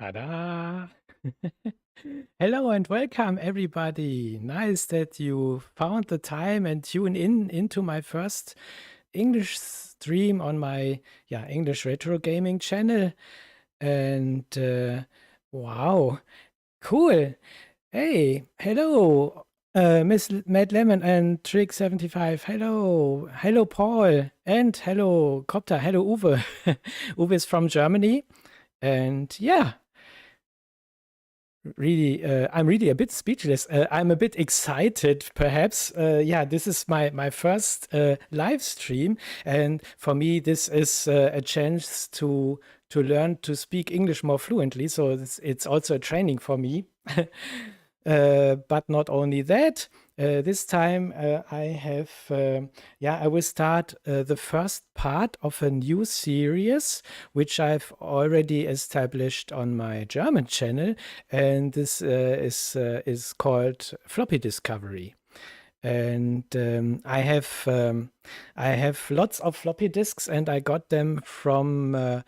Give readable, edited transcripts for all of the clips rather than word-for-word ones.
Ta-da! Hello and welcome, everybody. Nice that you found the time and tune in into my first English stream on my English retro gaming channel. And wow, cool. Hey, hello, Matt Lemon and Trick75. Hello, Paul, and hello, Copter. Hello, Uwe. Uwe is from Germany, and yeah. Really, I'm really a bit speechless. I'm a bit excited, perhaps. This is my first live stream, and for me, this is a chance to learn to speak English more fluently. So it's also a training for me. But not only that, this time I will start the first part of a new series, which I've already established on my German channel, and this is called Floppy Discovery. And I have lots of floppy disks, and I got them from a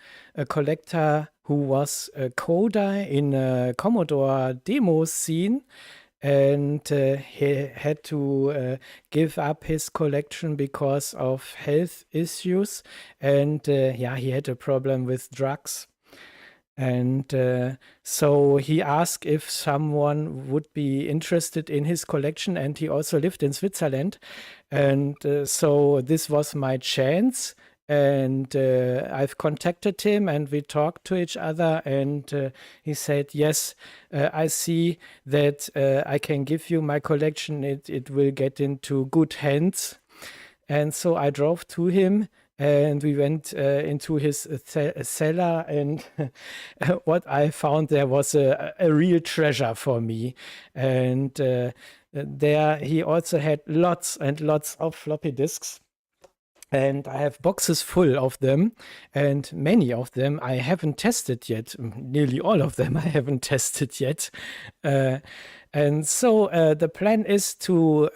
collector who was a coder in a Commodore demo scene, and he had to give up his collection because of health issues, and he had a problem with drugs. And so he asked if someone would be interested in his collection, and he also lived in Switzerland. And so this was my chance. And I've contacted him, and we talked to each other. And he said, yes, I see that I can give you my collection. It will get into good hands. And so I drove to him, and we went into his cellar, and what I found there was a real treasure for me. And there he also had lots and lots of floppy disks. And I have boxes full of them, and many of them I haven't tested yet. Nearly all of them I haven't tested yet. And so the plan is to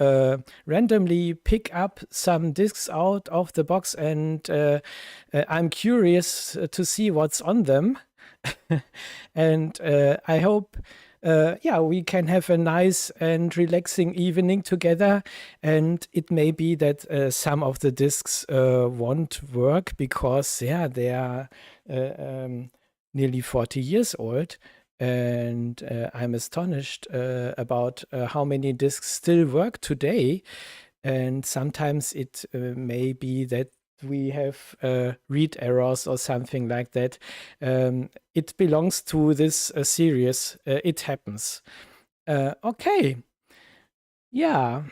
randomly pick up some discs out of the box, and I'm curious to see what's on them. And I hope we can have a nice and relaxing evening together. And it may be that some of the discs won't work because, they are nearly 40 years old. And I'm astonished about how many discs still work today. And sometimes it may be that we have read errors or something like that. It belongs to this series. It happens. Okay. Yeah.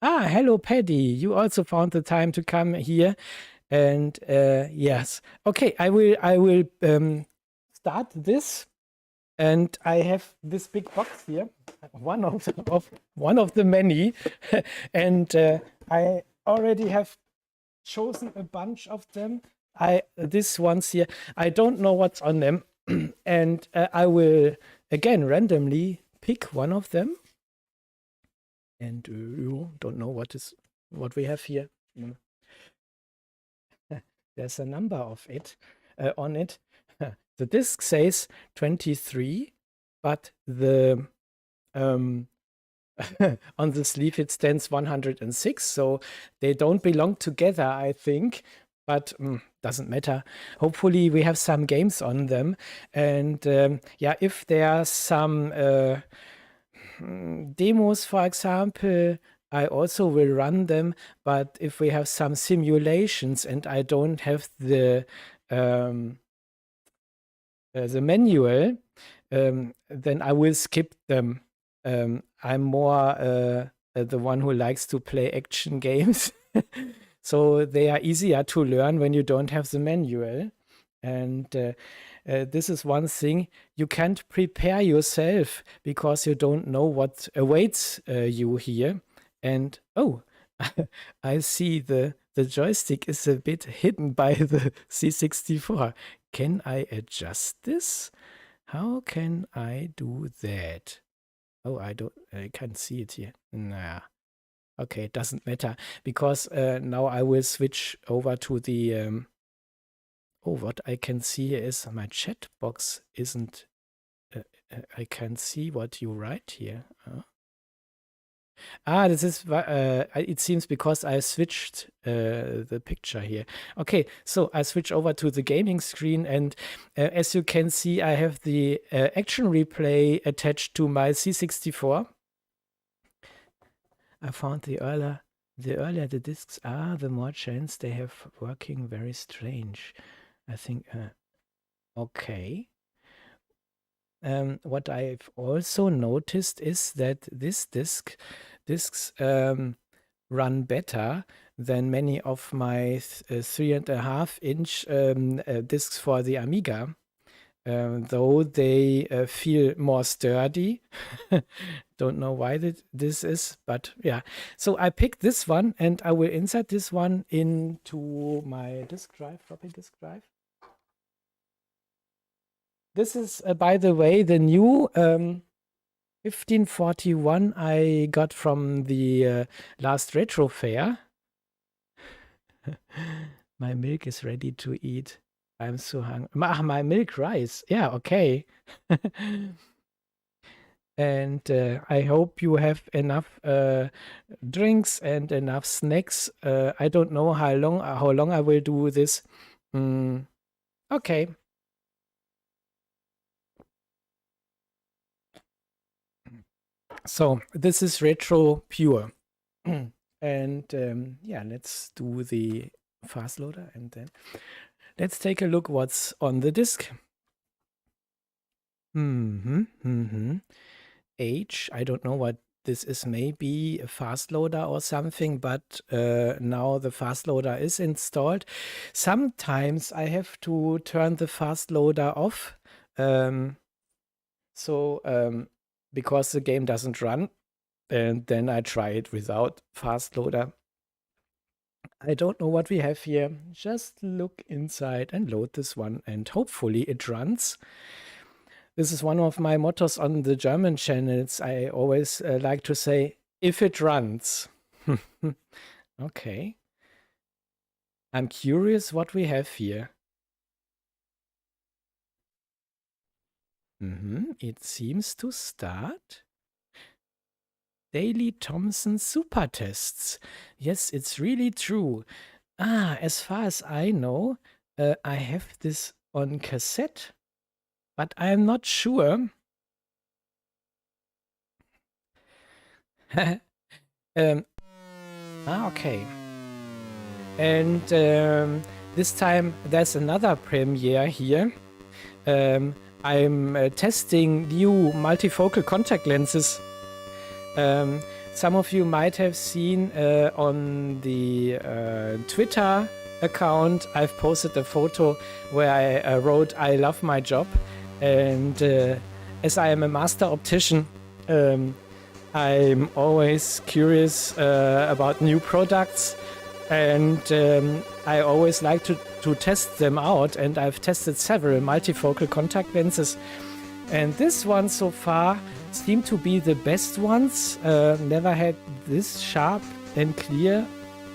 Hello, Paddy. You also found the time to come here. And yes. Okay, I will start this. And I have this big box here, one of the many, and I already have chosen a bunch of them. This ones here, I don't know what's on them, and I will again randomly pick one of them. And you don't know what we have here. There's a number of it on it. The disc says 23, but the on the sleeve it stands 106, so they don't belong together, I think, but doesn't matter. Hopefully we have some games on them, and if there are some demos, for example, I also will run them. But if we have some simulations and I don't have the manual, then I will skip them. I'm more the one who likes to play action games. So they are easier to learn when you don't have the manual. And this is one thing. You can't prepare yourself because you don't know what awaits you here. And I see the joystick is a bit hidden by the C-64. Can I adjust this? How can I do that? Oh, I can't see it here. Nah. Okay, it doesn't matter because now I will switch over to the Oh, what I can see here is my chat box isn't. I can't see what you write here. This is. It seems because I switched the picture here. Okay, so I switch over to the gaming screen, and as you can see, I have the action replay attached to my C-64. I found the earlier the discs are, the more chance they have working very strange. I think. Okay. What I've also noticed is that discs run better than many of my 3.5-inch discs for the Amiga, though they feel more sturdy. Don't know why this is, but yeah. So I picked this one, and I will insert this one into my disk drive, floppy disk drive. This is, by the way, the new 1541 I got from the last retro fair. My milk is ready to eat. I'm so hungry. My milk rice. Yeah, okay. And I hope you have enough drinks and enough snacks. I don't know how long I will do this. Okay. So this is retro pure. And yeah, let's do the fast loader, and then let's take a look what's on the disk. H, I don't know what this is, maybe a fast loader or something, but now the fast loader is installed. Sometimes I have to turn the fast loader off, because the game doesn't run, and then I try it without fast loader. I don't know what we have here. Just look inside and load this one, and hopefully it runs. This is one of my mottos on the German channels. I always like to say, if it runs. Okay. I'm curious what we have here. It seems to start. Daily Thompson super tests. Yes, it's really true. As far as I know, I have this on cassette, but I'm not sure. Okay. And this time there's another premiere here. I'm testing new multifocal contact lenses. Some of you might have seen on the Twitter account, I've posted a photo where I wrote, "I love my job." And as I am a master optician, I'm always curious about new products, and I always like to test them out. And I've tested several multifocal contact lenses, and this one so far seem to be the best ones. Never had this sharp and clear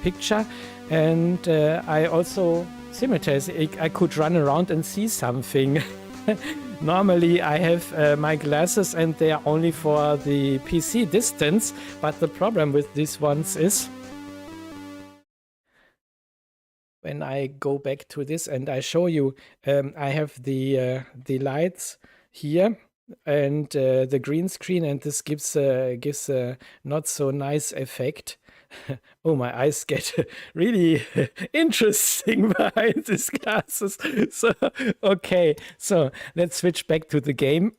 picture, and I also simultaneously I could run around and see something. Normally I have my glasses and they are only for the PC distance, but the problem with these ones is when I go back to this and I show you, I have the lights here and the green screen, and this gives a not so nice effect. Oh, my eyes get really interesting behind these glasses. So, okay, so let's switch back to the game.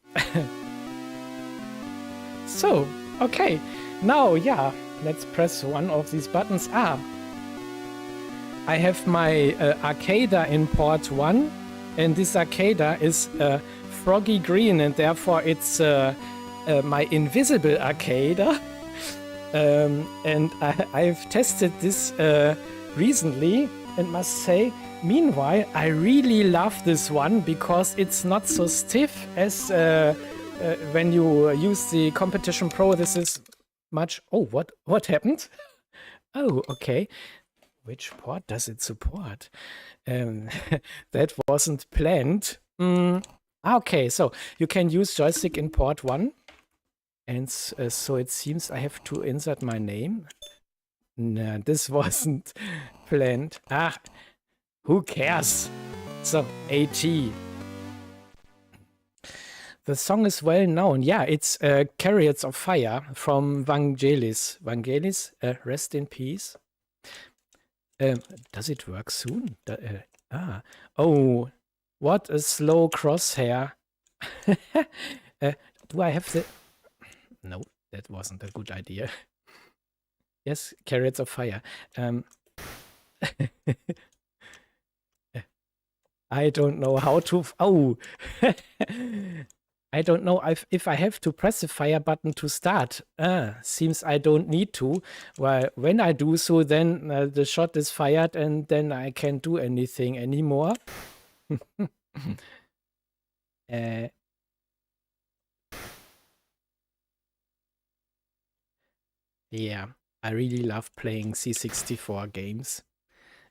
So, okay, now, yeah, let's press one of these buttons. I have my Arcada in port 1, and this Arcada is froggy green, and therefore it's my invisible Arcada. And I've tested this recently and must say, meanwhile, I really love this one because it's not so stiff as when you use the Competition Pro. This is much... Oh, what happened? Oh, okay. Which port does it support? That wasn't planned. Okay, so you can use joystick in port 1. And so it seems I have to insert my name. No, this wasn't planned. Ah, who cares? So, AT. The song is well known. Yeah, it's Chariots of Fire from Vangelis. Vangelis, rest in peace. Does it work soon? Oh, what a slow crosshair. Do I have the... No, that wasn't a good idea. Yes, Chariots of Fire. I don't know how to... Oh! I don't know if I have to press the fire button to start. Seems I don't need to. Well, when I do so, then the shot is fired and then I can't do anything anymore. Yeah, I really love playing C-64 games.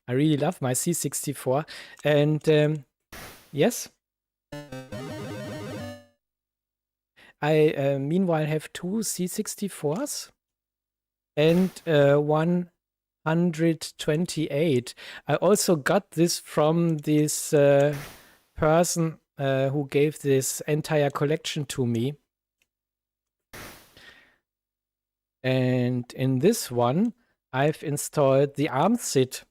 I really love my C-64. And yes, I meanwhile have 2 C-64s and 128. I also got this from this person who gave this entire collection to me. And in this one, I've installed the ARM-CIT.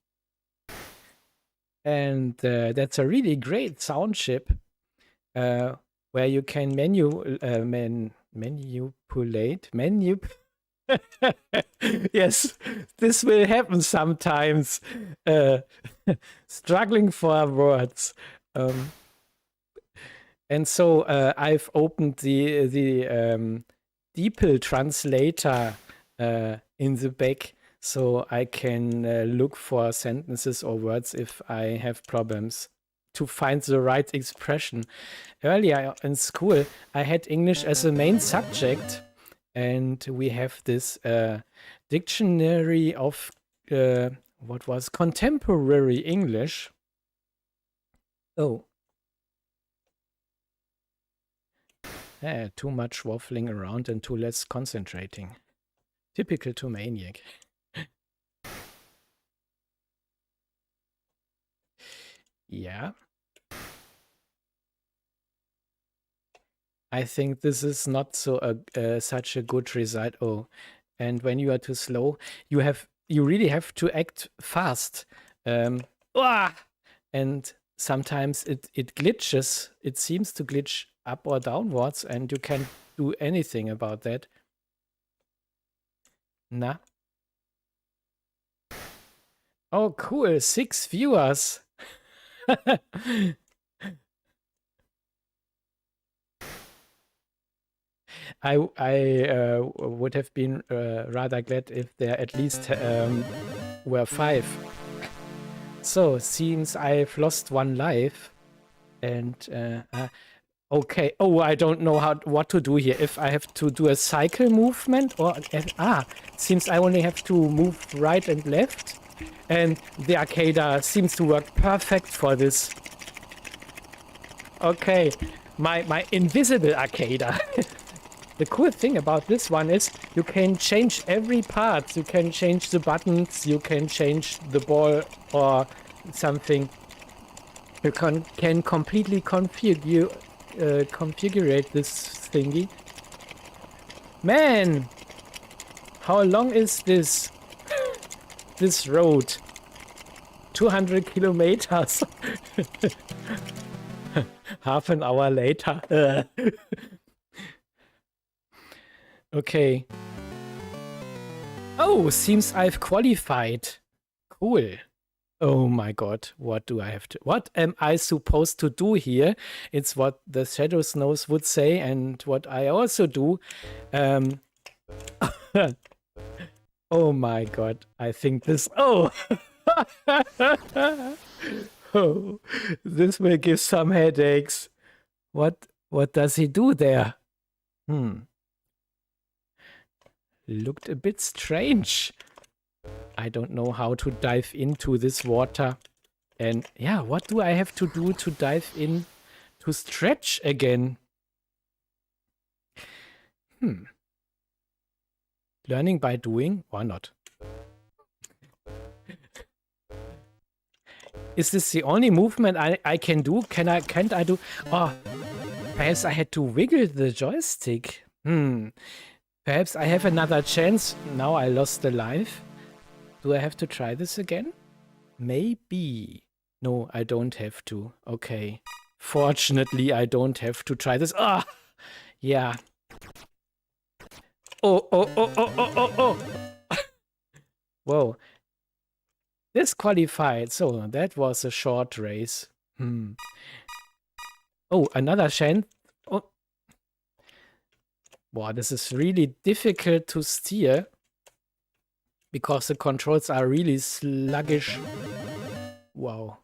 And that's a really great sound chip where you can manipulate. Yes, this will happen sometimes. Struggling for words. And so I've opened the DeepL translator in the back so I can look for sentences or words if I have problems to find the right expression. Earlier in school, I had English as a main subject, and we have this dictionary of what was contemporary English. Oh. Too much waffling around and too less concentrating. Typical to Maniac. Yeah. I think this is not so such a good result. Oh, and when you are too slow, you really have to act fast. And sometimes it glitches. It seems to glitch up or downwards, and you can't do anything about that. Nah. Oh, cool. 6 viewers. I would have been rather glad if there at least were 5. So, seems I've lost 1 life. And, okay. Oh, I don't know what to do here. If I have to do a cycle movement or... seems I only have to move right and left. And the arcade seems to work perfect for this. Okay, my invisible arcade. The cool thing about this one is you can change every part. You can change the buttons, you can change the ball or something. You can completely configure this thingy. Man, how long is this? This road? 200 kilometers. Half an hour later. Okay. Oh, seems I've qualified. Cool. Oh my god, what am I supposed to do here? It's what the Shadow Snows would say and what I also do. Oh my god, I think this... Oh! Oh, this will give some headaches. What does he do there? Looked a bit strange. I don't know how to dive into this water. And yeah, what do I have to do to dive in to stretch again? Learning by doing or not? Is this the only movement I can do? Can't I do? Oh, perhaps I had to wiggle the joystick. Perhaps I have another chance. Now I lost the life. Do I have to try this again? Maybe. No, I don't have to. Okay. Fortunately, I don't have to try this. Ah! Yeah. Oh, oh, oh, oh, oh, oh, oh! Whoa. Disqualified. So, that was a short race. Oh, another chance. Oh. Wow, this is really difficult to steer. Because the controls are really sluggish. Wow.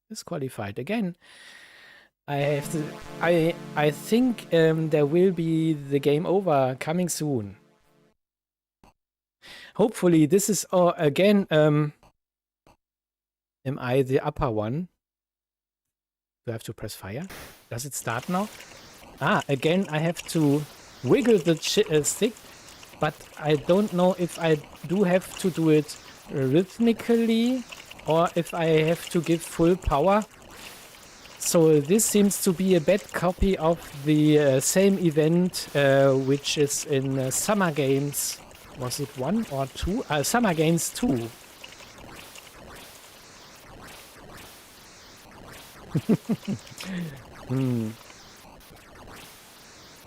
Disqualified again. I have to. I think there will be the game over coming soon. Hopefully this is again. Am I the upper one? Do I have to press fire? Does it start now? Ah, again I have to wiggle the stick, but I don't know if I do have to do it rhythmically or if I have to give full power. So this seems to be a bad copy of the same event, which is in Summer Games. Was it 1 or 2? Summer Games 2.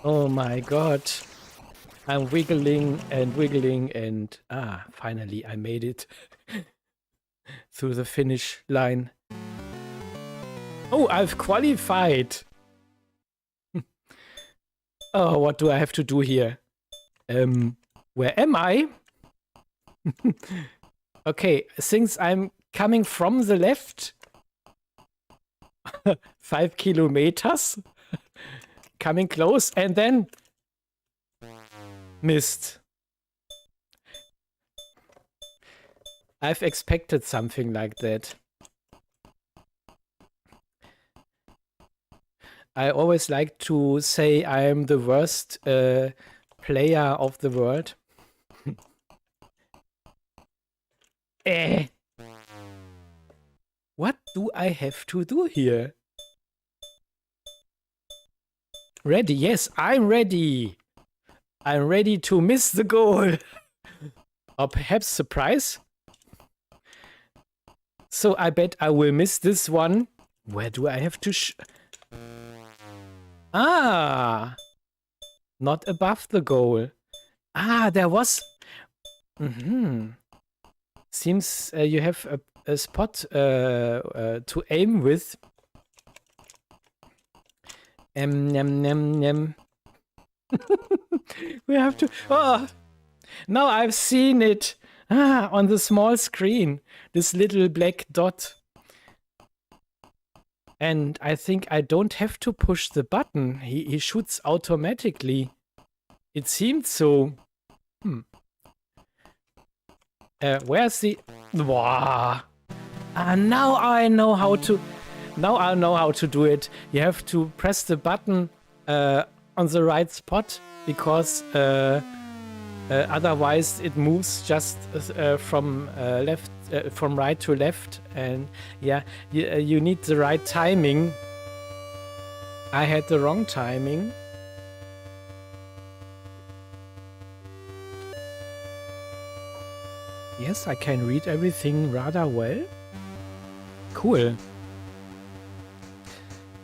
Oh my god. I'm wiggling and finally I made it through the finish line. Oh, I've qualified. Oh, what do I have to do here? Where am I? Okay, since I'm coming from the left, 5 kilometers, coming close, and then missed. I've expected something like that. I always like to say I'm the worst player of the world. What do I have to do here? Ready? Yes, I'm ready. I'm ready to miss the goal. Or perhaps surprise? So I bet I will miss this one. Where do I have to not above the goal. There was... Seems you have a spot to aim with. We have to... Oh! Now I've seen it! On the small screen. This little black dot. And I think I don't have to push the button. He shoots automatically. It seemed so. Where's the... Wow. Now I know how to... Now I know how to do it. You have to press the button on the right spot because otherwise it moves just from from right to left, and yeah, you need the right timing. I had the wrong timing. Yes, I can read everything rather well. Cool.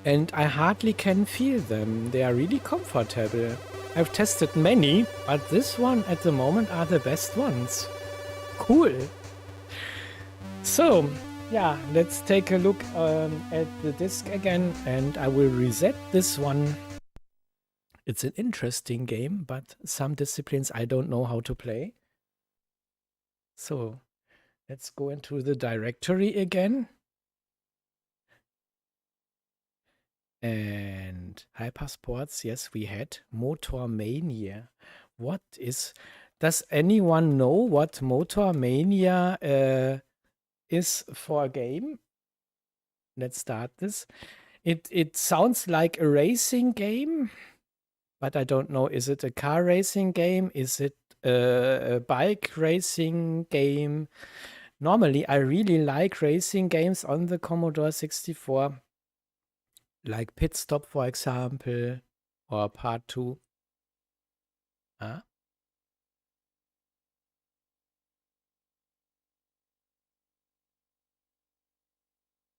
And I hardly can feel them. They are really comfortable. I've tested many, but this one at the moment are the best ones. Cool. So, yeah, let's take a look at the disc again, and I will reset this one. It's an interesting game, but some disciplines I don't know how to play. So, let's go into the directory again. And Hypersports, yes, we had Motor Mania. What is Does anyone know what Motor Mania is for a game? Let's start this. It sounds like a racing game, but I don't know. Is it a car racing game? Is it a bike racing game? Normally, I really like racing games on the Commodore 64, like Pit Stop, for example, or Part 2. Ah,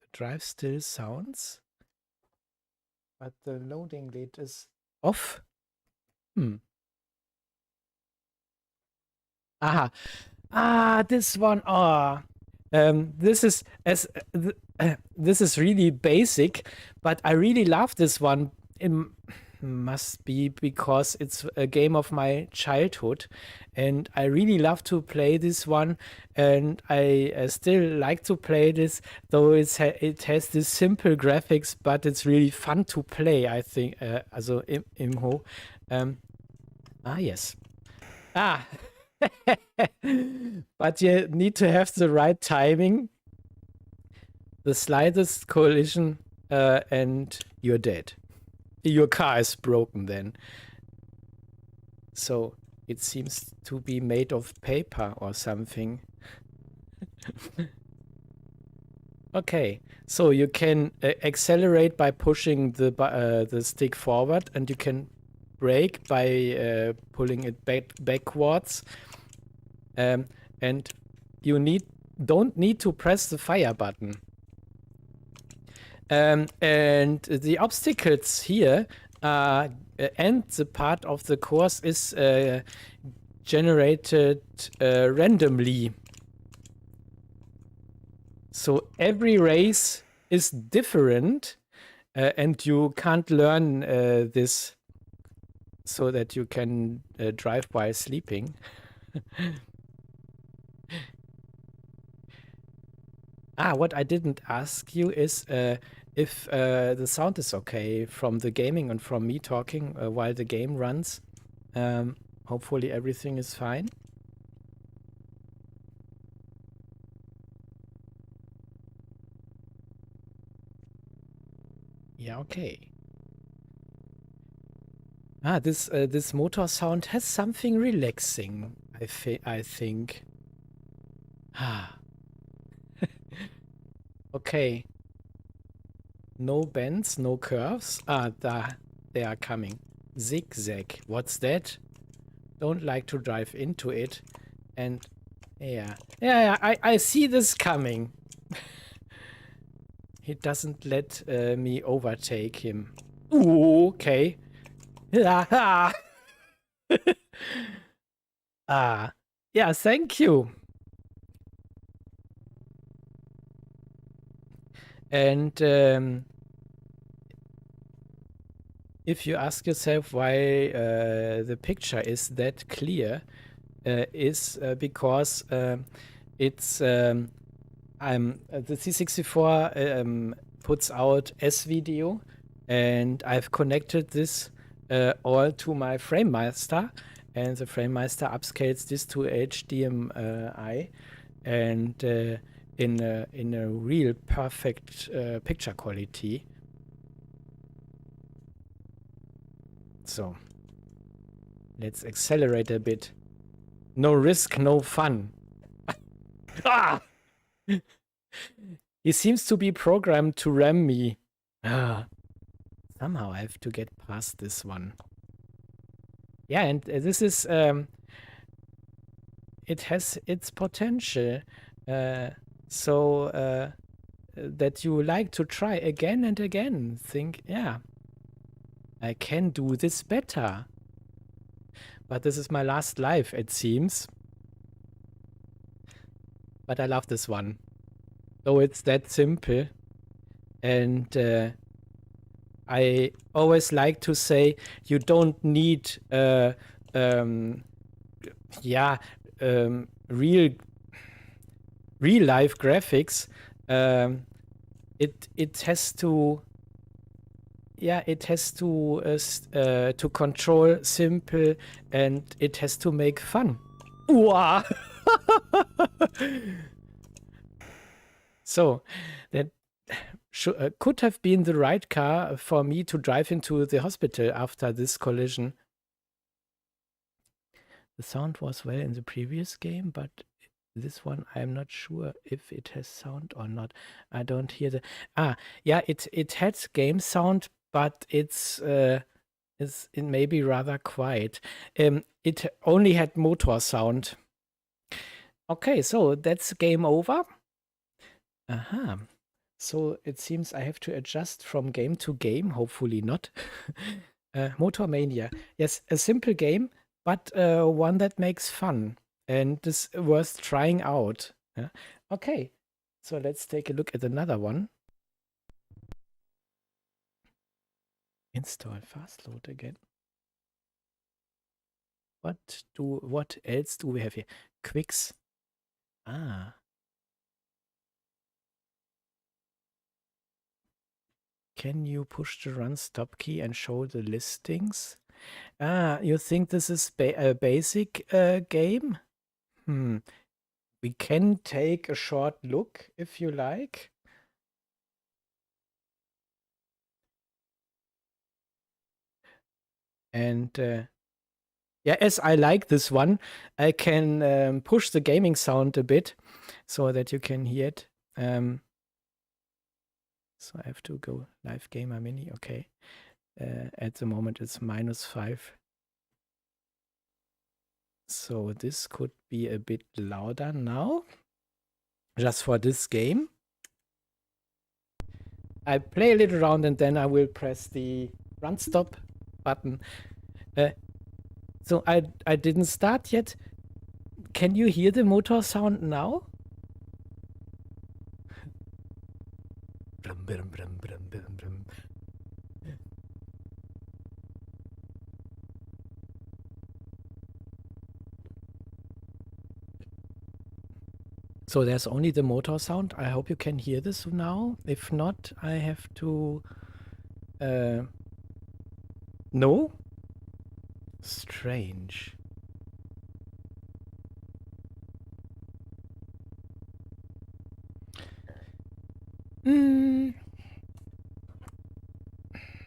the drive still sounds, but the loading rate is off. Aha. Ah, this one. Ah, this is this is really basic, but I really love this one. It must be because it's a game of my childhood, and I really love to play this one, and I still like to play this, though it has this simple graphics, but it's really fun to play. I think. Also Imho. Yes. Ah. But you need to have the right timing, the slightest collision, and you're dead. Your car is broken then. So it seems to be made of paper or something. Okay, so you can accelerate by pushing the stick forward, and you can brake by pulling it backwards. And you don't need to press the fire button. And the obstacles here and the part of the course is generated randomly. So every race is different, and you can't learn this so that you can drive while sleeping. What I didn't ask you is if the sound is okay from the gaming and from me talking while the game runs. Hopefully everything is fine. Yeah, okay. This motor sound has something relaxing, I think. Okay. No bends, no curves. They are coming. Zigzag. What's that? Don't like to drive into it. And yeah, I see this coming. He doesn't let me overtake him. Ooh, okay. Yeah, thank you. And if you ask yourself why the picture is that clear, is because it's the C-64 puts out S-video, and I've connected this all to my FrameMaster, and the FrameMaster upscales this to HDMI, and in a real perfect picture quality. So let's accelerate a bit. No risk, no fun. He seems to be programmed to ram me. Somehow I have to get past this one. Yeah, and this is it has its potential, so that you like to try again and again. Think, yeah, I can do this better. But this is my last life, it seems. But I love this one. Though it's that simple. And I always like to say you don't need real life graphics. It has to to control simple, and it has to make fun. Wow. So that could have been the right car for me to drive into the hospital after this collision. The sound was well in the previous game, but this one I'm not sure if it has sound or not. I don't hear the yeah, it had game sound, but it may be rather quiet. It only had motor sound. Okay, so that's game over. Aha. So it seems I have to adjust from game to game, hopefully not. Motor Mania. Yes, a simple game, but one that makes fun and is worth trying out. Yeah. Okay, so let's take a look at another one. Install fast load again. What else do we have here? Quicks. Ah. Can you push the run stop key and show the listings? Ah, you think this is a basic game? We can take a short look if you like. And yeah, as I like this one, I can push the gaming sound a bit so that you can hear it. So I have to go live gamer mini. Okay. At the moment it's -5. So this could be a bit louder now. Just for this game. I play a little around and then I will press the run stop button. So I didn't start yet. Can you hear the motor sound now? Brum, brum, brum, brum, brum, brum. So there's only the motor sound. I hope you can hear this now. If not, I have to... No? Strange.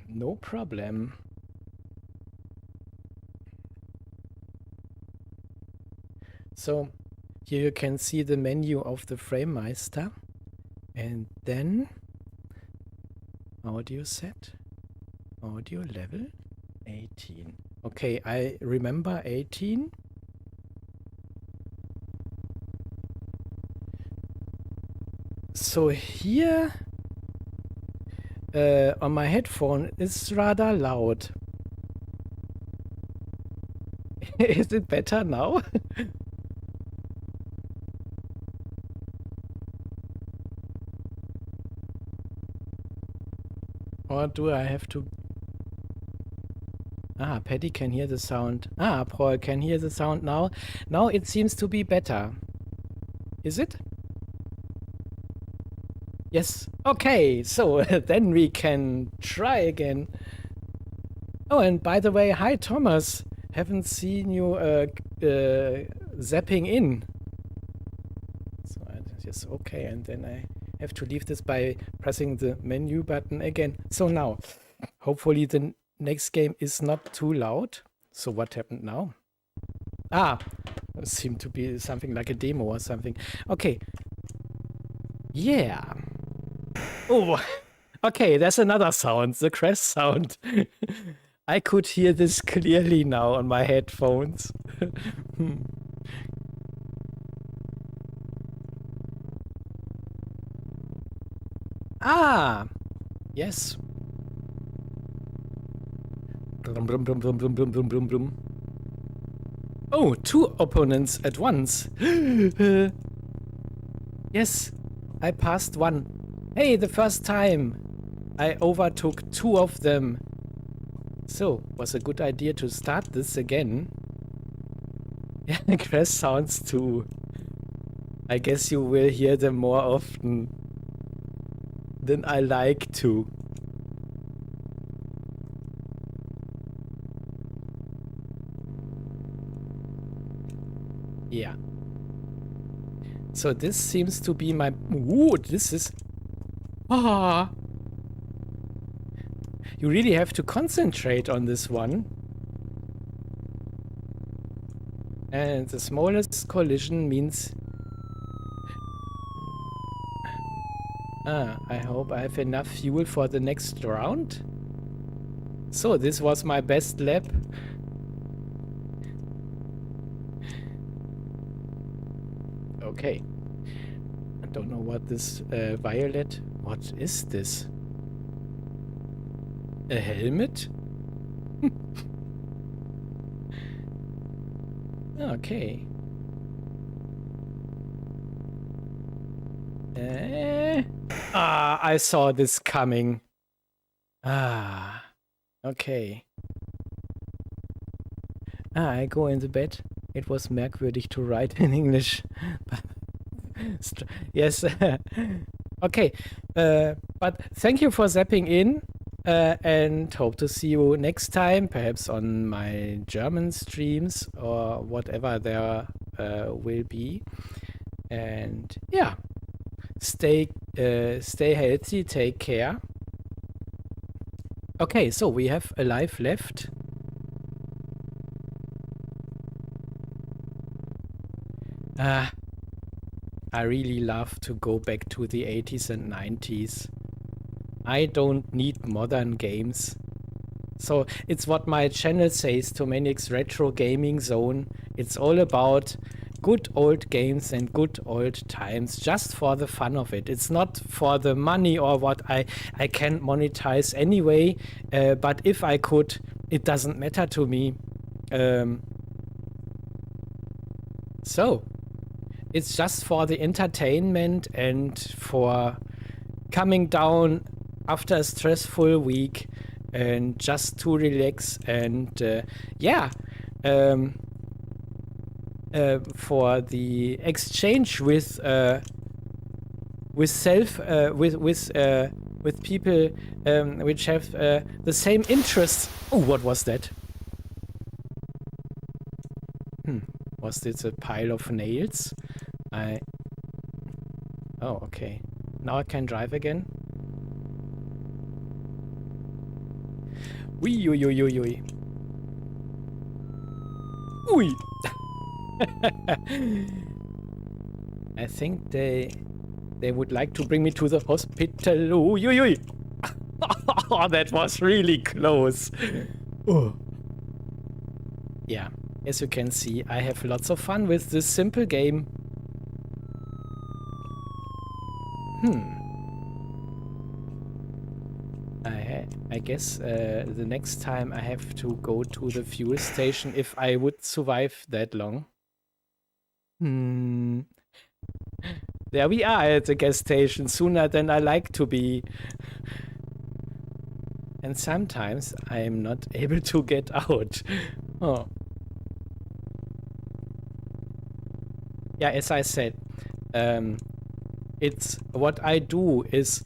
No problem. So here you can see the menu of the FrameMeister. And then audio set, audio level 18. Okay, I remember 18. So here on my headphone it's rather loud. Is it better now? Or do I have to... Ah, Paddy can hear the sound. Ah, Paul can hear the sound now. Now it seems to be better. Is it? Yes. Okay, so then we can try again. Oh, and by the way, hi Thomas. Haven't seen you zapping in. So yes, okay, and then I have to leave this by pressing the menu button again. So now, hopefully the next game is not too loud. So what happened now? Ah, it seemed to be something like a demo or something. Okay. Yeah. Oh, okay, there's another sound, the crash sound. I could hear this clearly now on my headphones. Ah, yes. Brum, brum, brum, brum, brum, brum, brum, brum, brum. Oh, 2 opponents at once. Yes, I passed one. Hey, the first time I overtook 2 of them. So, was a good idea to start this again. Yeah, crash sounds too. I guess you will hear them more often than I like to. Yeah. So this seems to be my... Ooh, this is... Ah! You really have to concentrate on this one. And the smallest collision means... I hope I have enough fuel for the next round. So, this was my best lap. Okay. I don't know what this violet... What is this? A helmet? Okay. I saw this coming. Okay. I go in the bed. It was merkwürdig to write in English. Yes. Okay. But thank you for zapping in. And hope to see you next time, perhaps on my German streams or whatever there will be. And yeah, stay healthy, take care. Okay, so we have a life left. I really love to go back to the 80s and 90s. I don't need modern games. So it's what my channel says to Maniac's Retro Gaming Zone. It's all about good old games and good old times, just for the fun of it. It's not for the money or what I can't monetize anyway. But if I could, it doesn't matter to me. So it's just for the entertainment and for coming down after a stressful week and just to relax and for the exchange with people which have the same interests. Oh, what was that? Was this a pile of nails? Oh, okay. Now I can drive again. Ui, ui, ui, ui, ui. Ui! I think they would like to bring me to the hospital. Ui, ui, ui. Oh, that was really close. Oh. Yeah, as you can see, I have lots of fun with this simple game. I guess the next time I have to go to the fuel station if I would survive that long. There we are at the gas station, sooner than I like to be. And sometimes I am not able to get out. Oh. Yeah, as I said, it's what I do is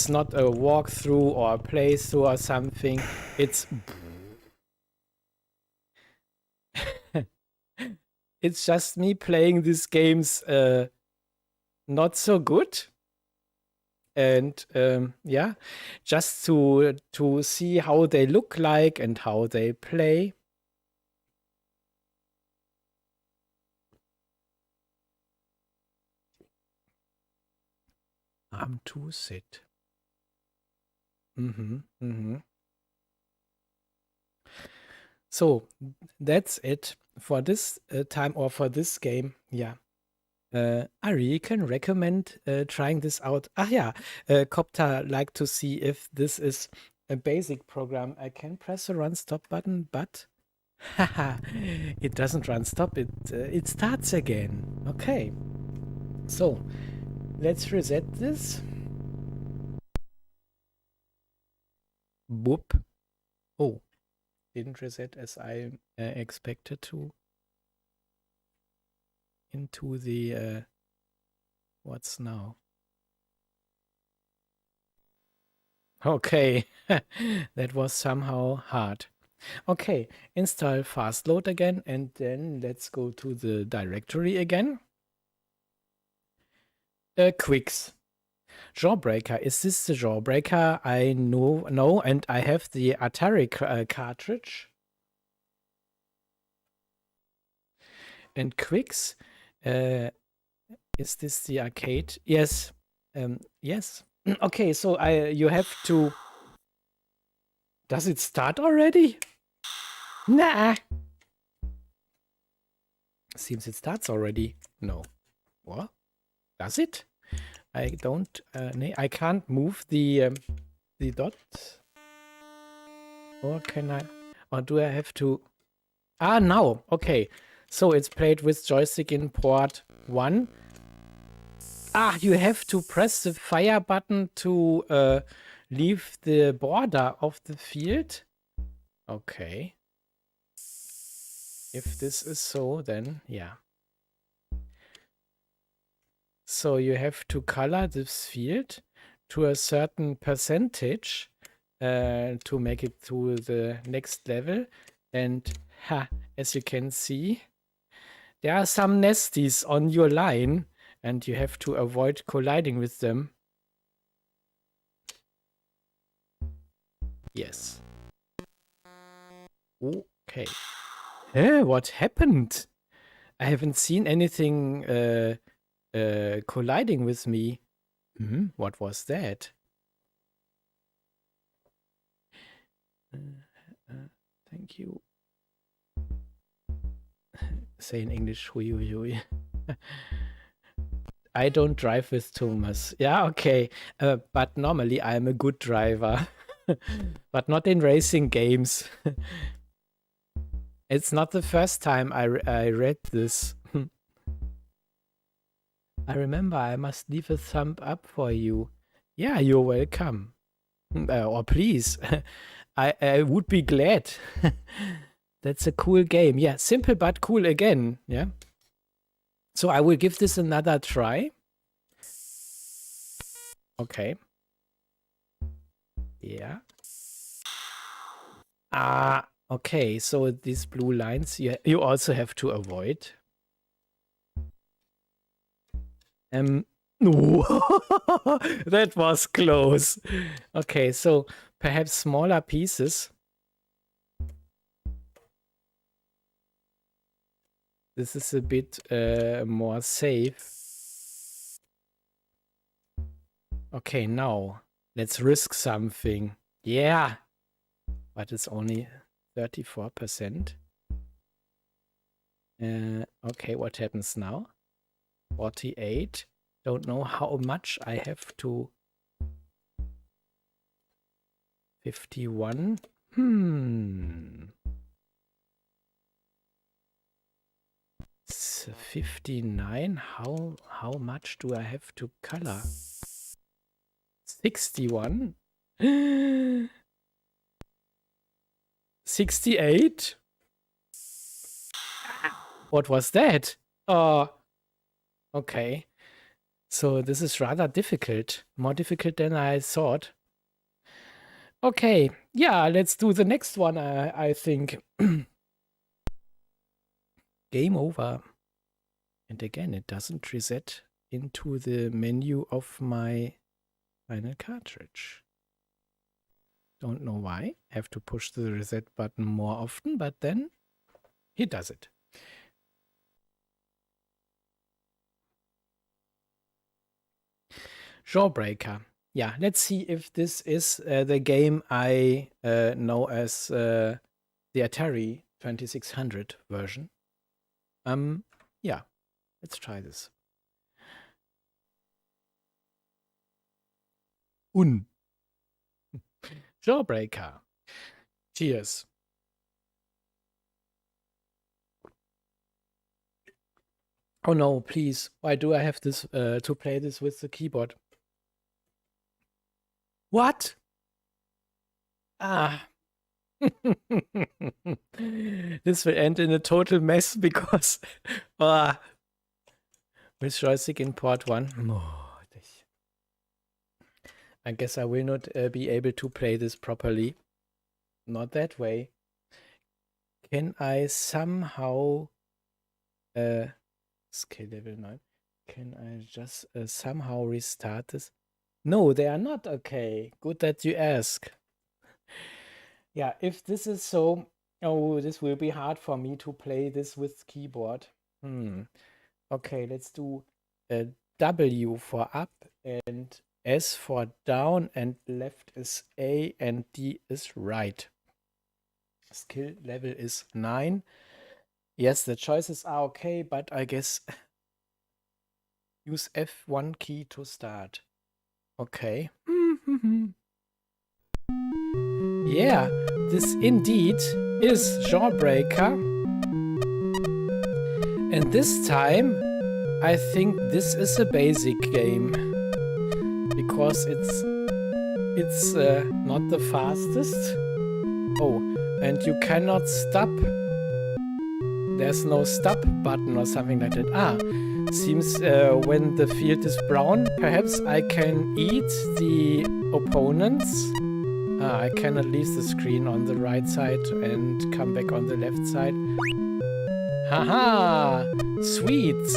not a walkthrough or a playthrough or something. It's it's just me playing these games not so good. And yeah, just to see how they look like and how they play. I'm to sit. So that's it for this time or for this game. Yeah. I really can recommend trying this out. Copter like to see if this is a basic program. I can press the run stop button, but haha, it doesn't run stop. It starts again. Okay, so let's reset this. Boop. Oh, didn't reset as I expected to. Into the what's now? Okay, that was somehow hard. Okay, install fast load again, and then let's go to the directory again. Quicks. Jawbreaker. Is this the Jawbreaker? I know, no, and I have the Atari cartridge. And Quicks. Is this the arcade? Yes. Yes. Okay, so you have to. Does it start already? Nah. Seems it starts already. No. What? Does it? I don't. I can't move the dot. Or can I? Or do I have to? Ah, now. Okay. So it's played with joystick in port 1. Ah, you have to press the fire button to leave the border of the field. Okay. If this is so, then yeah. So you have to color this field to a certain percentage to make it to the next level. And as you can see, there are some nesties on your line, and you have to avoid colliding with them. Yes. Okay. What happened? I haven't seen anything colliding with me. What was that? Thank you. Say in English, hui, hui, hui. I don't drive with Thomas. Yeah, okay. But normally I'm a good driver. But not in racing games. It's not the first time I read this. I remember I must leave a thumb up for you. Yeah, you're welcome. Or please. I would be glad. That's a cool game. Yeah, simple but cool again. Yeah. So I will give this another try. Okay. Yeah. Okay. So these blue lines you also have to avoid. No. That was close. Okay, so perhaps smaller pieces. This is a bit more safe. Okay, now let's risk something. Yeah, but it's only 34%. Okay, what happens now? 48. Don't know how much I have to. 51. 59. How much do I have to color? 61. 68. What was that? Okay. So this is rather difficult. More difficult than I thought. Okay. Yeah, let's do the next one, I think. Game over. And again, it doesn't reset into the menu of my final cartridge. Don't know why. Have to push the reset button more often, but then he does it. Jawbreaker. Yeah, let's see if this is the game I know as the Atari 2600 version. Yeah, let's try this. Jawbreaker. Cheers. Oh no, please. Why do I have this to play this with the keyboard? What? This will end in a total mess because with joystick in port 1. I guess I will not be able to play this properly. Not that way. Can I somehow skill level 9? Can I just somehow restart this? No, they are not okay. Good that you ask. Yeah, if this is so, oh, this will be hard for me to play this with keyboard. Okay, let's do a W for up and S for down, and left is A and D is right. Skill level is 9. Yes, the choices are okay, but I guess use F1 key to start. Okay. Yeah, this indeed is Jawbreaker. And this time, I think this is a basic game. Because it's not the fastest. Oh, and you cannot stop. There's no stop button or something like that. Ah, seems when the field is brown, perhaps I can eat the opponents. I cannot leave the screen on the right side and come back on the left side. Haha! Sweets!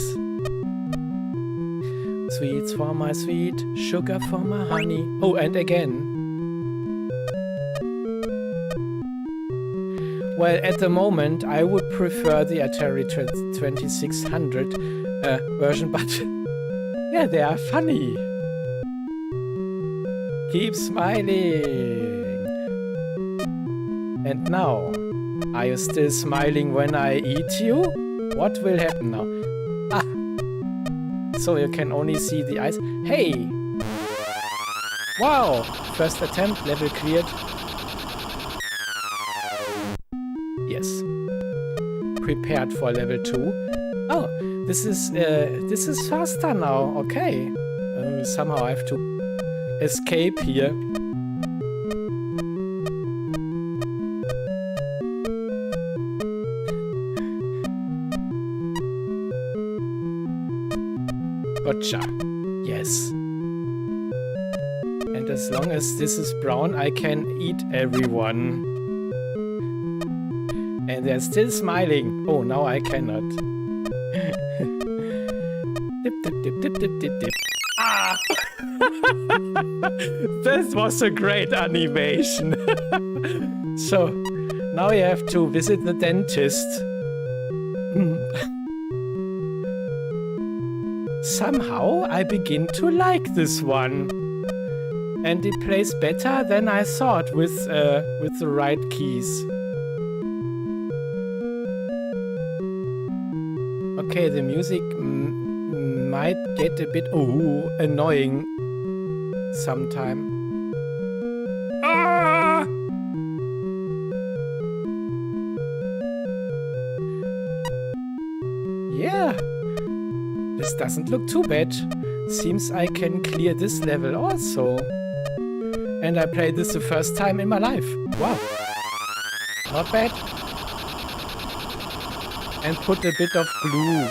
Sweets for my sweet, sugar for my honey. Oh, and again. Well, at the moment, I would prefer the Atari 2600 version, but yeah, they are funny. Keep smiling. And now, are you still smiling when I eat you? What will happen now? Ah! So you can only see the eyes. Hey! Wow! First attempt, level cleared. Yes. Prepared for level 2. Oh, this is faster now. Okay. Somehow I have to escape here. Gotcha. Yes. And as long as this is brown, I can eat everyone. And they're still smiling. Oh, now I cannot. Dip, dip, dip, dip, dip, dip, dip. Ah! This was a great animation. So, now you have to visit the dentist. Somehow I begin to like this one. And it plays better than I thought with the right keys. Okay, the music might get a bit annoying sometime. Ah! Yeah, this doesn't look too bad. Seems I can clear this level also. And I played this the first time in my life. Wow, not bad. And put a bit of glue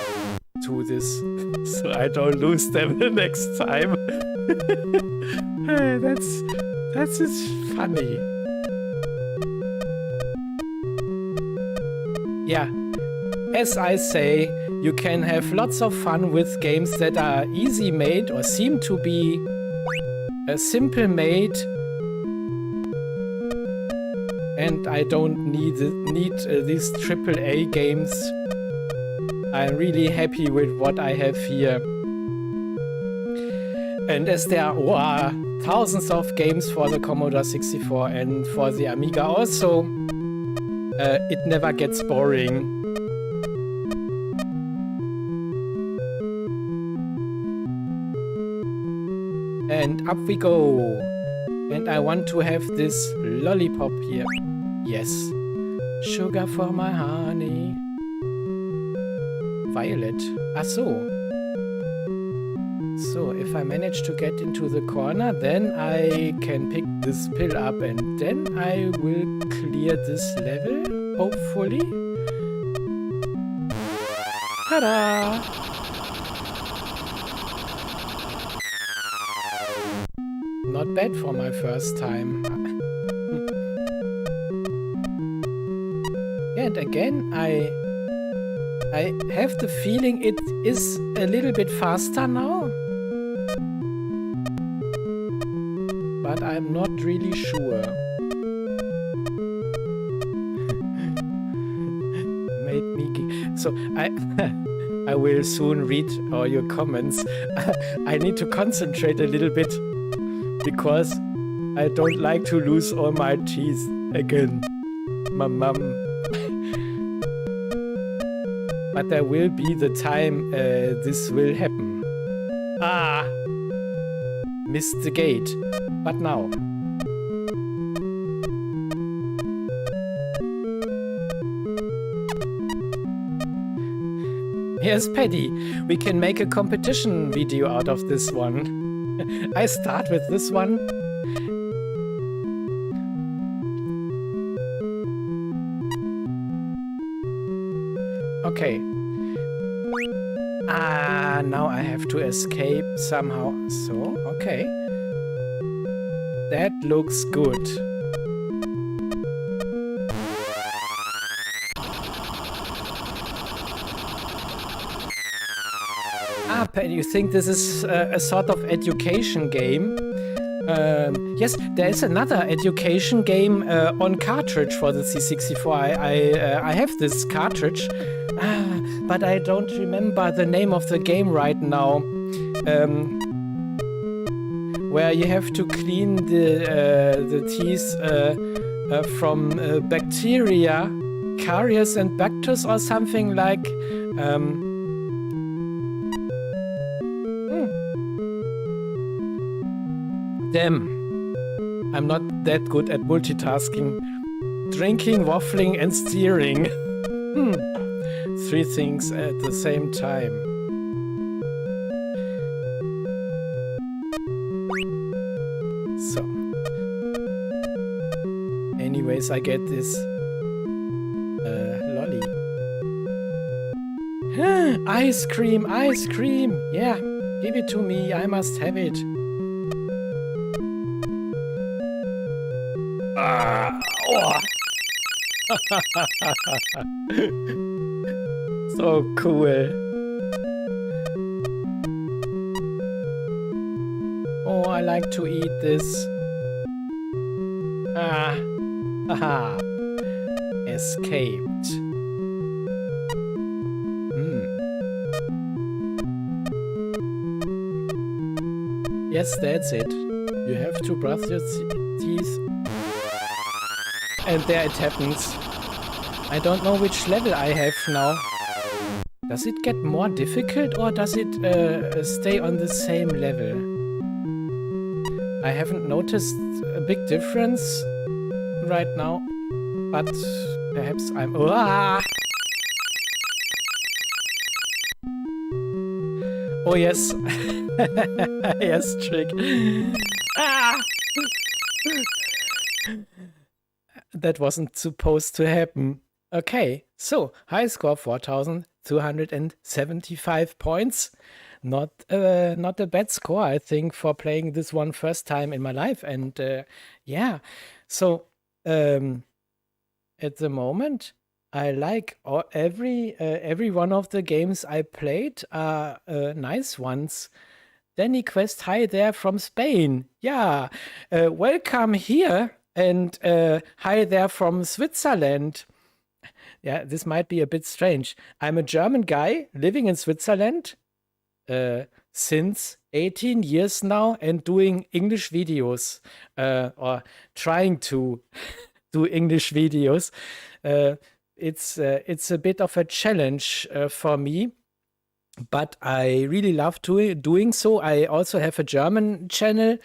to this, so I don't lose them the next time. Hey, that's just funny. Yeah, as I say, you can have lots of fun with games that are easy made or seem to be simple made. And I don't need these AAA games. I'm really happy with what I have here. And as there are thousands of games for the Commodore 64 and for the Amiga also, it never gets boring. And up we go. And I want to have this lollipop here. Yes. Sugar for my honey. Violet. Ah, so. So, if I manage to get into the corner, then I can pick this pill up and then I will clear this level, hopefully. Ta-da! Not bad for my first time. Yeah, and again, I have the feeling it is a little bit faster now. But I'm not really sure. Made me... So I will soon read all your comments. I need to concentrate a little bit because I don't like to lose all my teeth again. My mum. But there will be the time this will happen. Ah! Missed the gate. But now. Yes, Paddy, we can make a competition video out of this one. I start with this one. Okay. Ah, now I have to escape somehow. So, okay. That looks good. Ah, Paddy, you think this is a sort of education game? Yes, there is another education game on cartridge for the C-64. I have this cartridge, but I don't remember the name of the game right now. Where you have to clean the teeth from bacteria, caries and bactus or something like. Damn, I'm not that good at multitasking. Drinking, waffling and steering. Three things at the same time. So. Anyways, I get this lolly. Ice cream, ice cream! Yeah, give it to me, I must have it. Oh. So cool. Oh, I like to eat this. Haha. Escaped. Yes, that's it. You have to brush your teeth. And there it happens. I don't know which level I have now. Does it get more difficult or does it stay on the same level? I haven't noticed a big difference right now, but perhaps I'm... Oh yes. Yes, trick. That wasn't supposed to happen. Okay, so high score 4,275 points. Not a bad score, I think, for playing this one first time in my life. And yeah, so at the moment, I like every one of the games I played are nice ones. Danny Quest, hi there from Spain. Yeah, welcome here. And hi there from Switzerland. Yeah, this might be a bit strange. I'm a German guy living in Switzerland since 18 years now and doing English videos or trying to do English videos. It's a bit of a challenge for me, but I really love doing so. I also have a German channel.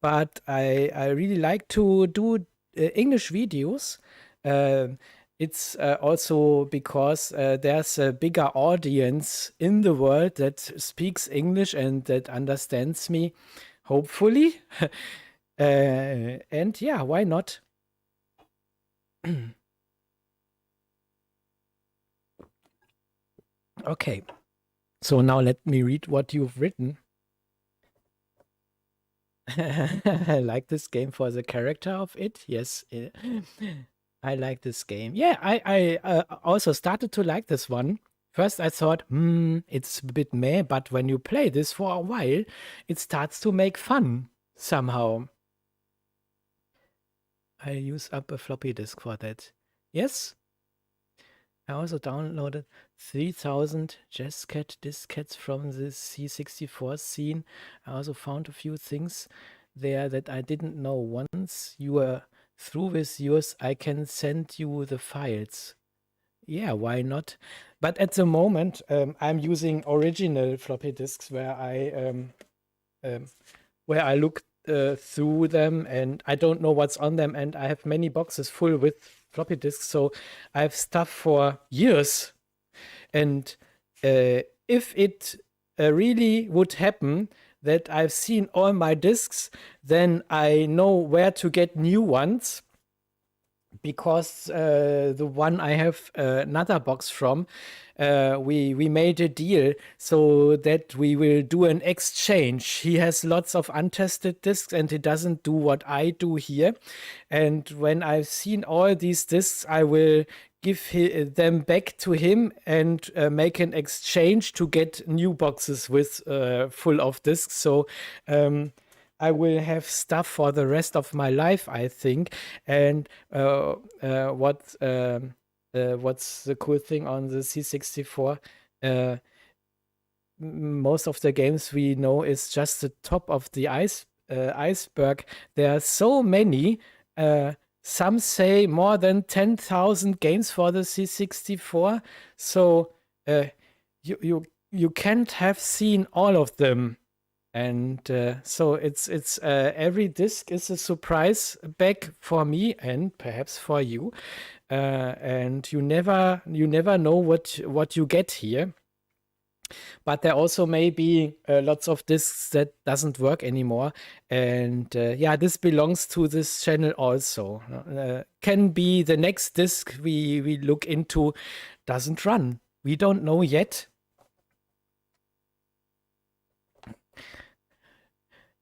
But I really like to do English videos. It's also because there's a bigger audience in the world that speaks English and that understands me, hopefully. And yeah, why not? Okay, so now let me read what you've written. I like this game for the character of it. Yes. I like this game. Yeah, I also started to like this one. First, I thought, it's a bit meh, but when you play this for a while, it starts to make fun somehow. I use up a floppy disk for that. Yes, I also downloaded 3000 JazzCat diskettes from the C-64 scene. I also found a few things there that I didn't know. Once you are through with yours, I can send you the files. Yeah, why not? But at the moment, I'm using original floppy disks where I look through them and I don't know what's on them, and I have many boxes full with floppy disks, so I have stuff for years. And if it really would happen that I've seen all my disks, then I know where to get new ones, because the one I have another box from, we made a deal so that we will do an exchange. He has lots of untested discs and he doesn't do what I do here. And when I've seen all these discs, I will give them back to him and make an exchange to get new boxes with full of discs. So I will have stuff for the rest of my life, I think. And what's the cool thing on the C64? Most of the games we know is just the top of the iceberg. There are so many. Some say more than 10,000 games for the C64. So you can't have seen all of them. And so it's every disc is a surprise bag for me and perhaps for you. And you never know what you get here. But there also may be lots of discs that doesn't work anymore. And yeah, this belongs to this channel also. Can be the next disc we look into doesn't run. We don't know yet.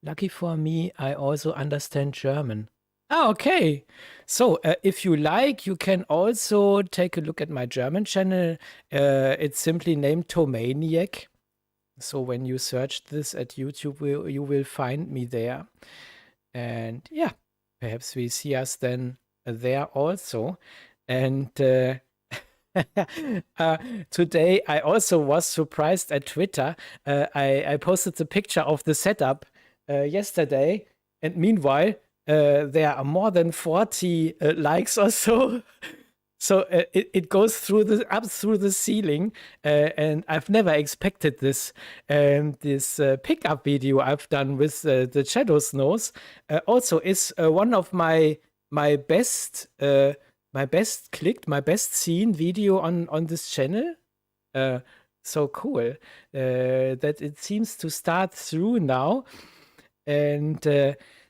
Lucky for me, I also understand German. Ah, okay. So, if you like, you can also take a look at my German channel. It's simply named Tomaniac. So when you search this at YouTube, you will find me there. And yeah, perhaps we see us then there also. And today I also was surprised at Twitter. I posted the picture of the setup yesterday, and meanwhile, there are more than 40 likes or so. So it goes up through the ceiling, and I've never expected this. And this pickup video I've done with the Shadow Snows also is one of my best clicked, my best seen video on this channel. So cool that it seems to start through now. And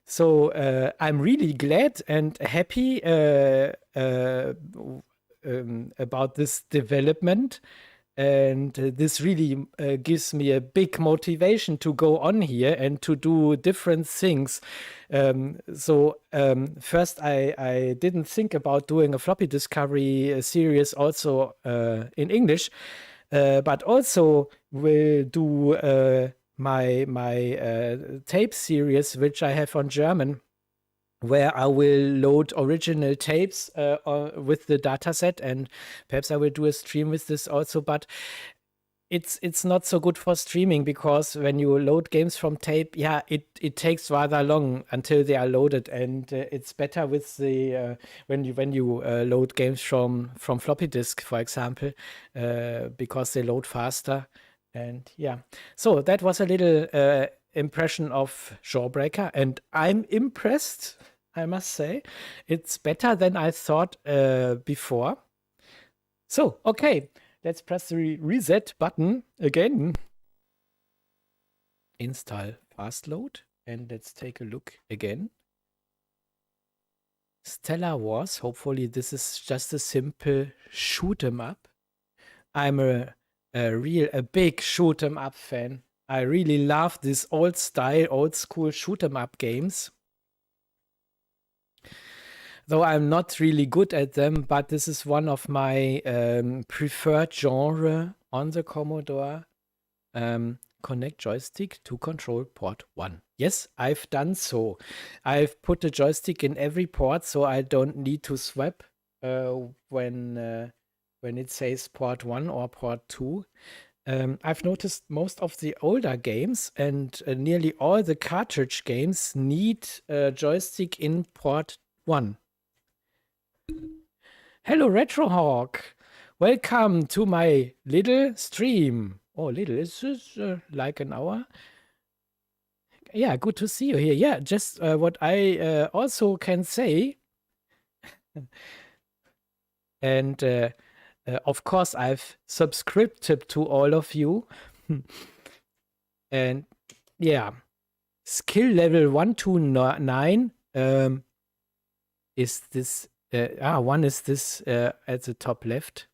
so I'm really glad and happy about this development. And this really gives me a big motivation to go on here and to do different things. First, I didn't think about doing a floppy discovery series also in English, but also will do my tape series, which I have on German, where I will load original tapes with the dataset, and perhaps I will do a stream with this also. But it's not so good for streaming, because when you load games from tape, yeah, it takes rather long until they are loaded, and it's better with the when you load games from floppy disk, for example, because they load faster. And yeah, so that was a little impression of Jawbreaker, and I'm impressed, I must say. It's better than I thought before. So, okay, let's press the reset button again. Install fast load, and let's take a look again. Stellar Wars, hopefully this is just a simple shoot 'em up. I'm a big shoot 'em up fan. I really love this old style, old school shoot 'em up games. though I'm not really good at them, but this is one of my preferred genre on the Commodore. Connect joystick to control port 1. Yes, I've done so. I've put the joystick in every port, so I don't need to swap when it says port 1 or port 2. I've noticed most of the older games and nearly all the cartridge games need a joystick in port 1. Hello, Retrohawk. Welcome to my little stream. Oh, little, is this like an hour? Yeah, good to see you here. Yeah, just what I also can say. And of course, I've subscribed to all of you. And yeah, skill level 1 to 9 is this. One is this at the top left.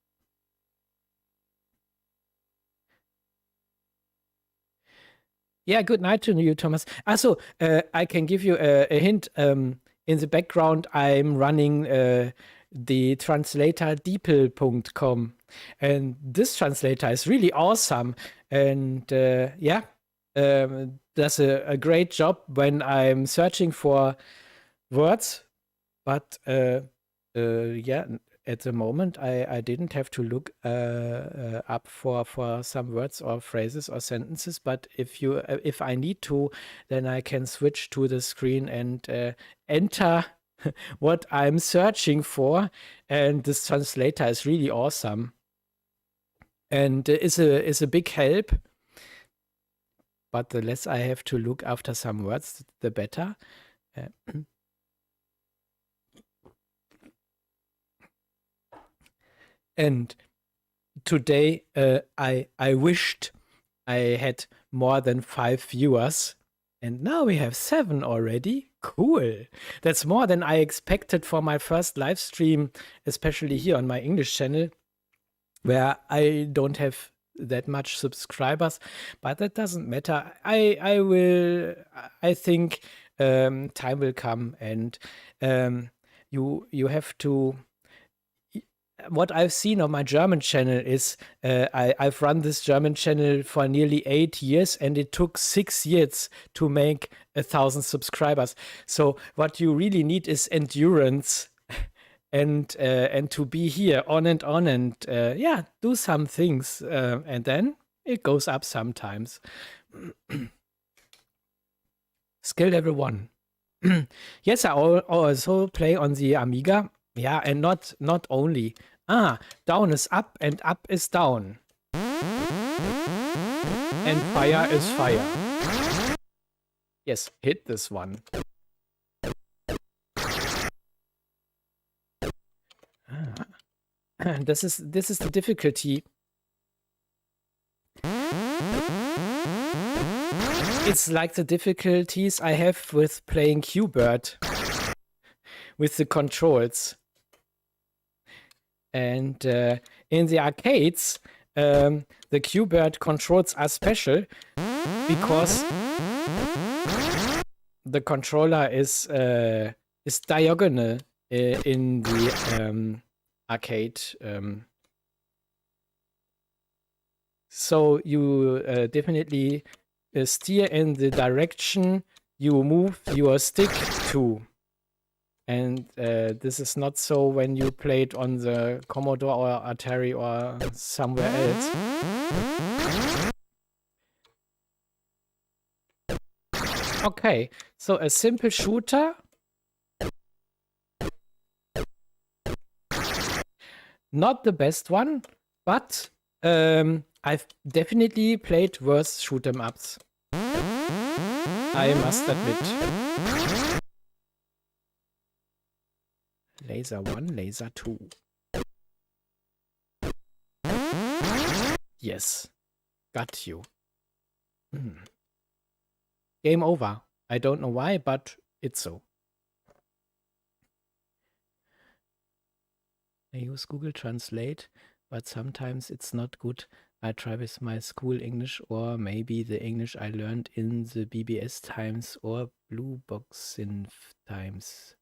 Yeah, good night to you, Thomas. Also, I can give you a hint. In the background, I'm running the translator deepl.com. And this translator is really awesome. And yeah, does a great job when I'm searching for words. But yeah, at the moment, I didn't have to look up for some words or phrases or sentences. But if I need to, then I can switch to the screen and enter what I'm searching for. And this translator is really awesome, and is a big help. But the less I have to look after some words, the better. And today I wished I had more than 5 viewers, and now we have 7 already. Cool. That's more than I expected for my first live stream, especially here on my English channel, where I don't have that much subscribers, but that doesn't matter. I think time will come, and you have to. What I've seen on my German channel is I've run this German channel for nearly 8 years, and it took 6 years to make 1,000 subscribers. So what you really need is endurance and to be here on and yeah, do some things, and then it goes up sometimes. Skill level 1. Yes, I also play on the Amiga. Yeah, and not only. Down is up and up is down. And fire is fire. Yes, hit this one. This is the difficulty. It's like the difficulties I have with playing Q-Bird with the controls. And in the arcades, the Q-Bird controls are special because the controller is diagonal in the arcade. So you definitely steer in the direction you move your stick to. And this is not so when you play it on the Commodore or Atari or somewhere else. Okay, so a simple shooter. Not the best one, but I've definitely played worse shoot 'em ups. I must admit. Laser 1, laser 2. Yes, got you. Game over. I don't know why, but it's so. I use Google Translate, but sometimes it's not good. I try with my school English or maybe the English I learned in the BBS times or Blue Box Synth times.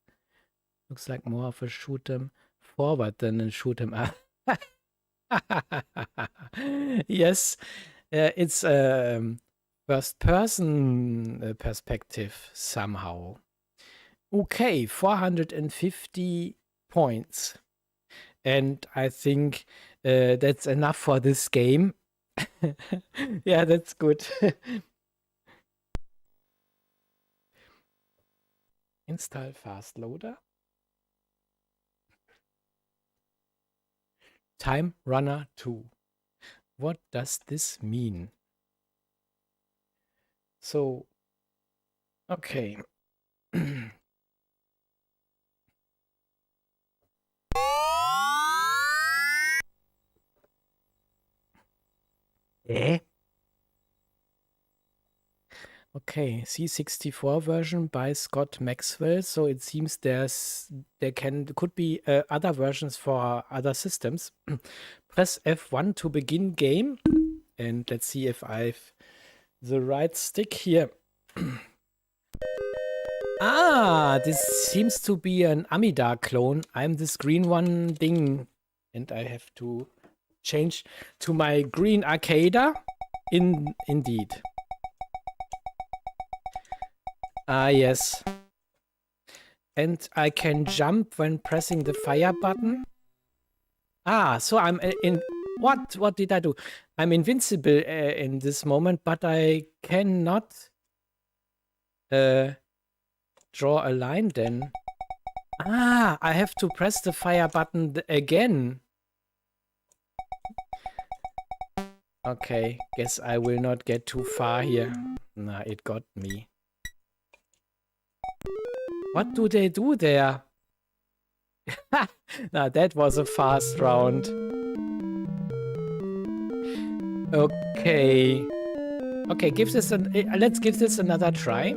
Looks like more of a shoot 'em forward than a shoot 'em up. Yes, it's a first-person perspective somehow. Okay, 450 points. And I think that's enough for this game. Yeah, that's good. Install fast loader. Time Runner 2. What does this mean? So, okay. Okay, C-64 version by Scott Maxwell. So it seems there could be other versions for other systems. Press F1 to begin game. And let's see if I've the right stick here. Ah, this seems to be an Amida clone. I'm this green one ding. And I have to change to my green Arcada. Indeed. Ah, yes. And I can jump when pressing the fire button. Ah, so I'm in... What did I do? I'm invincible in this moment, but I cannot draw a line then. Ah, I have to press the fire button again. Okay, guess I will not get too far here. Nah, it got me. What do they do there? Now that was a fast round. Okay. Okay, let's give this another try.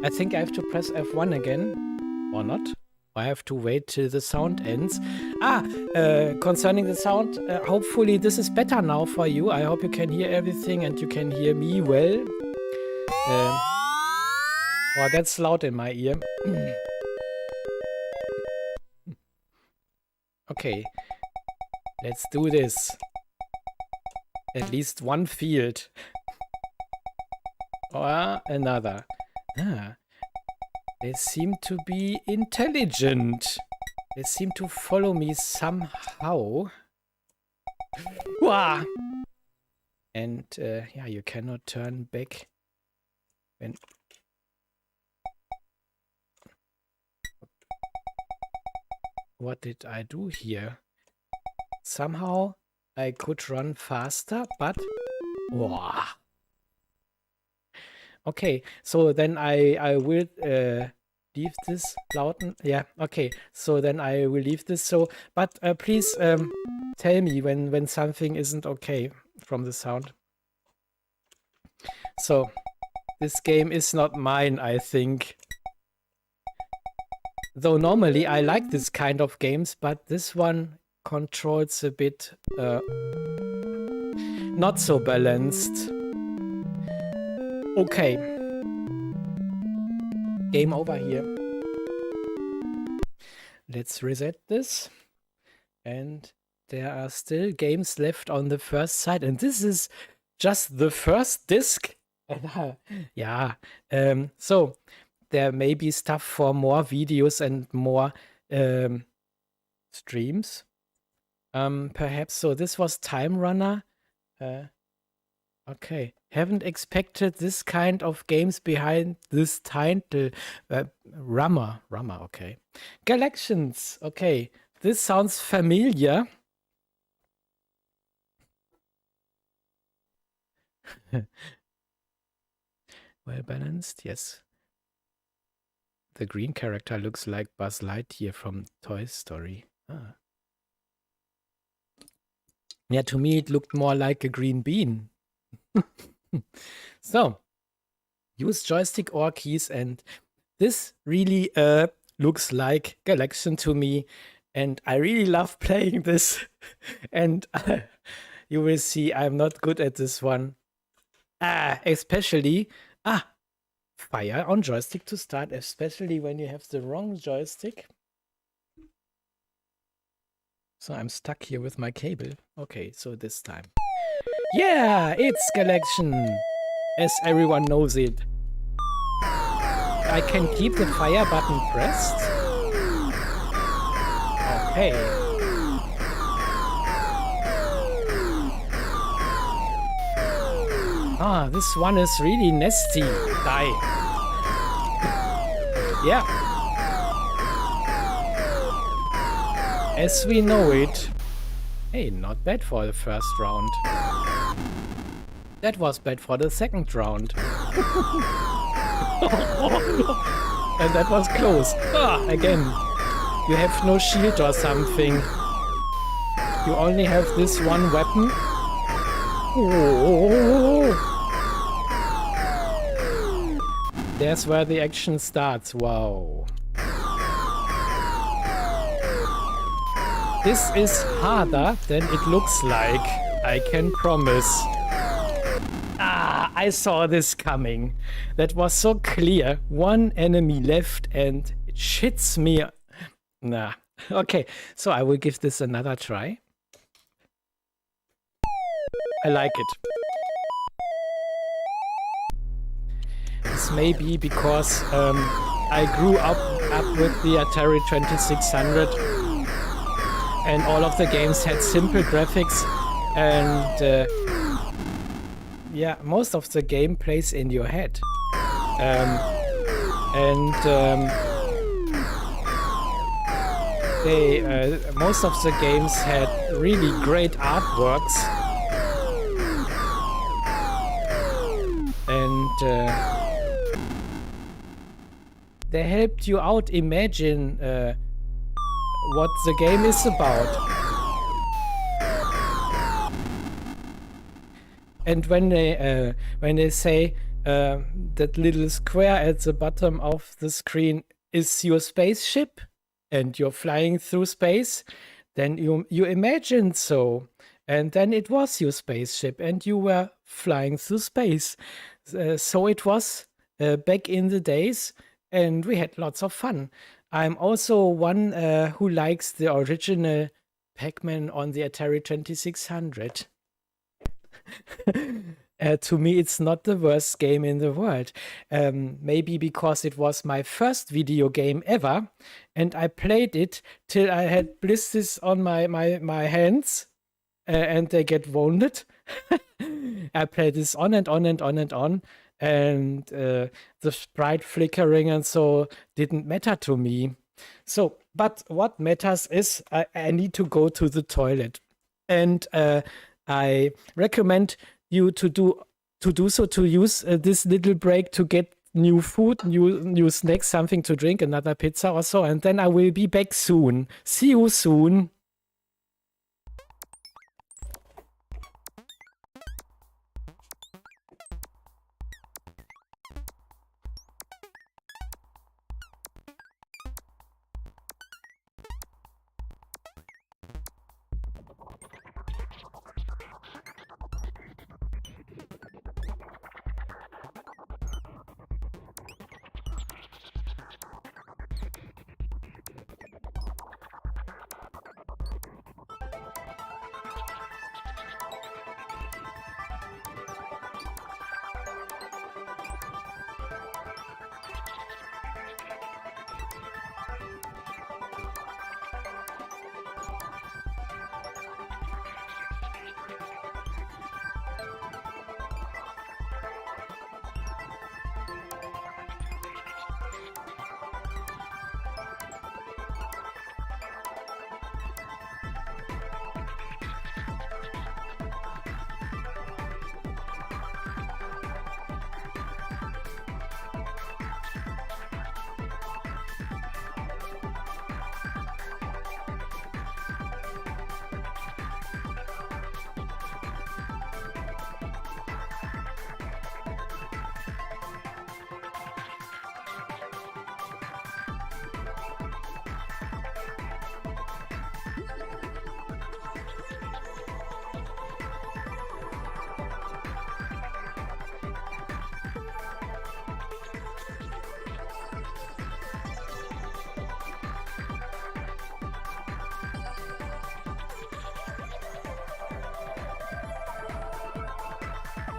I think I have to press F1 again. Or not. I have to wait till the sound ends. Concerning the sound, hopefully this is better now for you. I hope you can hear everything and you can hear me well. Oh, that's loud in my ear. Okay, let's do this. At least one field. Or another. Ah, they seem to be intelligent. They seem to follow me somehow. Wah! And yeah, you cannot turn back when... What did I do here? Somehow I could run faster, but... Wah! Okay, so then I will leave this loud. Yeah, okay. So then I will leave this. So, but please tell me when something isn't okay from the sound. So, this game is not mine, I think. Though normally I like this kind of games, but this one controls a bit not so balanced. Okay. Game over here. Let's reset this. And there are still games left on the first side. And this is just the first disc. Yeah. So there may be stuff for more videos and more streams. Perhaps. So this was Time Runner. Okay. Haven't expected this kind of games behind this title. Rummer, okay. Galactions, okay. This sounds familiar. Well balanced, yes. The green character looks like Buzz Lightyear from Toy Story. Ah. Yeah, to me it looked more like a green bean. So, use joystick or keys, and this really looks like Galaxian to me, and I really love playing this. And you will see I'm not good at this one. Especially fire on joystick to start, especially when you have the wrong joystick. So I'm stuck here with my cable. Okay, so this time. Yeah, it's Galaxian, as everyone knows it. I can keep the fire button pressed. Okay. Ah, this one is really nasty. Die. Yeah. As we know it. Hey, not bad for the first round. That was bad for the second round. And that was close. Ah, again. You have no shield or something. You only have this one weapon. Oh. There's where the action starts. Wow. This is harder than it looks like. I can promise. Ah, I saw this coming. That was so clear. One enemy left and it shits me. Nah. Okay, so I will give this another try. I like it. This may be because I grew up with the Atari 2600 and all of the games had simple graphics and yeah, most of the game plays in your head. Most of the games had really great artworks. And they helped you out imagine what the game is about. And when they say that little square at the bottom of the screen is your spaceship and you're flying through space, then you imagined so. And then it was your spaceship and you were flying through space. So it was back in the days and we had lots of fun. I'm also one who likes the original Pac-Man on the Atari 2600. To me, it's not the worst game in the world. Maybe because it was my first video game ever, and I played it till I had blisters on my hands, and they get wounded. I played this on and on and on and on, and the sprite flickering and so didn't matter to me. So, but what matters is I need to go to the toilet, and I recommend you to use this little break to get new food, new snacks, something to drink, another pizza or so, and then I will be back soon. See you soon.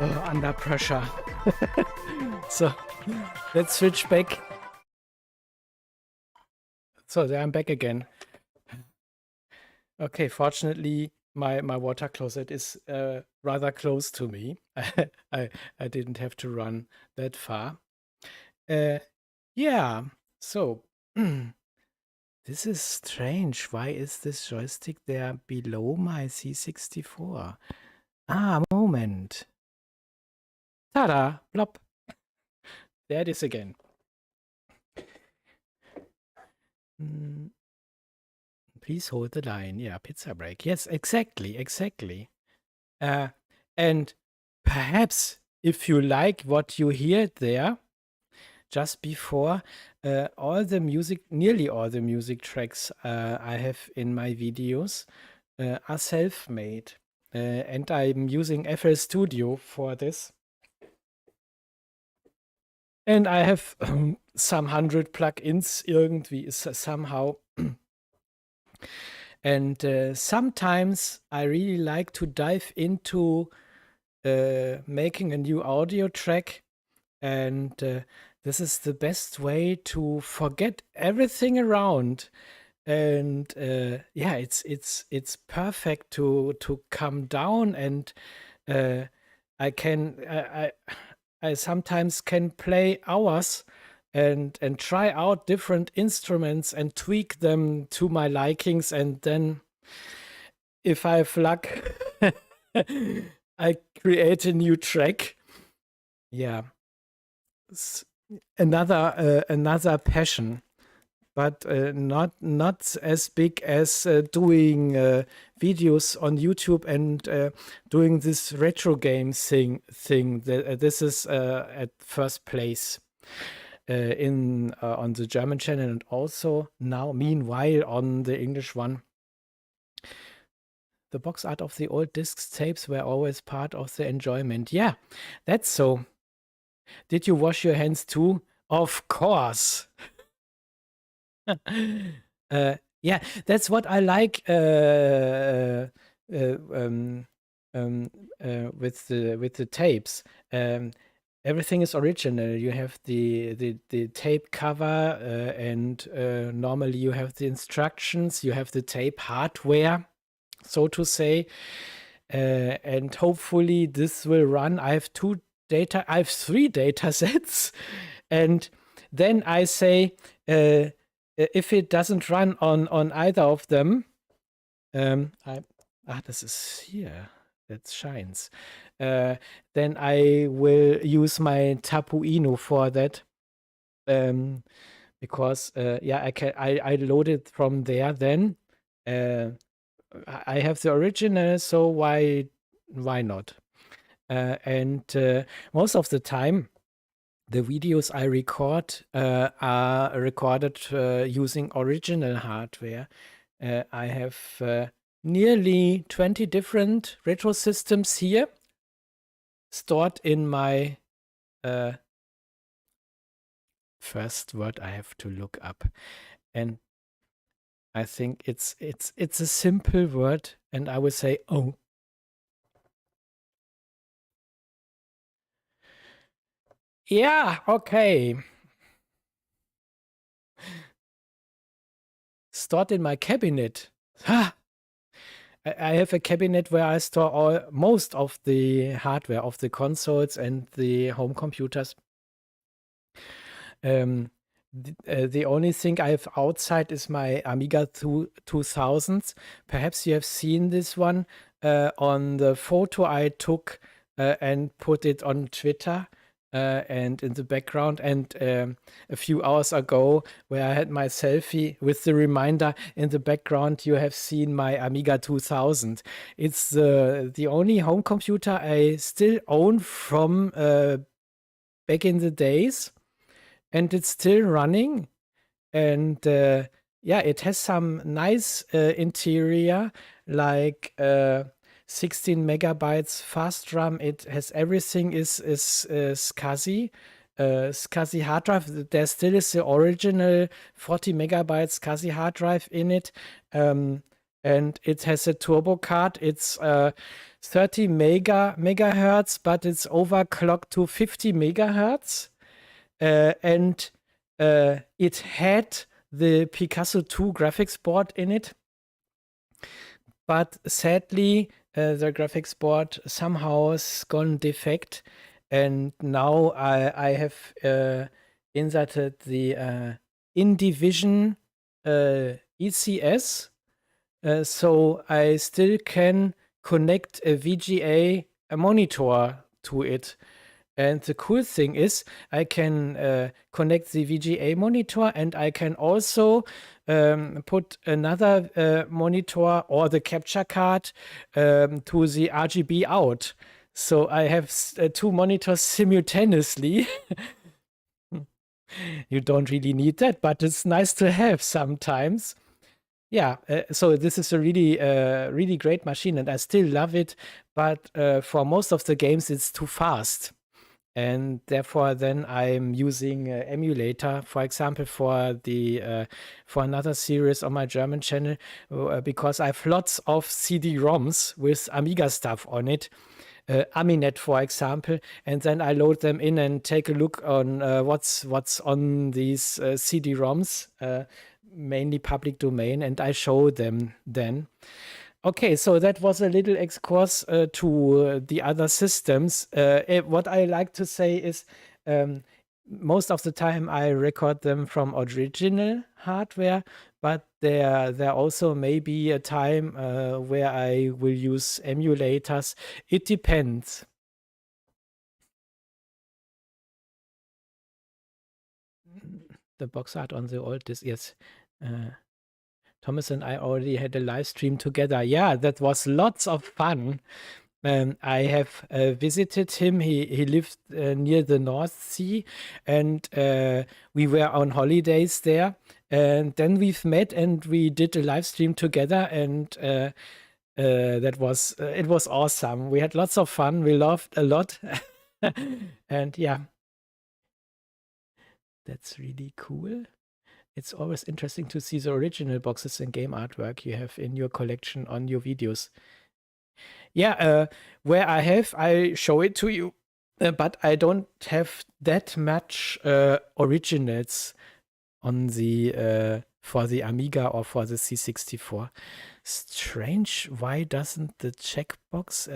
Under pressure. So let's switch back. So there I'm back again. Okay, fortunately, my water closet is rather close to me. I didn't have to run that far. Yeah, so this is strange. Why is this joystick there below my C-64? Moment. Tada! Plop. There it is again. Please hold the line. Yeah, pizza break. Yes, exactly. And perhaps if you like what you hear there just before, nearly all the music tracks I have in my videos are self-made. And I'm using FL Studio for this. And I have some 100 plugins irgendwie somehow. And sometimes I really like to dive into making a new audio track. And this is the best way to forget everything around. And yeah, it's perfect to come down, and I sometimes can play hours and try out different instruments and tweak them to my likings, and then if I have luck, I create a new track. Yeah, another passion, but not as big as doing videos on YouTube and doing this retro game thing. This is at first place in on the German channel, and also now, meanwhile, on the English one. The box art of the old discs tapes were always part of the enjoyment. Yeah, that's so. Did you wash your hands too? Of course. Yeah, that's what I like with the tapes. Everything is original. You have the tape cover, and normally you have the instructions. You have the tape hardware, so to say, and hopefully this will run. I have 3 data sets, and then I say, if it doesn't run on either of them, this is here. That shines. Then I will use my Tapuino for that. Because yeah, I load it from there then. I have the original, so why not? And most of the time, the videos I record are recorded using original hardware. I have nearly 20 different retro systems here stored in my first word I have to look up. And I think it's a simple word, and I will say, oh. Yeah, okay. Stored in my cabinet. Ha! I have a cabinet where I store most of the hardware of the consoles and the home computers. The only thing I have outside is my Amiga 2000s. Perhaps you have seen this one on the photo I took and put it on Twitter. And in the background, and a few hours ago, where I had my selfie with the reminder in the background, you have seen my Amiga 2000. It's the only home computer I still own from back in the days, and it's still running. And yeah, it has some nice interior, like 16 megabytes fast RAM. It has everything is SCSI. SCSI hard drive. There still is the original 40 megabytes SCSI hard drive in it. and it has a turbo card. It's 30 megahertz, but it's overclocked to 50 megahertz. And it had the Picasso 2 graphics board in it. But sadly, the graphics board somehow has gone defect. And now I have inserted the InDivision ECS. So I still can connect a VGA monitor to it. And the cool thing is I can connect the VGA monitor, and I can also put another monitor or the capture card to the RGB out. So I have two monitors simultaneously. You don't really need that, but it's nice to have sometimes. Yeah, so this is a really great machine, and I still love it. But for most of the games, it's too fast. And therefore, then I'm using emulator, for example, for another series on my German channel, because I have lots of CD-ROMs with Amiga stuff on it, Aminet, for example, and then I load them in and take a look on what's on these CD-ROMs, mainly public domain, and I show them then. Okay, so that was a little excursus to the other systems. What I like to say is most of the time I record them from original hardware, but there also may be a time where I will use emulators. It depends. The box art on the old disc, yes. Thomas and I already had a live stream together. Yeah, that was lots of fun. I have visited him. He lived near the North Sea, and we were on holidays there. And then we've met, and we did a live stream together, and it was awesome. We had lots of fun. We laughed a lot, and yeah, that's really cool. It's always interesting to see the original boxes and game artwork you have in your collection on your videos. Yeah, where I show it to you, but I don't have that much originals on the for the Amiga or for the C-64. Strange, why doesn't the chat box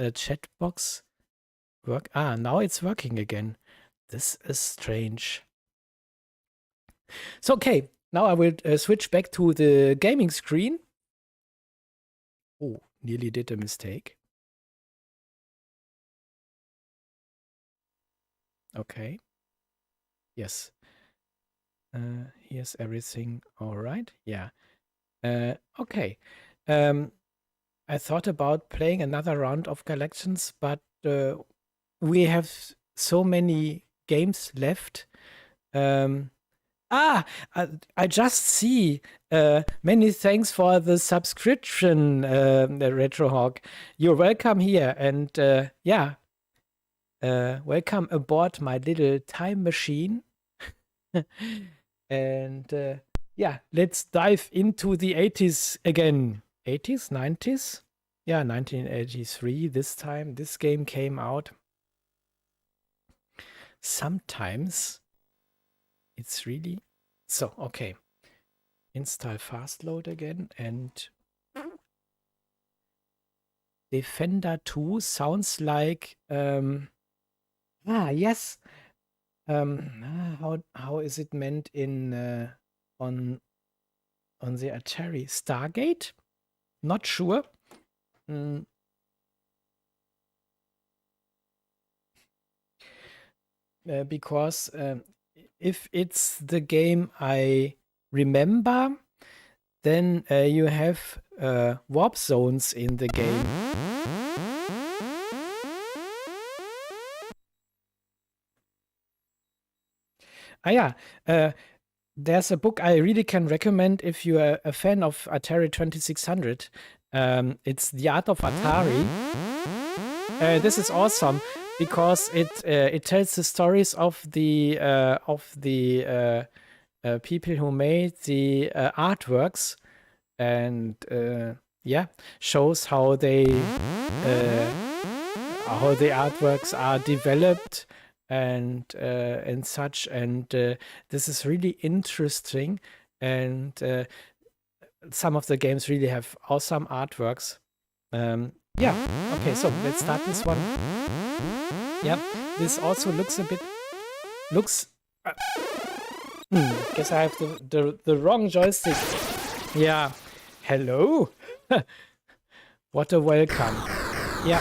work? Ah, now it's working again. This is strange. So, okay, now I will switch back to the gaming screen. Oh, nearly did a mistake. Okay. Yes. Here's everything all right. Yeah. Okay. I thought about playing another round of collections, but we have so many games left. I just see. Many thanks for the subscription, Retrohawk. You're welcome here, and yeah, welcome aboard my little time machine. And yeah, let's dive into the 80s again. 80s, 90s? Yeah, 1983 this time. This game came out. Sometimes it's really... So, okay. Install fastload again, and Defender 2 sounds like... yes. How is it meant in on the Atari? Stargate? Not sure. Because if it's the game I remember, then you have warp zones in the game. There's a book I really can recommend if you are a fan of Atari 2600. It's The Art of Atari. This is awesome because it tells the stories of the people who made the artworks, and yeah, shows how the artworks are developed and such. And this is really interesting. And some of the games really have awesome artworks. Yeah, okay, so let's start this one. Yeah, this also looks a bit... guess I have the wrong joystick. Yeah, hello. What a welcome. Yeah,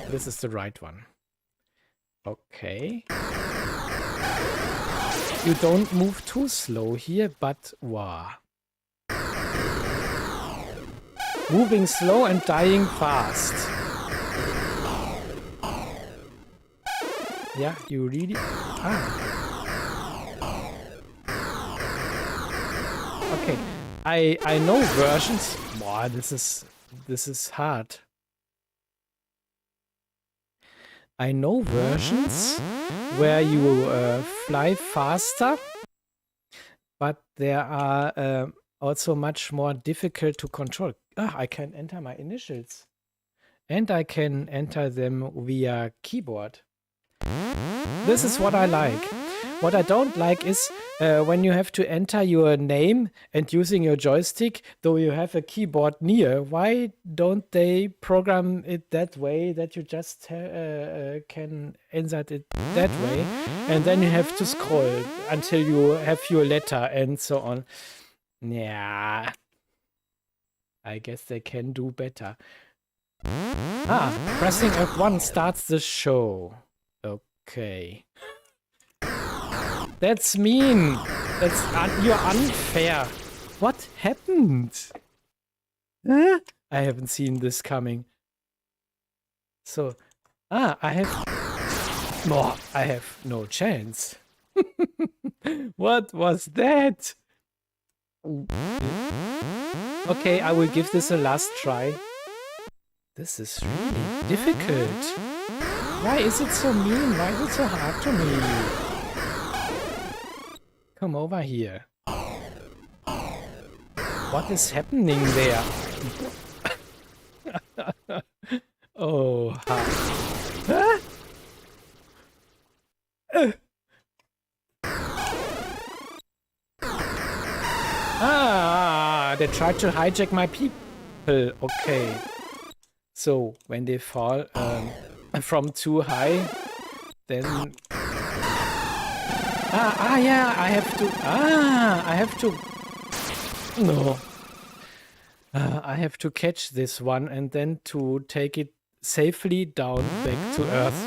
this is the right one. Okay. You don't move too slow here, but wow. Moving slow and dying fast. Yeah, you really... Okay, I know versions... Wow, this is hard. I know versions where you fly faster, but there are also much more difficult to control. I can enter my initials. And I can enter them via keyboard. This is what I like. What I don't like is when you have to enter your name and using your joystick, though you have a keyboard near. Why don't they program it that way that you just can insert it that way? And then you have to scroll until you have your letter and so on. Yeah. I guess they can do better. Pressing F1 starts the show. Okay. That's mean. You're unfair. What happened? I haven't seen this coming. So, I have no chance. What was that? Okay, I will give this a last try. This is really difficult. Why is it so mean? Why is it so hard to me? Come over here. What is happening there? Oh, huh? They tried to hijack my people. Okay. So, when they fall from too high, then... yeah, I have to... No. I have to catch this one and then to take it safely down back to Earth.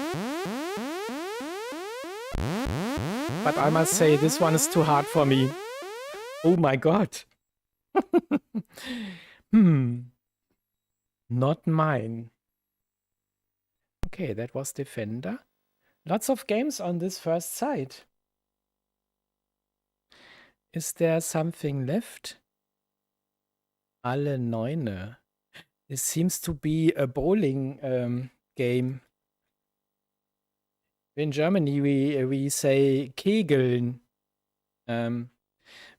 But I must say, this one is too hard for me. Oh my god. Not mine. Okay, that was Defender. Lots of games on this first site. Is there something left? Alle Neune. It seems to be a bowling game. In Germany, we say Kegeln.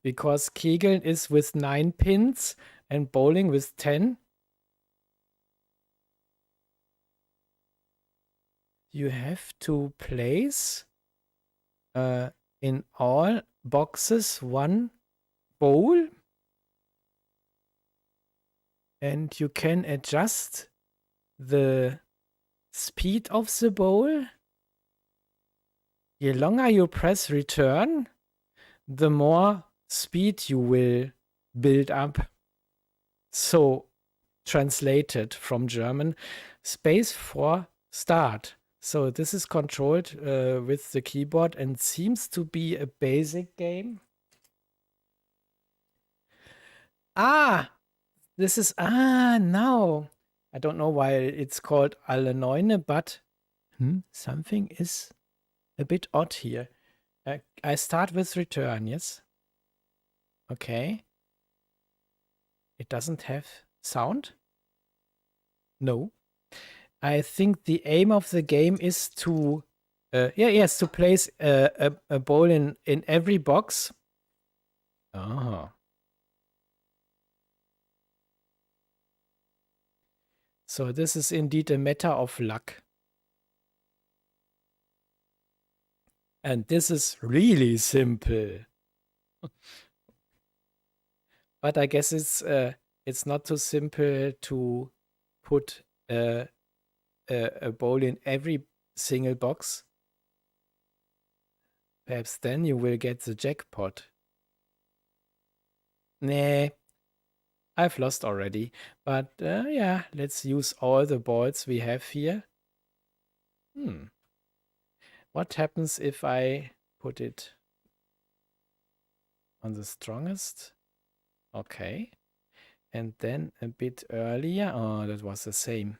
Because Kegeln is with 9 pins and bowling with 10. You have to place in all boxes 1 bowl. And you can adjust the speed of the bowl. The longer you press return, the more speed you will build up. So, translated from German, space for start. So this is controlled with the keyboard and seems to be a basic game. This is, now. I don't know why it's called Alle Neune, but something is a bit odd here. I start with return, yes? Okay. It doesn't have sound? No. I think the aim of the game is to, to place a ball in every box. Oh. So this is indeed a matter of luck. And this is really simple. But I guess it's not so simple to put a ball in every single box. Perhaps then you will get the jackpot. Nah, I've lost already. But yeah, let's use all the balls we have here. What happens if I put it on the strongest? Okay. And then a bit earlier. Oh, that was the same.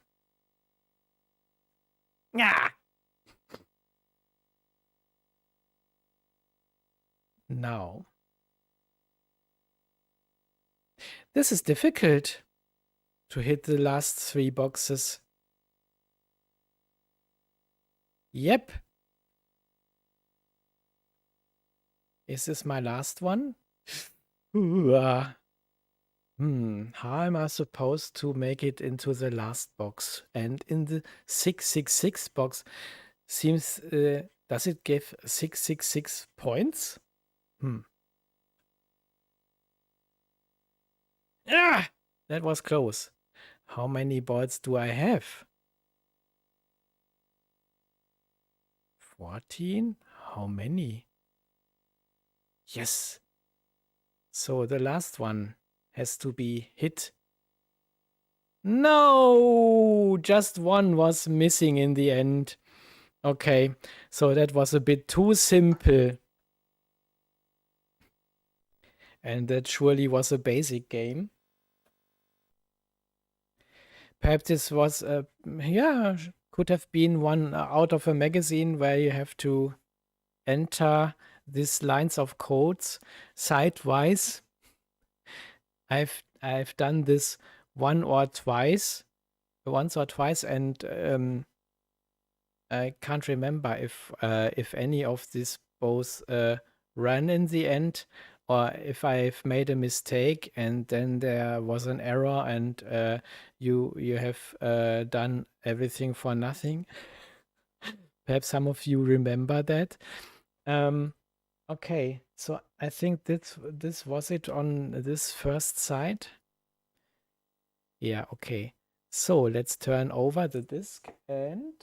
Yeah. Now. This is difficult to hit the last 3 boxes. Yep. Is this my last one? How am I supposed to make it into the last box? And in the 666 box seems, does it give 666 points? Ah, that was close. How many balls do I have? 14? How many? Yes. So the last one has to be hit. No, just one was missing in the end. Okay, so that was a bit too simple. And that surely was a basic game. Perhaps this was, yeah, could have been one out of a magazine where you have to enter these lines of codes sidewise. I've done this once or twice, and I can't remember if any of these both ran in the end, or if I've made a mistake and then there was an error and you have done everything for nothing. Perhaps some of you remember that. Okay, so I think this was it on this first side. Yeah, okay. So let's turn over the disk and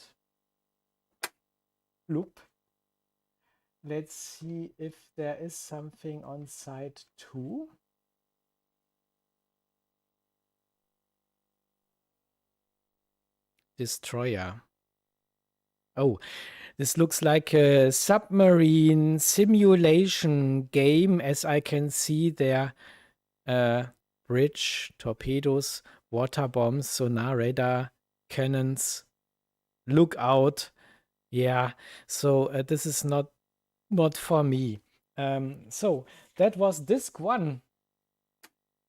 loop. Let's see if there is something on side 2. Destroyer. Oh, this looks like a submarine simulation game, as I can see there. Bridge, torpedoes, water bombs, sonar radar, cannons, lookout. Yeah, so this is not for me. So that was disc 1.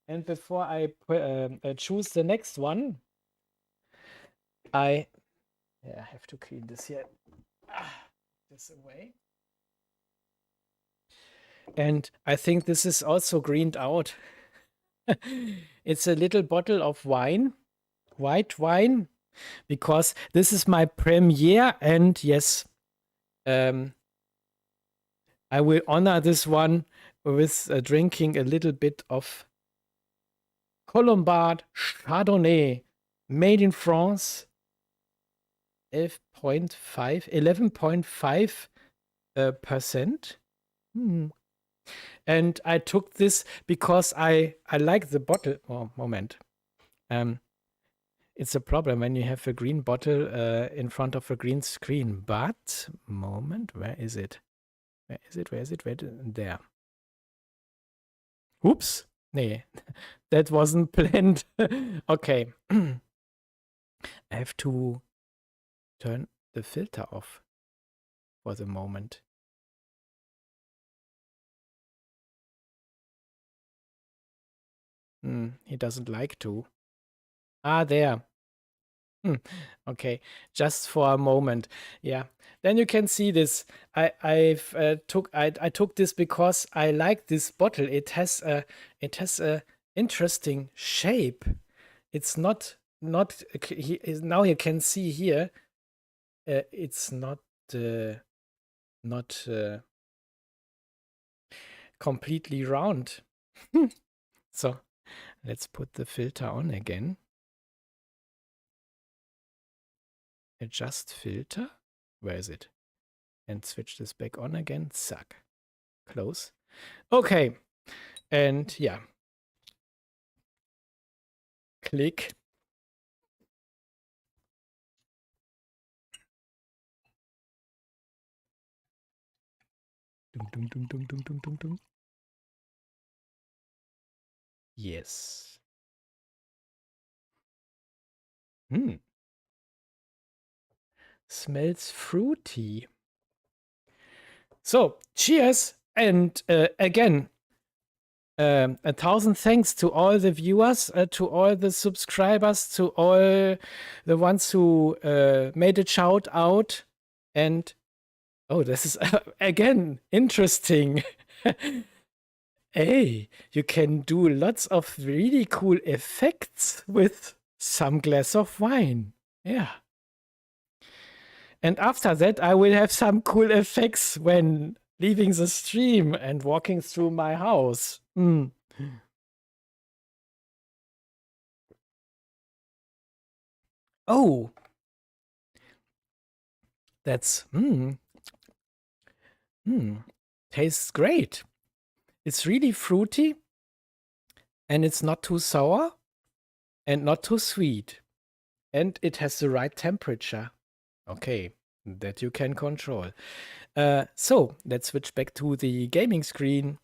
And before I choose the next one, I have to clean this here. This away. And I think this is also greened out. It's a little bottle of wine, white wine, because this is my premiere. And yes, I will honor this one with drinking a little bit of Colombard Chardonnay, made in France. 11.5%. And I took this because I like the bottle. Oh, moment. It's a problem when you have a green bottle in front of a green screen. But, moment, where is it? Where is it? Where is it? There. Oops. Nee, that wasn't planned. Okay. I have to turn the filter off for the moment. He doesn't like to. Ah, there. Okay, just for a moment. Yeah. Then you can see this. I took this because I like this bottle. It has a interesting shape. It's not not now you can see here it's not completely round. So let's put the filter on again. Adjust filter. Where is it? And switch this back on again. Suck. Close. Okay. And yeah. Click. Dum, dum, dum, dum, dum, dum, dum, dum. Yes. Smells fruity. So, cheers. And again, 1,000 thanks to all the viewers, to all the subscribers, to all the ones who made a shout out. And oh, this is again interesting. Hey, you can do lots of really cool effects with some glass of wine. Yeah. And after that, I will have some cool effects when leaving the stream and walking through my house. Oh, that's tastes great. It's really fruity, and it's not too sour, and not too sweet, and it has the right temperature. Okay, that you can control. So let's switch back to the gaming screen.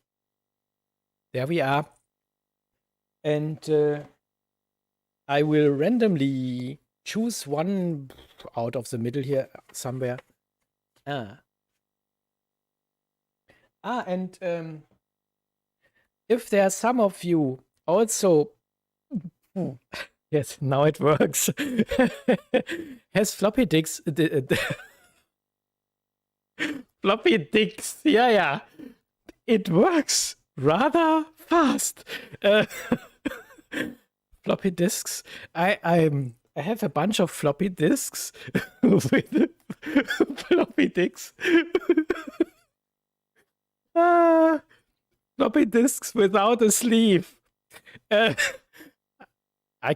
There we are, and I will randomly choose one out of the middle here somewhere. And if there are some of you also, yes, now it works, has floppy disks, floppy disks, yeah, it works rather fast. Floppy disks, I have a bunch of floppy disks with floppy disks. Floppy disks without a sleeve. I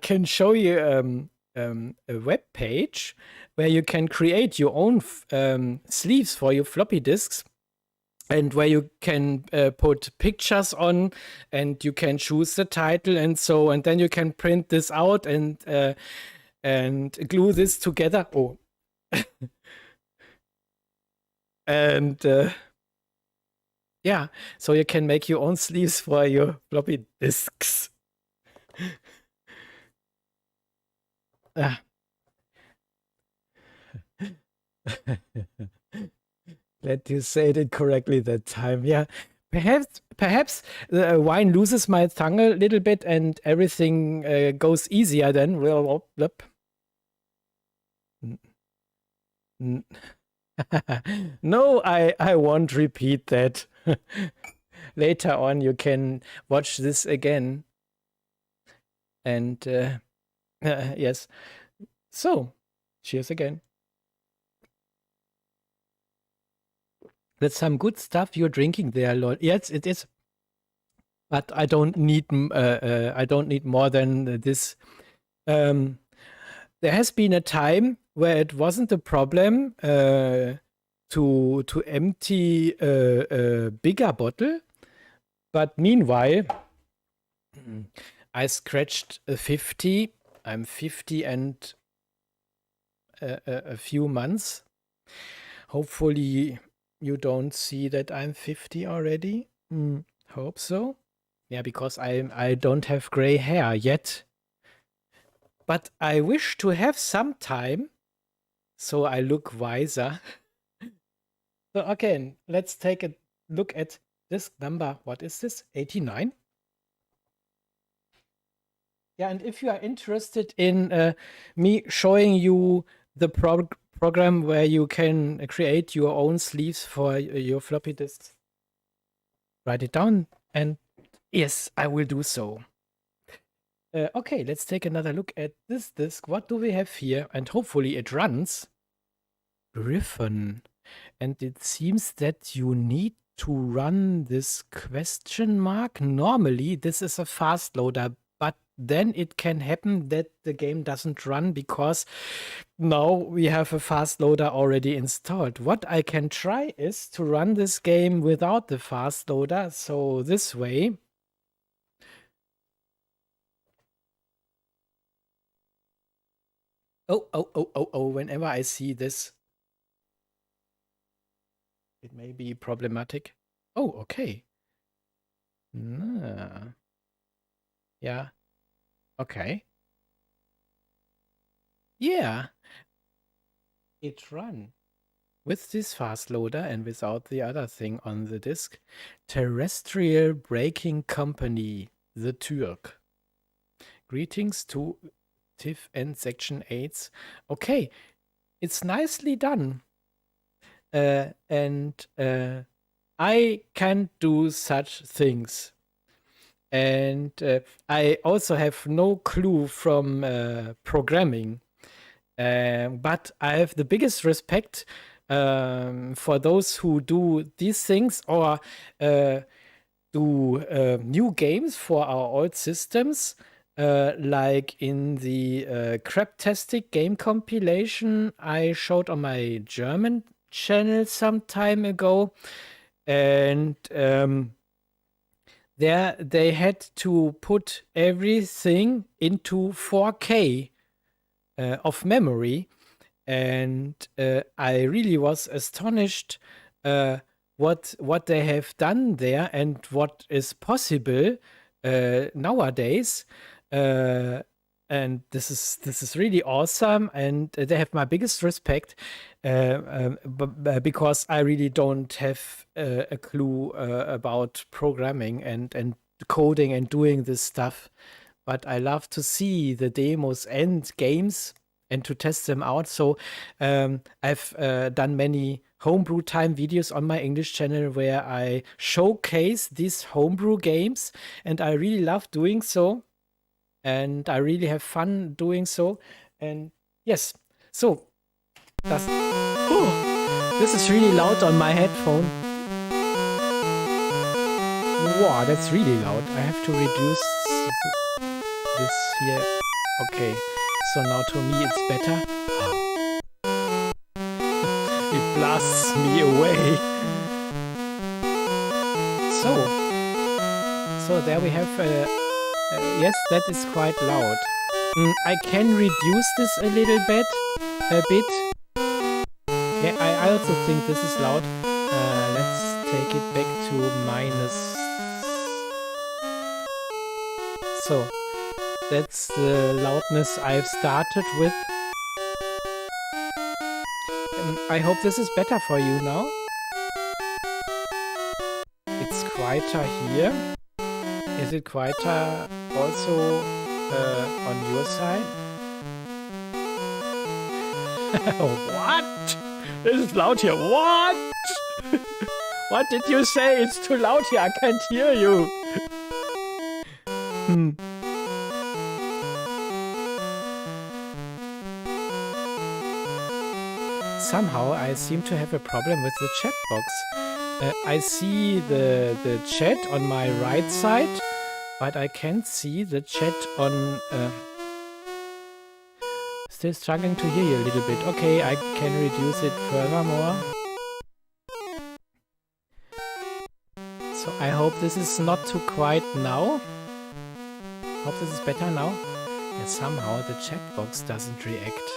can show you a web page where you can create your own sleeves for your floppy disks, and where you can put pictures on, and you can choose the title and so, and then you can print this out and glue this together. Oh, and yeah, so you can make your own sleeves for your floppy disks. Glad you said it correctly that time. Yeah, perhaps the wine loses my tongue a little bit, and everything goes easier then. No, I won't repeat that. Later on, you can watch this again. And yes. So, cheers again. That's some good stuff you're drinking there, Lord. Yes, it is. But I don't need more than this. There has been a time where it wasn't a problem to empty a bigger bottle, but meanwhile, I scratched a 50. I'm 50 and a few months. Hopefully, you don't see that I'm 50 already. Hope so. Yeah, because I don't have gray hair yet. But I wish to have some time, so I look wiser. So again, let's take a look at this number. What is this? 89? Yeah, and if you are interested in me showing you the program where you can create your own sleeves for your floppy disks, write it down, and yes, I will do so. Okay, let's take another look at this disk. What do we have here? And hopefully it runs. Griffon. And it seems that you need to run this question mark. Normally, this is a fast loader, but then it can happen that the game doesn't run because now we have a fast loader already installed. What I can try is to run this game without the fast loader. So this way. Oh, whenever I see this, it may be problematic. Oh, okay. Nah. Yeah. Okay. Yeah. It run. With this fast loader and without the other thing on the disk. Terrestrial Braking Company, the Türk. Greetings to TIFF and Section 8. Okay, it's nicely done. And I can do such things. And I also have no clue from programming. But I have the biggest respect for those who do these things or do new games for our old systems. Like in the Craptastic game compilation I showed on my German channel some time ago. And there they had to put everything into 4K of memory. And I really was astonished what they have done there and what is possible nowadays. And this is really awesome, and they have my biggest respect because I really don't have a clue about programming and coding and doing this stuff. But I love to see the demos and games and to test them out. So I've done many homebrew time videos on my English channel where I showcase these homebrew games, and I really love doing so. And I really have fun doing so. And yes, so this is really loud on my headphone. Wow, that's really loud. I have to reduce this here. Okay, so now to me it's better. It blasts me away. So there we have yes, that is quite loud. I can reduce this a little bit. Yeah, I also think this is loud. Let's take it back to minus. So, that's the loudness I've started with. I hope this is better for you now. It's quieter here. Is it quieter also on your side? What? This is loud here. What? What did you say? It's too loud here. I can't hear you. Somehow I seem to have a problem with the chat box. I see the chat on my right side, but I can't see the chat on... Still struggling to hear you a little bit. Okay, I can reduce it furthermore. So I hope this is not too quiet now. Hope this is better now. And somehow the chat box doesn't react.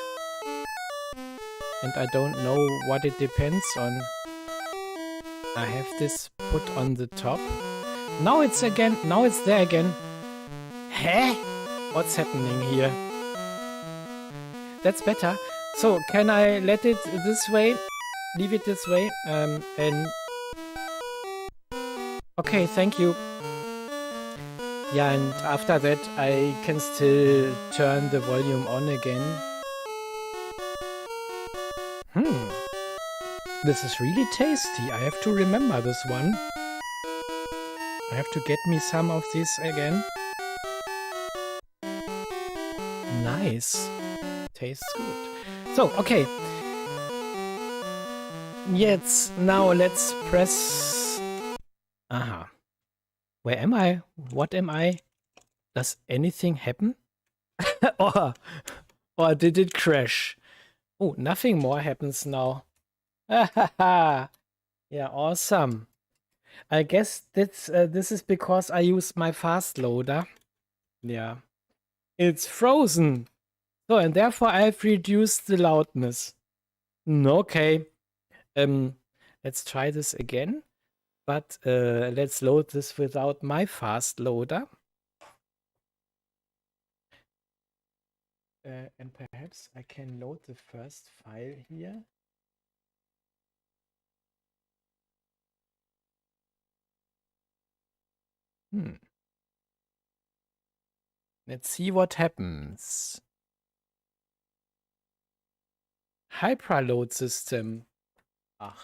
And I don't know what it depends on. I have this put on the top. Now it's there again. Hä? What's happening here? That's better. So, can I let it this way? Leave it this way? And... Okay, thank you. Yeah, and after that I can still turn the volume on again. This is really tasty. I have to remember this one. I have to get me some of this again. Nice. Tastes good. So, okay. Yes, now let's press... Aha. Where am I? What am I? Does anything happen? or did it crash? Oh, nothing more happens now. Yeah, awesome. I guess this is because I use my fast loader. Yeah. It's frozen. So, and therefore I've reduced the loudness. Okay. Let's try this again. But let's load this without my fast loader. And perhaps I can load the first file here. Let's see what happens. Hyperload system. Ach.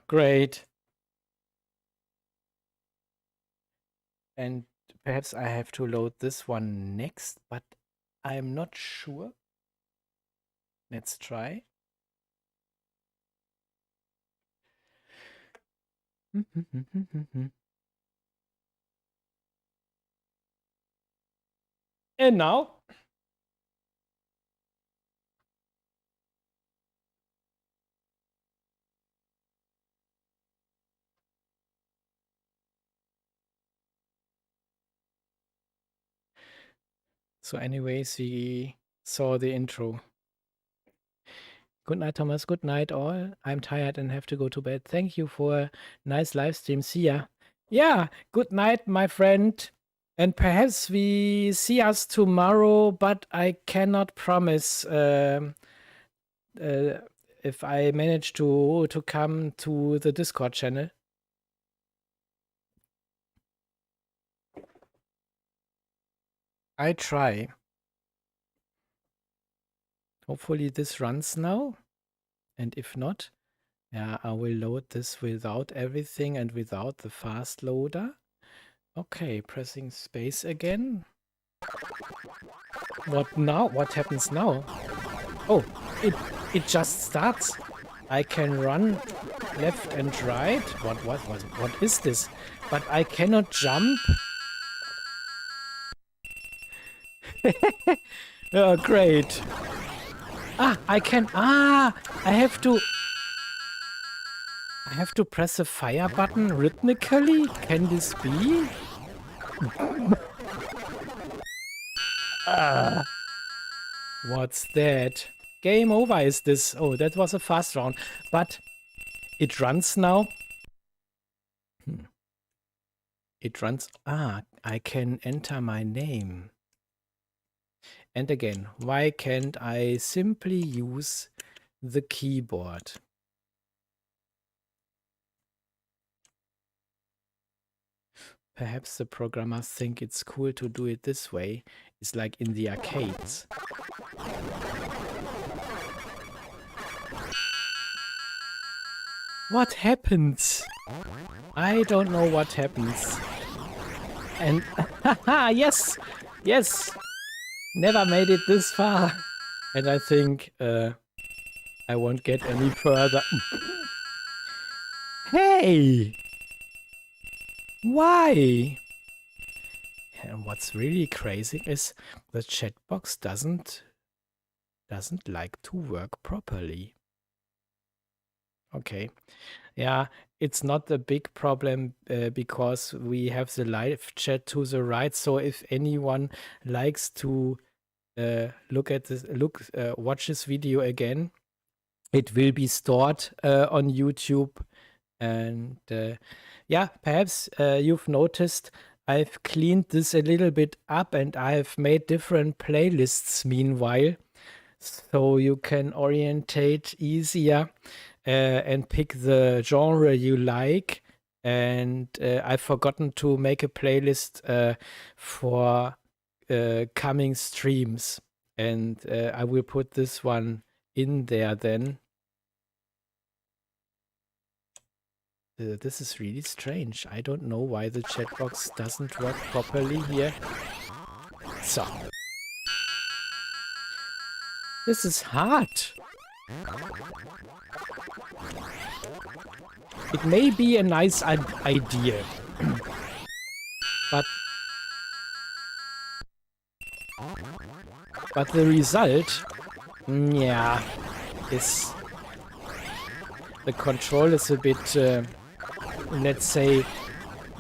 Great. And perhaps I have to load this one next, but I'm not sure. Let's try. And now? So anyways, we saw the intro. Good night, Thomas. Good night, all. I'm tired and have to go to bed. Thank you for a nice live stream. See ya. Yeah, good night, my friend. And perhaps we see us tomorrow, but I cannot promise if I manage to come to the Discord channel. I try. Hopefully this runs now. And if not, yeah, I will load this without everything and without the fast loader. Okay, pressing space again. What now? What happens now? Oh, it just starts. I can run left and right. What is this? But I cannot jump. Oh, great. I can. I have to press a fire button rhythmically? Can this be? What's that? Game over is this. Oh, that was a fast round. But it runs now. It runs. I can enter my name. And again, why can't I simply use the keyboard? Perhaps the programmers think it's cool to do it this way. It's like in the arcades. What happens? I don't know what happens. And yes, yes, never made it this far. And I think I won't get any further. Hey! Why? And what's really crazy is the chat box doesn't like to work properly. Okay. Yeah, it's not a big problem because we have the live chat to the right. So if anyone likes to look at this, watch this video again, it will be stored on YouTube. And yeah, perhaps you've noticed I've cleaned this a little bit up and I've made different playlists meanwhile. So you can orientate easier and pick the genre you like. And I've forgotten to make a playlist for coming streams. And I will put this one in there then. This is really strange. I don't know why the chat box doesn't work properly here. So. This is hard. It may be a nice idea. But the result, yeah, is the control is a bit, let's say,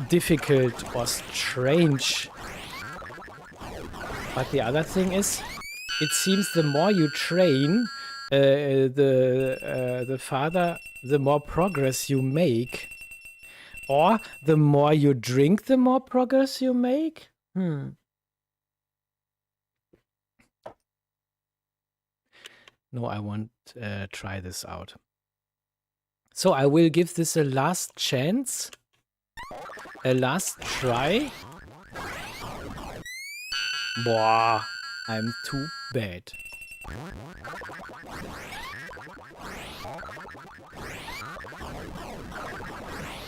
difficult or strange. But the other thing is, it seems the more you train the farther, the more progress you make. Or the more you drink, the more progress you make? No, I won't try this out. So I will give this a last chance. A last try. Boah, I'm too bad.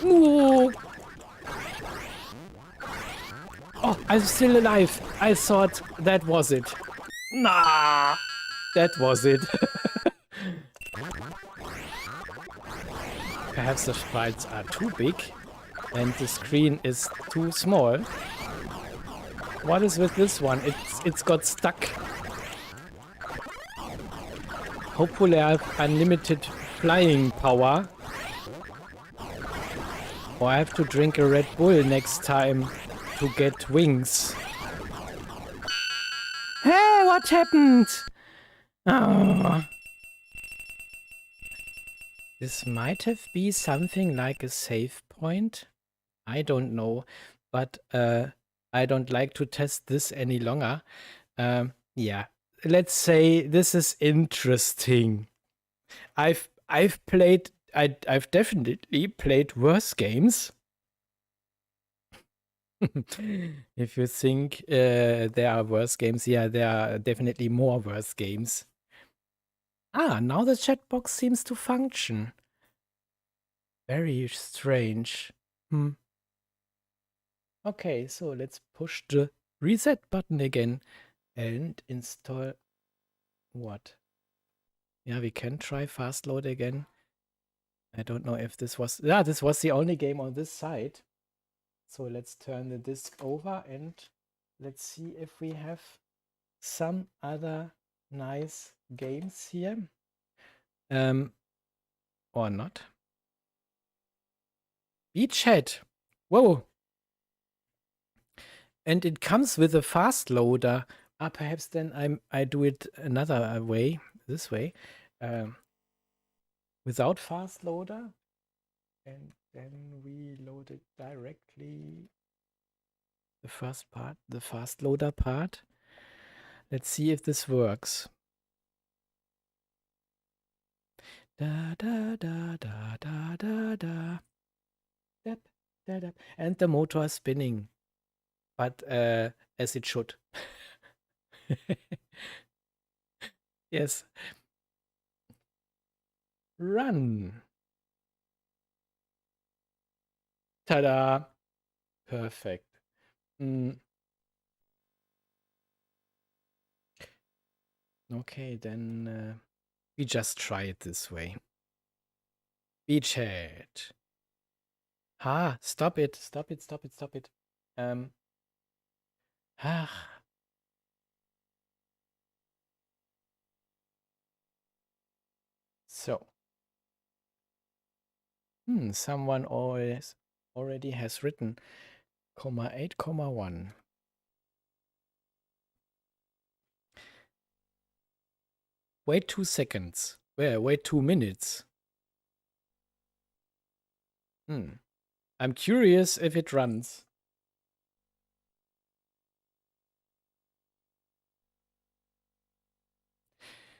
Ooh. Oh, I'm still alive. I thought that was it. Nah, that was it. Perhaps the sprites are too big and the screen is too small. What is with this one? It's got stuck. Hopefully I have unlimited flying power. Or I have to drink a Red Bull next time to get wings. Hey, what happened? Oh. This might have been something like a save point. I don't know, but I don't like to test this any longer. Yeah, let's say this is interesting. I've definitely played worse games. If you think there are worse games, yeah, there are definitely more worse games. Ah, now the chat box seems to function. Very strange. Okay, so let's push the reset button again and install what? Yeah, we can try fast load again. I don't know if this was... Yeah, this was the only game on this side. So let's turn the disk over and let's see if we have some other nice games here. Or not. Beachhead. Whoa. And it comes with a fast loader. Perhaps then I do it another way, this way, without fast loader. And then we load it directly. The first part, the fast loader part. Let's see if this works. Da da da da da da da. Dap, da, da. And the motor is spinning. But as it should. Yes. Run. Ta-da. Perfect. Okay, then we just try it this way. Beachhead. Stop it. Stop it, stop it, stop it. So. Someone already has written, 8, 1. Wait 2 seconds. Wait 2 minutes. I'm curious if it runs.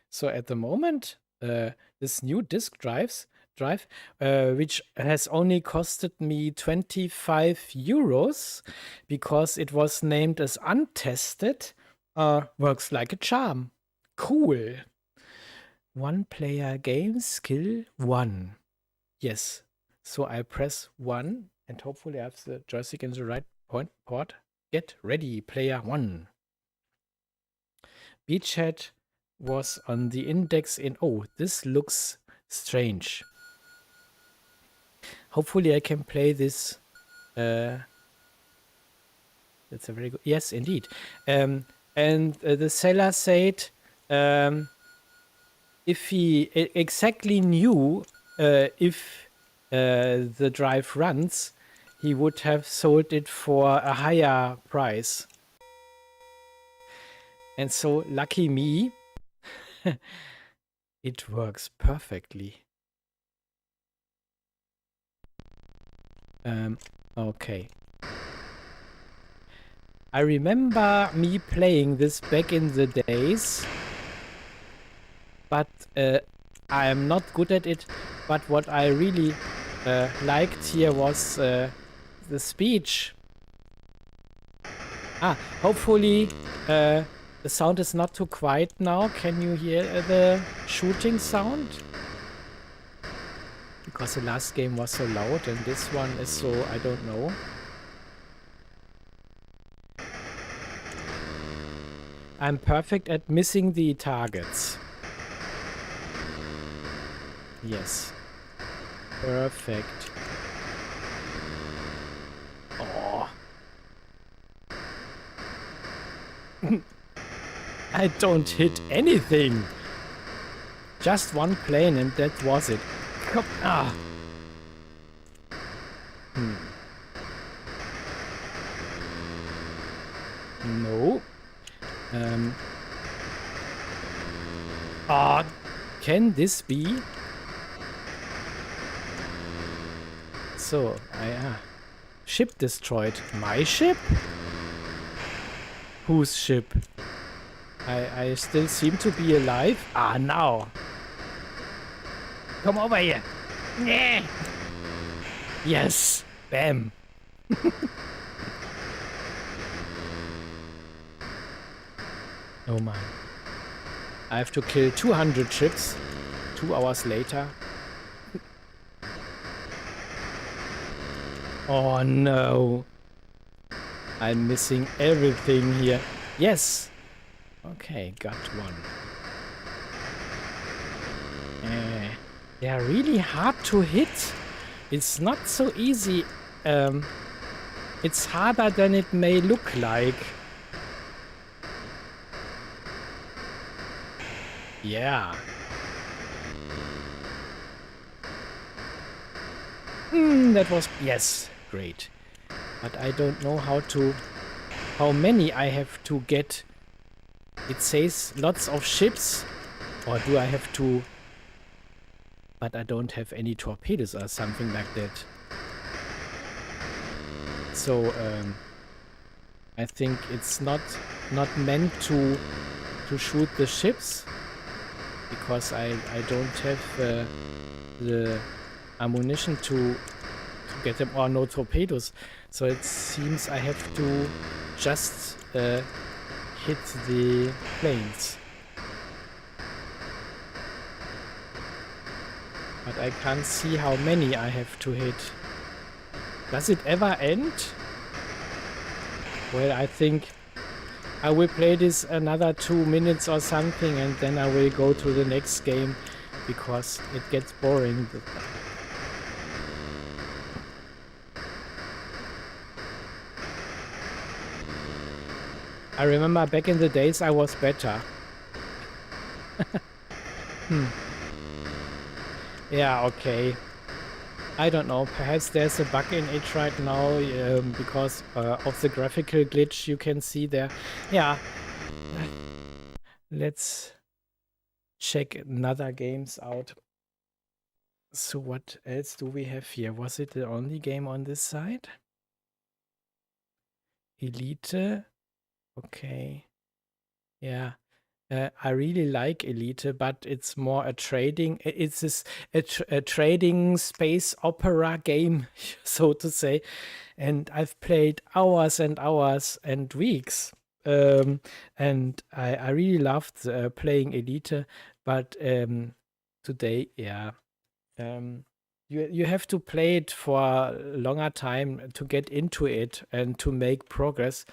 So at the moment, this new disk drive, which has only costed me 25 euros because it was named as untested, works like a charm. Cool. 1 player game skill 1. Yes. So I press 1 and hopefully I have the joystick in the right port. Get ready, player 1. Beachhead was on the index in... Oh, this looks strange. Hopefully I can play this. That's a very good... Yes, indeed. And the seller said if he exactly knew if the drive runs, he would have sold it for a higher price. And so, lucky me, it works perfectly. Okay. I remember me playing this back in the days, but I am not good at it. But what I really liked here was the speech. Hopefully the sound is not too quiet now. Can you hear the shooting sound? Because the last game was so loud and this one is so, I don't know. I'm perfect at missing the targets. Yes. Perfect. Oh. I don't hit anything. Just one plane and that was it. Come on. No. Can this be? So, ship destroyed. My ship? Whose ship? I still seem to be alive. Now. Come over here. Yeah. Yes. Bam. Oh my. I have to kill 200 ships 2 hours later. Oh no. I'm missing everything here. Yes. Okay, got one. They are really hard to hit. It's not so easy. It's harder than it may look like. Yeah. That was... Yes, great. But I don't know how many I have to get. It says lots of ships. Or do I have to... But I don't have any torpedoes or something like that. So, I think it's not meant to shoot the ships. Because I don't have the ammunition to get them, or no torpedoes. So it seems I have to just hit the planes. But I can't see how many I have to hit. Does it ever end? Well, I think I will play this another 2 minutes or something and then I will go to the next game because it gets boring. I remember back in the days I was better. Yeah, okay. I don't know, perhaps there's a bug in it right now because of the graphical glitch you can see there. Yeah. Let's check another games out. So what else do we have here? Was it the only game on this side? Elite. Okay. Yeah. I really like Elite, but it's more a trading. It's a trading space opera game, so to say. And I've played hours and hours and weeks. And I really loved playing Elite, but today, yeah. You have to play it for a longer time to get into it and to make progress.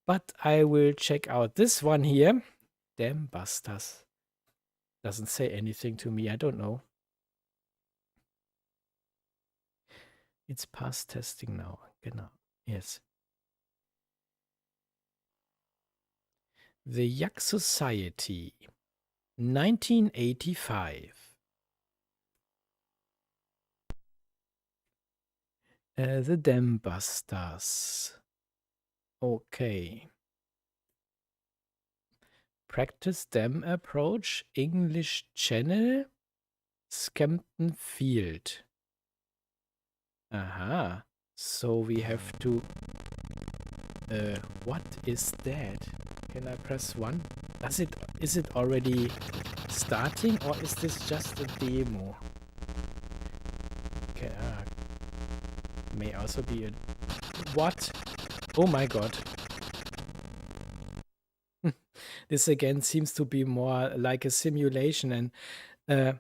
But I will check out this one here. Damn Busters. Doesn't say anything to me. I don't know. It's past testing now. Genau. Yes. The Yak Society. 1985. The Dam Busters. Okay. Practice Dam Approach, English Channel, Scampton Field. Aha. So we have to... what is that? Can I press 1? Is it already starting or is this just a demo? Okay, may also be a... What? Oh my god. This again seems to be more like a simulation, and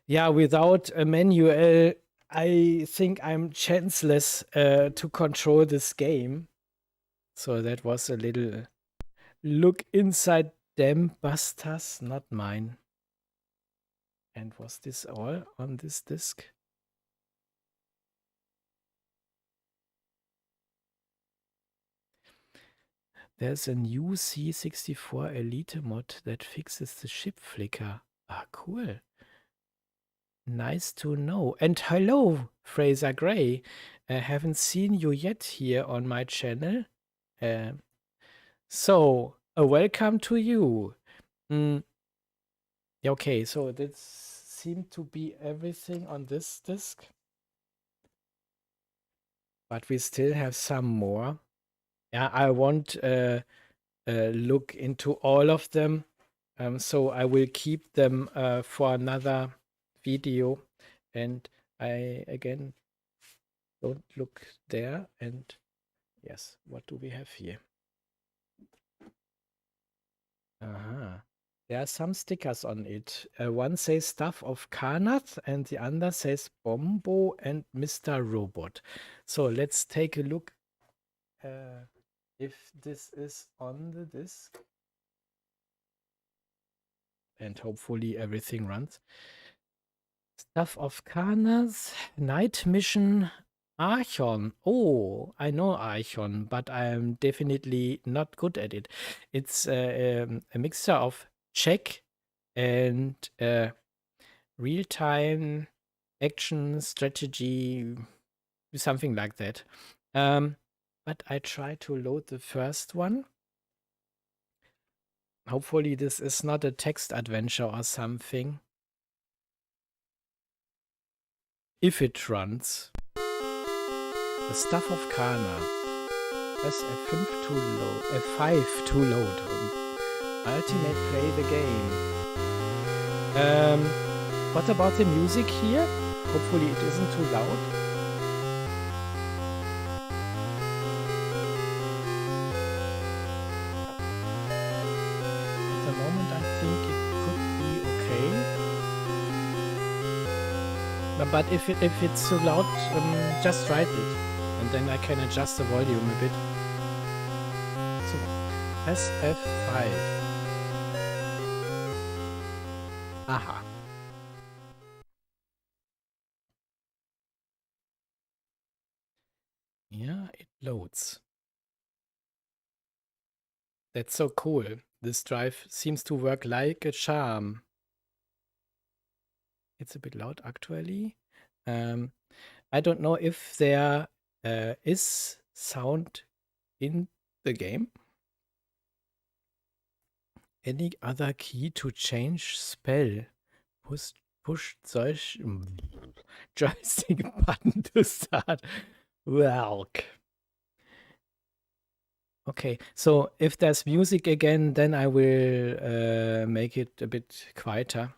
yeah, without a manual, I think I'm chanceless to control this game. So that was a little look inside Dam Busters, not mine. And was this all on this disc? There's a new C-64 Elite mod that fixes the ship flicker. Ah, cool. Nice to know. And hello, Fraser Gray. I haven't seen you yet here on my channel. So, welcome to you. Okay, so this seemed to be everything on this disc. But we still have some more. Yeah, I won't look into all of them. So I will keep them for another video. And I, again, don't look there. And yes, what do we have here? There are some stickers on it. One says Stuff of Karnath and the other says Bombo and Mr. Robot. So let's take a look if this is on the disc. And hopefully everything runs. Stuff of Karnath, Night Mission, Archon. Oh, I know Archon, but I'm definitely not good at it. It's a mixture of check and real-time action strategy, something like that. But I try to load the first one. Hopefully this is not a text adventure or something. If it runs. The Stuff of Kana. Press F5 to load. F5 to load. Ultimate play the game. What about the music here? Hopefully it isn't too loud. At the moment I think it could be okay. But if it's too loud, just write it. And then I can adjust the volume a bit. So, press F5. Aha. Yeah, it loads. That's so cool. This drive seems to work like a charm. It's a bit loud actually. I don't know if there is sound in the game. Any other key to change spell? Push solch joystick button to start. Welk. Okay, so if there's music again, then I will make it a bit quieter.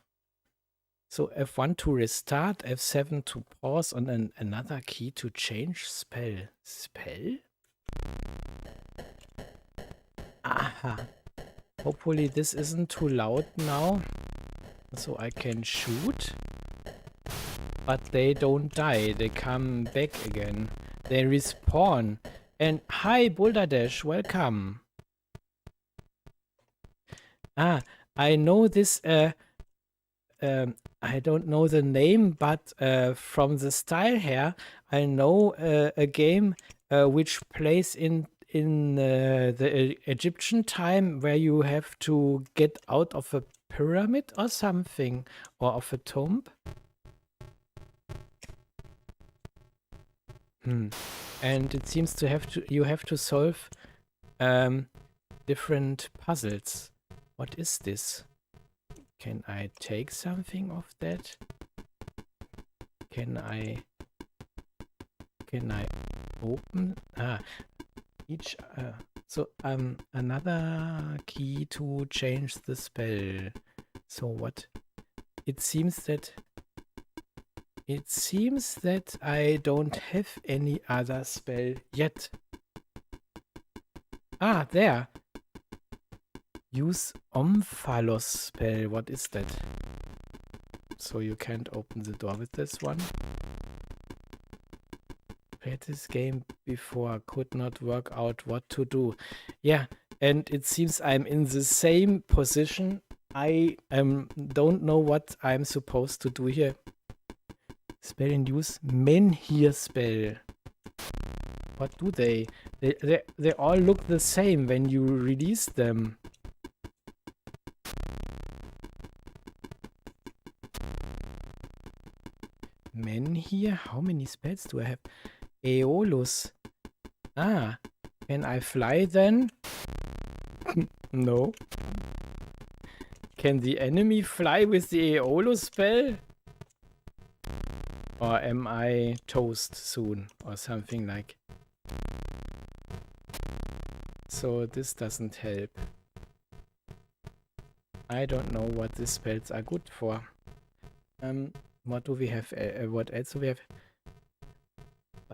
So F1 to restart, F7 to pause, and then another key to change spell. Spell? Aha. Hopefully this isn't too loud now, so I can shoot. but they don't die. They come back again. They respawn. And hi, Boulder Dash, welcome. Ah, I know this, I don't know the name, but from the style here, I know a game which plays in the Egyptian time where you have to get out of a pyramid or something, or of a tomb. And it seems to have to you have to solve different puzzles. What is this? Can I take something of that? Can I open? Each so another key to change the spell. So what? It seems that I don't have any other spell yet. Ah, there. Use Omphalos spell. What is that? So you can't open the door with this one. Played this game before, could not work out what to do. Yeah, and it seems I'm in the same position. I don't know what I'm supposed to do here. Spell in use. Menhir spell. What do they? They all look the same when you release them. Menhir? How many spells do I have? Aeolus. Ah, can I fly then? No. Can the enemy fly with the Aeolus spell? Or am I toast soon? Or something like. So this doesn't help. I don't know what these spells are good for. What do we have? What else do we have?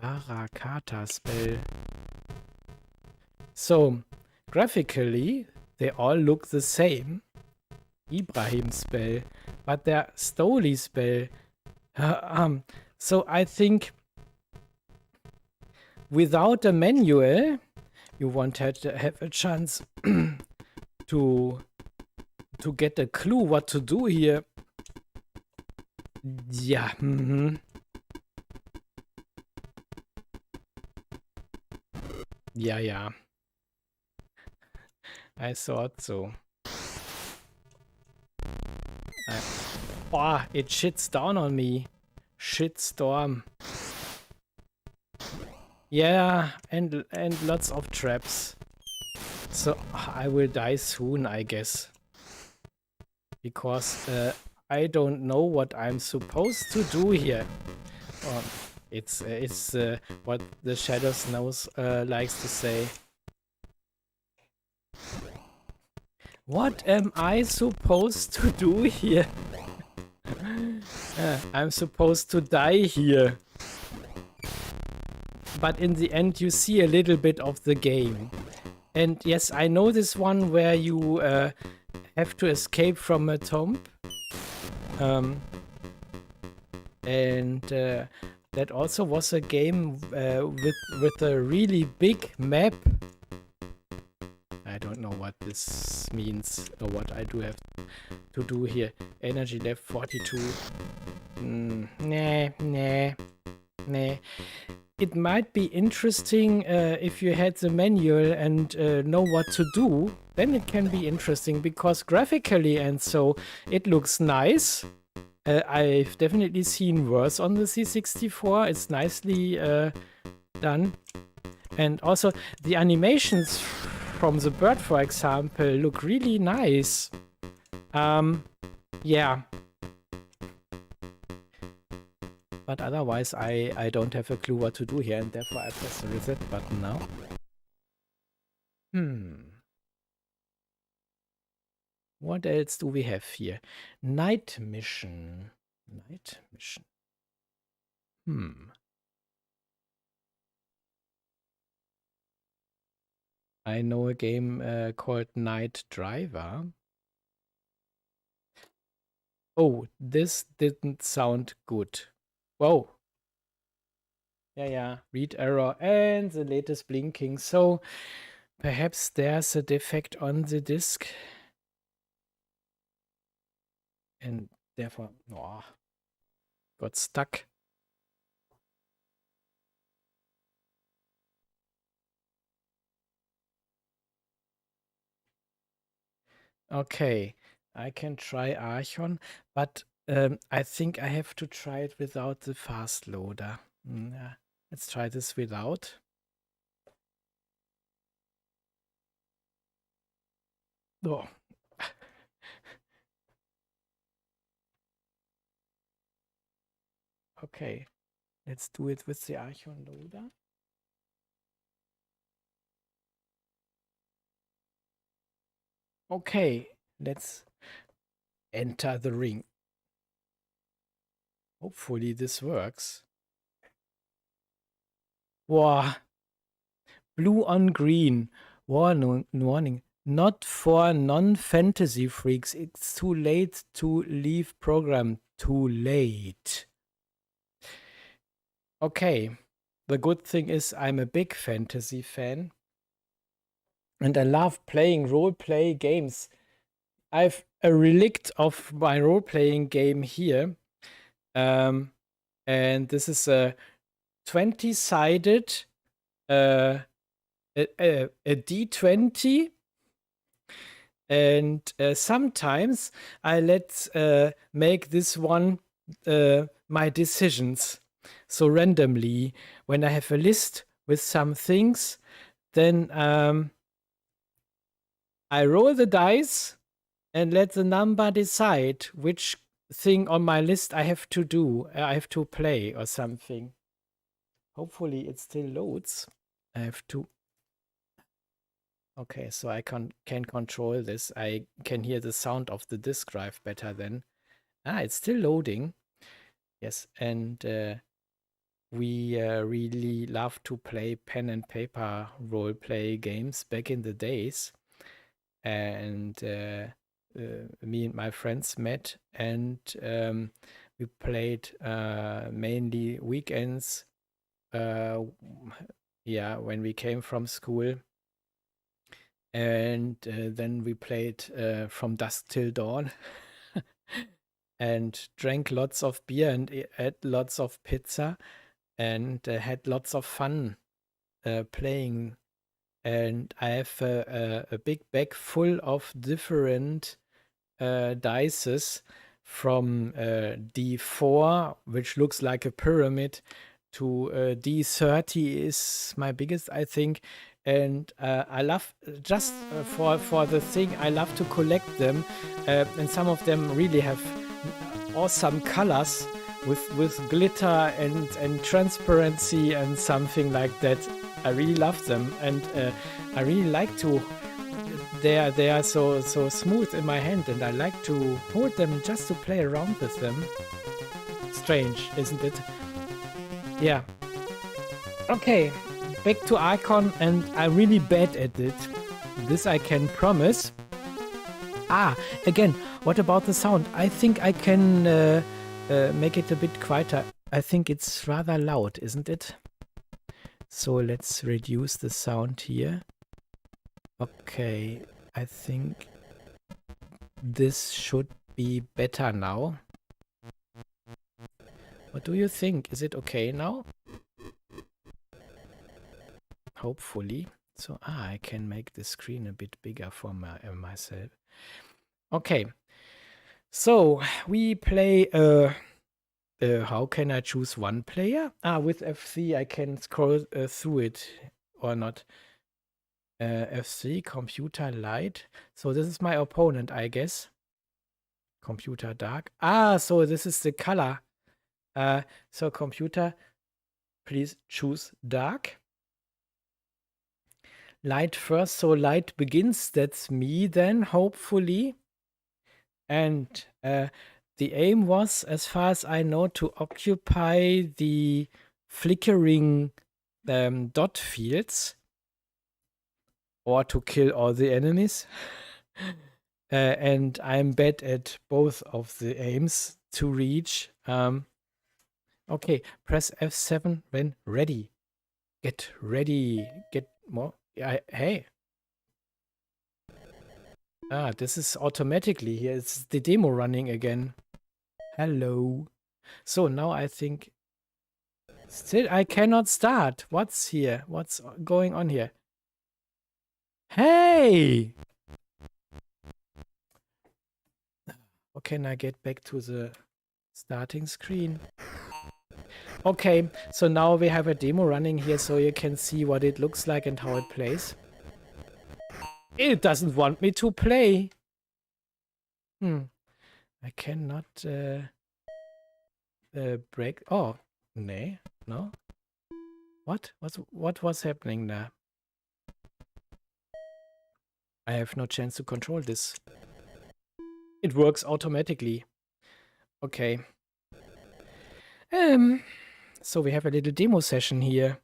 Barakata spell. So, graphically, they all look the same. Ibrahim spell. But they're Stoli spell. So I think without a manual, you won't have a chance to get a clue what to do here. Yeah. Yeah. I thought so. It shits down on me. Shitstorm. Yeah, and lots of traps. So I will die soon, I guess. Because I don't know what I'm supposed to do here. It's what the Shadows knows likes to say. What am I supposed to do here? I'm supposed to die here. But in the end, you see a little bit of the game. And yes, I know this one where you have to escape from a tomb. That also was a game with a really big map. I don't know what this means or what I do have to do here. Energy left 42. Nah. It might be interesting if you had the manual and know what to do. Then it can be interesting because graphically and so it looks nice. I've definitely seen worse on the C-64. It's nicely done. And also the animations from the bird, for example, look really nice. Yeah. But otherwise, I don't have a clue what to do here, and therefore I press the reset button now. What else do we have here? Night mission. I know a game called Night Driver. Oh, this didn't sound good. Whoa. Yeah. Read error and the latest blinking. So perhaps there's a defect on the disk. And therefore, got stuck. Okay, I can try Archon, but I think I have to try it without the fast loader. Let's try this without. Oh. Okay, let's do it with the Archon loader. Okay, let's enter the ring. Hopefully this works. Wow. Blue on green. Warning. Not for non-fantasy freaks. It's too late to leave program. Too late. Okay. The good thing is I'm a big fantasy fan. And I love playing role-play games. I've a relic of my role-playing game here. And this is a 20-sided a D20. And sometimes I make this one my decisions. So randomly, when I have a list with some things, then I roll the dice and let the number decide which thing on my list I have to do. I have to play or something. Hopefully it still loads. I have to. Okay, so I can control this. I can hear the sound of the disk drive better then. It's still loading. Yes, and we really love to play pen and paper role-play games back in the days. And me and my friends met and we played mainly weekends. Yeah, when we came from school. And then we played from dusk till dawn and drank lots of beer and ate lots of pizza and had lots of fun playing. And I have a big bag full of different dices from D4, which looks like a pyramid, to D30 is my biggest, I think. And I love, just for the thing, I love to collect them. And some of them really have awesome colors with glitter and transparency and something like that. I really love them. And I really like to, they are so smooth in my hand, and I like to hold them just to play around with them. Strange, isn't it? Yeah. Okay, back to Archon, and I'm really bad at it. This I can promise. Again, what about the sound? I think I can make it a bit quieter. I think it's rather loud, isn't it? So let's reduce the sound here. Okay, I think this should be better now. What do you think? Is it okay now? Hopefully. So, I can make the screen a bit bigger for myself. Okay. So, we play, how can I choose one player? With F3, I can scroll through it or not. F3, computer light. So, this is my opponent, I guess. Computer dark. So this is the color. So computer, please choose dark. Light first, so light begins. That's me then, hopefully. And the aim was, as far as I know, to occupy the flickering dot fields or to kill all the enemies. And I'm bad at both of the aims to reach. Okay, press F7 when ready. Get ready. Get more. Hey. Ah, this is automatically here. It's the demo running again. Hello. So now I think still I cannot start. What's here? What's going on here? Hey! How can I get back to the starting screen? Okay, so now we have a demo running here so you can see what it looks like and how it plays. It doesn't want me to play. I cannot break. Oh, nay, no. What? What was happening there? I have no chance to control this. It works automatically. Okay. So we have a little demo session here.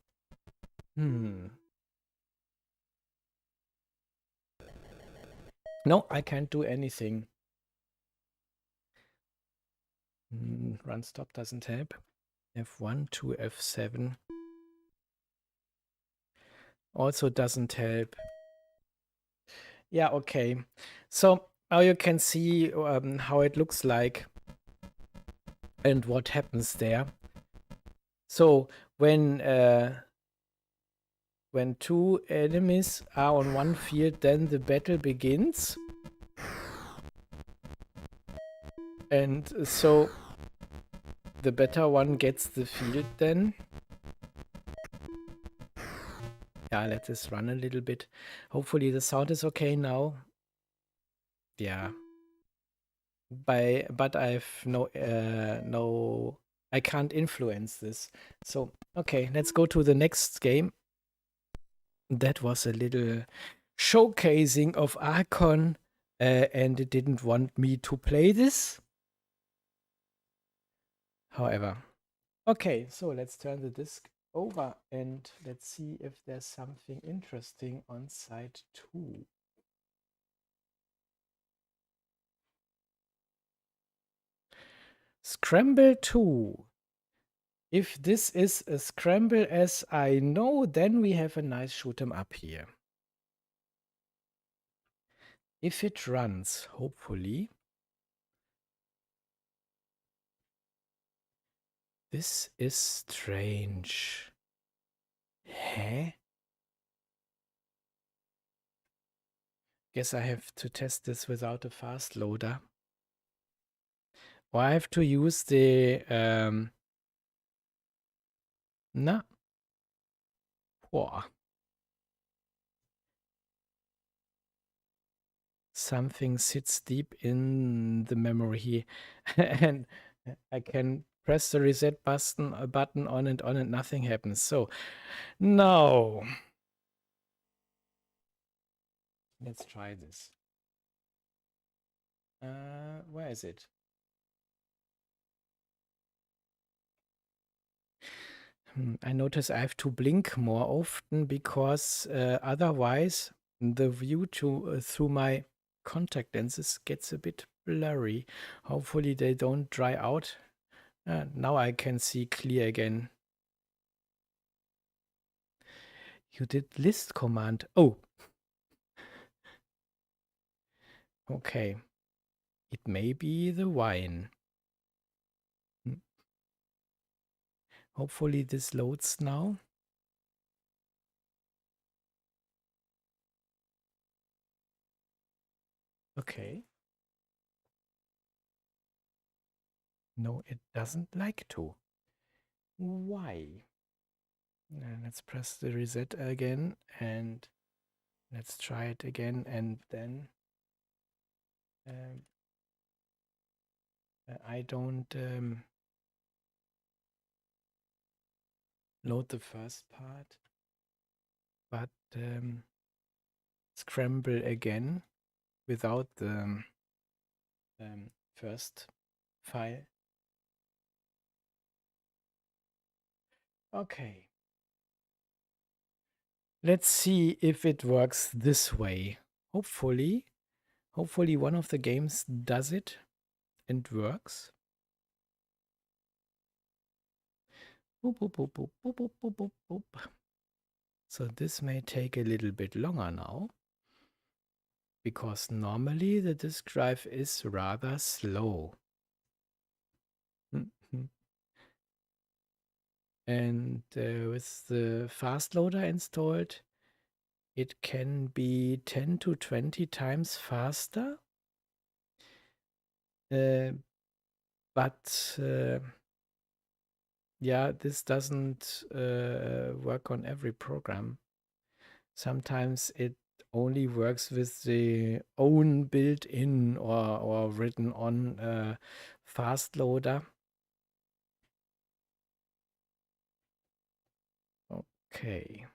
No, I can't do anything. Run stop doesn't help. F1 to F7 also doesn't help. Yeah, okay. So now you can see how it looks like and what happens there. So when two enemies are on one field, then the battle begins. And so the better one gets the field then. Yeah, let this run a little bit. Hopefully the sound is okay now. Yeah. But I've I can't influence this. So, okay, let's go to the next game. That was a little showcasing of Archon, and it didn't want me to play this. However, okay, so let's turn the disc over and let's see if there's something interesting on side 2. Scramble 2. If this is a scramble as I know, then we have a nice shoot 'em up here. If it runs, hopefully. This is strange. Hä? Guess I have to test this without a fast loader. Or I have to use the Boah. Something sits deep in the memory and I can press the reset button on and nothing happens. So no. Let's try this. Where is it? I notice I have to blink more often because otherwise the view through my contact lenses gets a bit blurry. Hopefully they don't dry out. Now I can see clear again. You did list command. Oh. Okay. It may be the wine. Hopefully this loads now. Okay. No, it doesn't like to. Why? Let's press the reset again and let's try it again and then I don't load the first part, but scramble again without the first file. Okay. Let's see if it works this way. Hopefully one of the games does it and works. Boop, boop, boop, boop, boop, boop, boop, boop, boop. So this may take a little bit longer now, because normally the disk drive is rather slow. And with the fast loader installed, it can be 10 to 20 times faster. But yeah, this doesn't work on every program. Sometimes it only works with the own built-in or written on fast loader. Okay.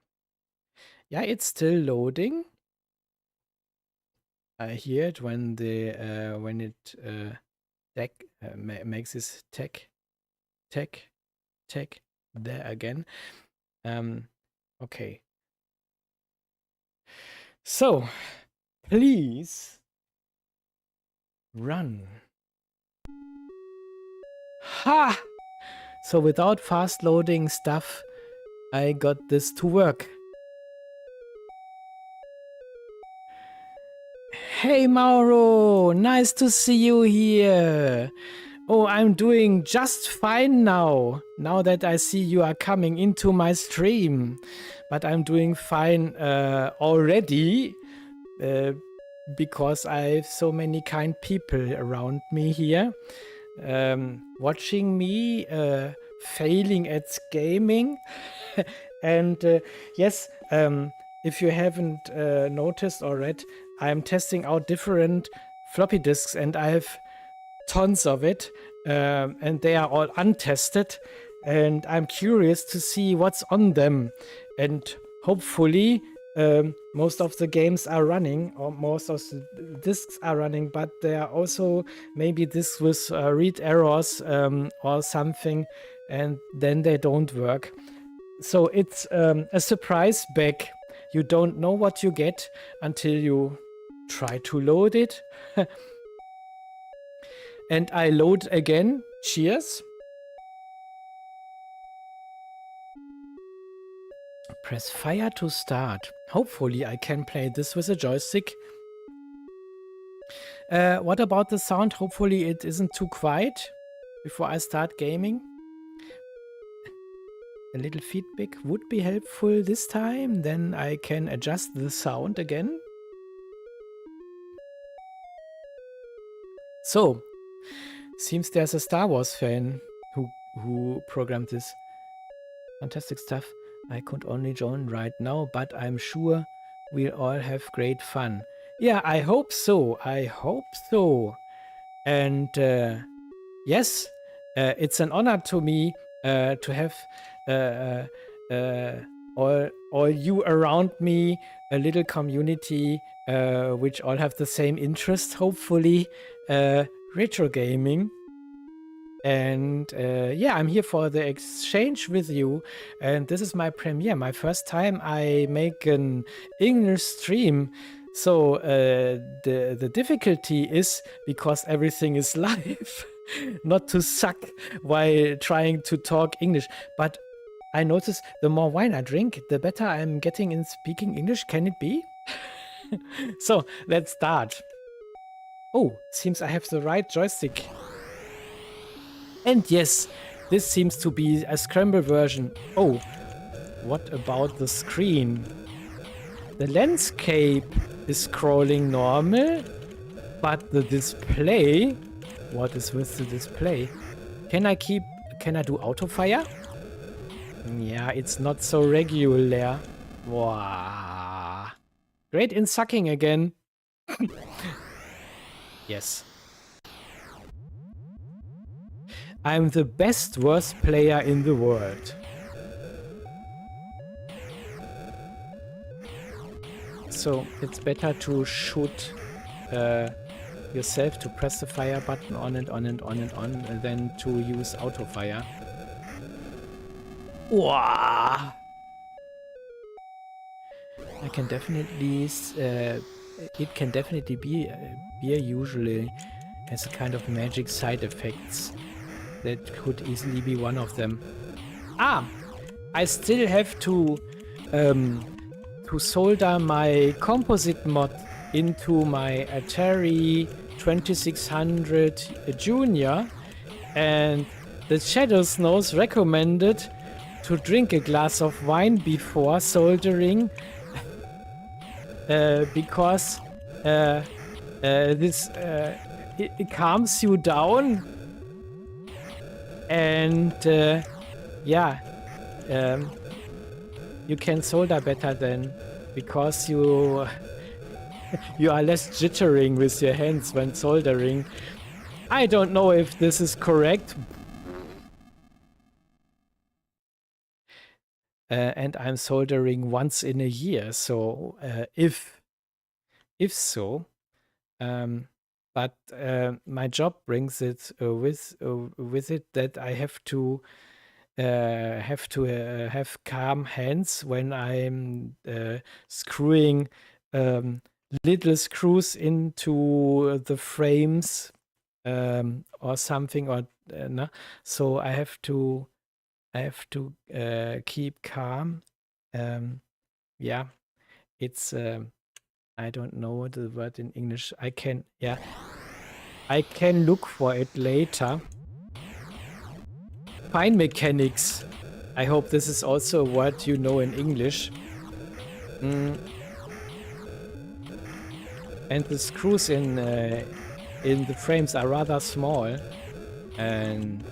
Yeah, it's still loading. I hear it when it makes this tech there again. Okay. So, please run. Ha! So without fast loading stuff, I got this to work. Hey Mauro, nice to see you here. Oh, I'm doing just fine now that I see you are coming into my stream. But I'm doing fine already because I have so many kind people around me here. Watching me failing at gaming. And yes, if you haven't noticed or read, I'm testing out different floppy disks, and I have tons of it, and they are all untested, and I'm curious to see what's on them. And hopefully most of the games are running, or most of the disks are running, but there are also maybe disks with read errors or something, and then they don't work. So it's a surprise bag. You don't know what you get until you try to load it. And I load again. Cheers. Press fire to start. Hopefully I can play this with a joystick. What about the sound? Hopefully it isn't too quiet before I start gaming. A little feedback would be helpful this time. Then I can adjust the sound again. So, seems there's a Star Wars fan who programmed this. Fantastic stuff. I could only join right now, but I'm sure we'll all have great fun. Yeah, I hope so. I hope so. And yes, it's an honor to me to have all you around me, a little community which all have the same interest, hopefully, retro gaming. And yeah, I'm here for the exchange with you, and this is my premiere, my first time I make an English stream. So the difficulty is because everything is live, not to suck while trying to talk English. But I notice the more wine I drink, the better I'm getting in speaking English. Can it be? So let's start. Oh, seems I have the right joystick. And yes, this seems to be a scramble version. Oh, what about the screen? The landscape is scrolling normal, but the display, what is with the display? Can I do auto fire? Yeah, it's not so regular. Wow. Great in sucking again. Yes. I'm the best worst player in the world. So it's better to shoot yourself, to press the fire button on and on and on and on, than to use auto fire. Wow. I can definitely it can definitely be beer usually has a kind of magic side effects. That could easily be one of them. I still have to solder my composite mod into my Atari 2600 Junior, and the Shadow Snows recommended to drink a glass of wine before soldering because this it calms you down, and yeah, you can solder better then, because you are less jittering with your hands when soldering. I don't know if this is correct. And I'm soldering once in a year, so if so, but my job brings it with it that I have to have calm hands when I'm screwing little screws into the frames or something, or no. So I have to keep calm. Yeah, it's I don't know the word in English. I can look for it later. Fine mechanics. I hope this is also a word you know in English. And the screws in the frames are rather small, and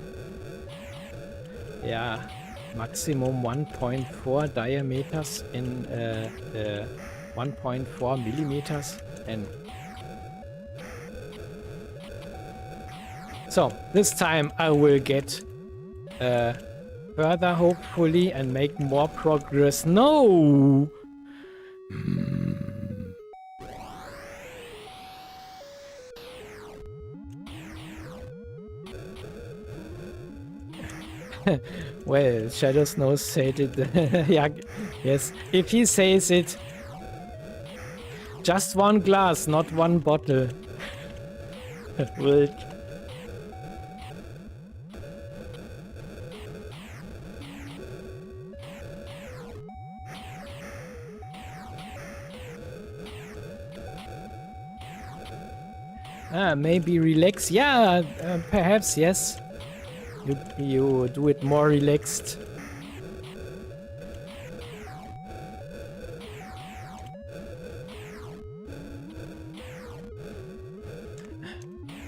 yeah, maximum 1.4 diameters in 1.4 millimeters. And so this time I will get further, hopefully, and make more progress. No! Well, Shadow Snow said it. Yeah, yes. If he says it, just one glass, not one bottle. Wild. Maybe relax. Yeah, perhaps, yes. You do it more relaxed.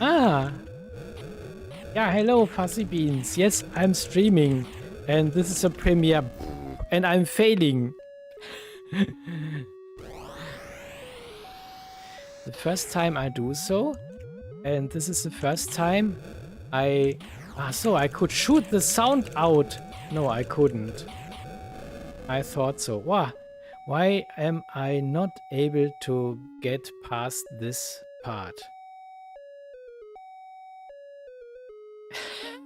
Yeah, hello, Fuzzy Beans. Yes, I'm streaming, and this is a premiere, and I'm failing. The first time I do so, and this is the first time so I could shoot the sound out. No, I couldn't. I thought so. Wow. Why am I not able to get past this part?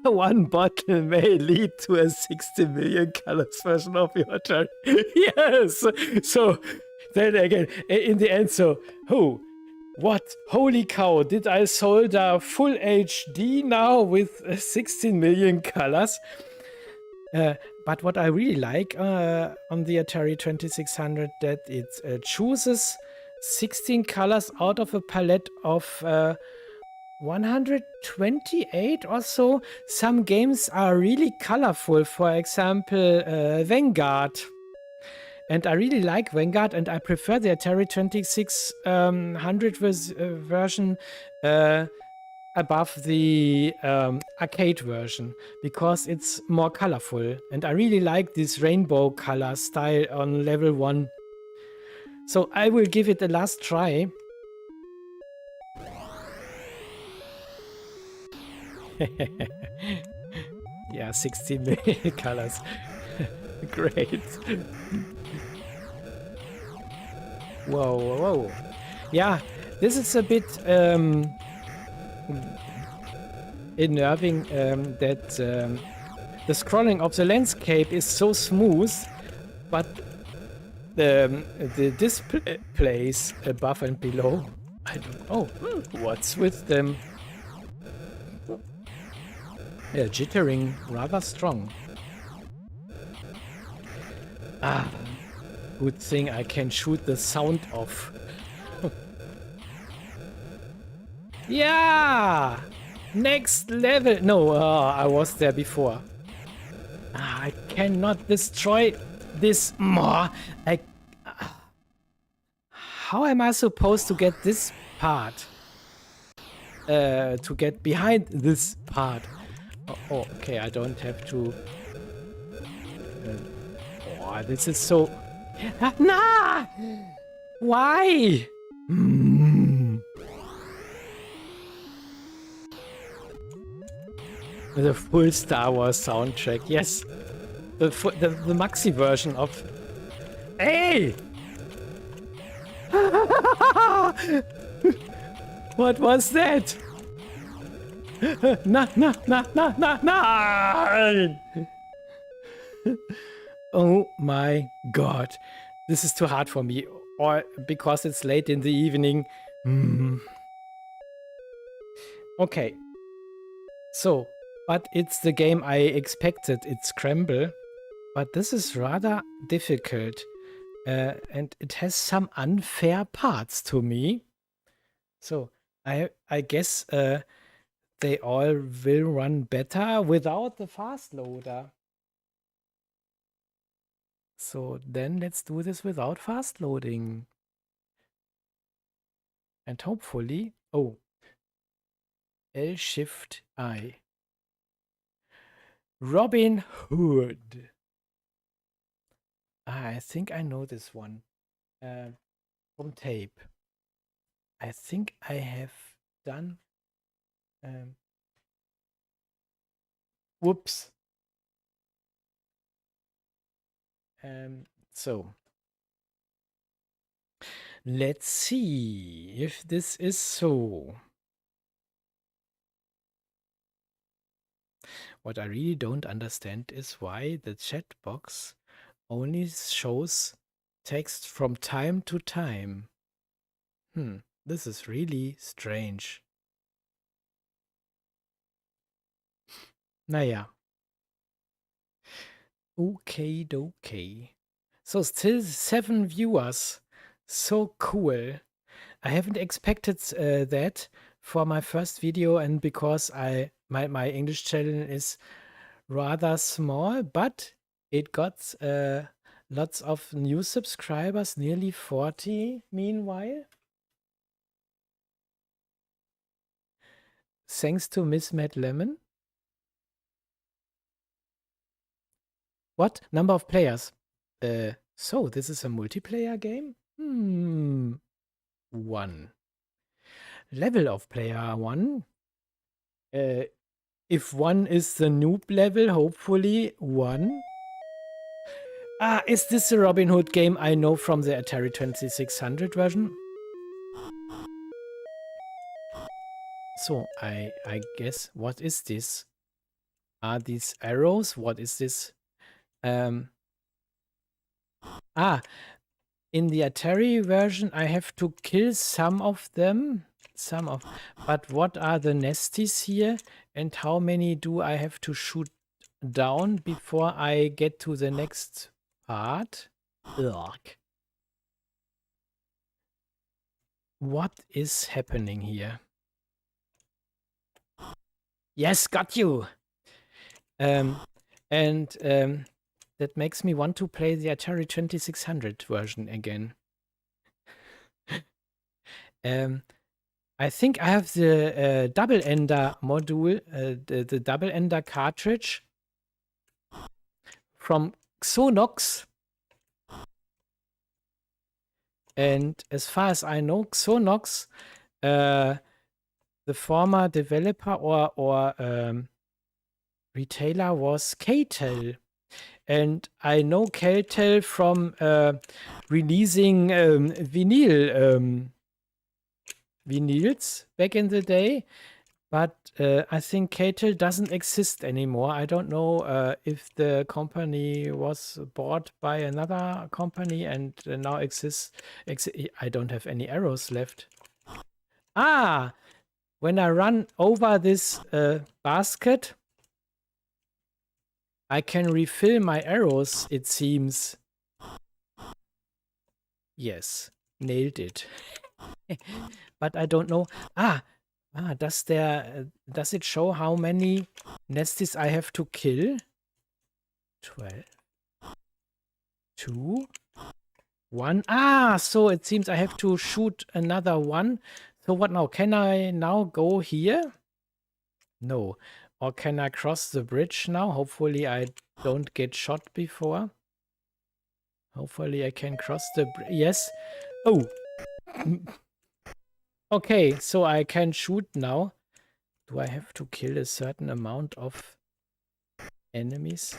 One bottle may lead to a 60 million colors version of your turn. Yes. So then again, in the end, so what? Holy cow, did I solder full HD now with 16 million colors? But what I really like on the Atari 2600, that it chooses 16 colors out of a palette of 128 or so. Some games are really colorful, for example, Vanguard. And I really like Vanguard, and I prefer the Atari 2600 version above the arcade version, because it's more colorful. And I really like this rainbow color style on level 1. So I will give it a last try. Yeah, 16 million colors. Great. Whoa, whoa. Yeah, this is a bit unnerving that the scrolling of the landscape is so smooth, but the displays above and below, I don't know what's with them. Jittering rather strong. Ah, good thing I can shoot the sound off. Yeah! Next level! No, I was there before. Ah, I cannot destroy this more. How am I supposed to get this part? To get behind this part? Oh, okay, I don't have to... oh, this is so... Nah! Why? The full Star Wars soundtrack, yes. The maxi version of... Hey! What was that? Nein! Oh my god. This is too hard for me. Or because it's late in the evening. Okay. So, but it's the game I expected. It's Scramble. But this is rather difficult. And it has some unfair parts to me. So, I guess they all will run better without the fast loader. So then let's do this without fast loading. And hopefully, oh, L-Shift-I. Robin Hood. I think I know this one from tape. I think I have done... whoops. So, let's see if this is so. What I really don't understand is why the chat box only shows text from time to time. This is really strange. Naja. Okay. So still 7 viewers. So cool. I haven't expected that for my first video, and because my English channel is rather small, but it got lots of new subscribers, nearly 40 meanwhile. Thanks to Miss Mad Lemon. What? Number of players? So this is a multiplayer game? 1. Level of player 1. If 1 is the noob level, hopefully 1. Ah, is this the Robin Hood game I know from the Atari 2600 version? So, I guess, what is this? Are these arrows? What is this? In the Atari version, I have to kill some of them. But what are the nesties here? And how many do I have to shoot down before I get to the next part? Ugh. What is happening here? Yes, got you! That makes me want to play the Atari 2600 version again. I think I have the double-ender module, the double-ender cartridge from Xonox. And as far as I know, Xonox, the former developer or retailer was K-Tel. And I know K-Tel from releasing vinyls back in the day. But I think K-Tel doesn't exist anymore. I don't know if the company was bought by another company and now exists. I don't have any arrows left. Ah! When I run over this basket, I can refill my arrows, it seems. Yes, nailed it. But I don't know. Does it show how many nesties I have to kill? 12. 2. 1. So it seems I have to shoot another one. So what now? Can I now go here? No. Or can I cross the bridge now? Hopefully I don't get shot before. Hopefully I can cross the bridge. Yes. Oh. Okay, so I can shoot now. Do I have to kill a certain amount of enemies?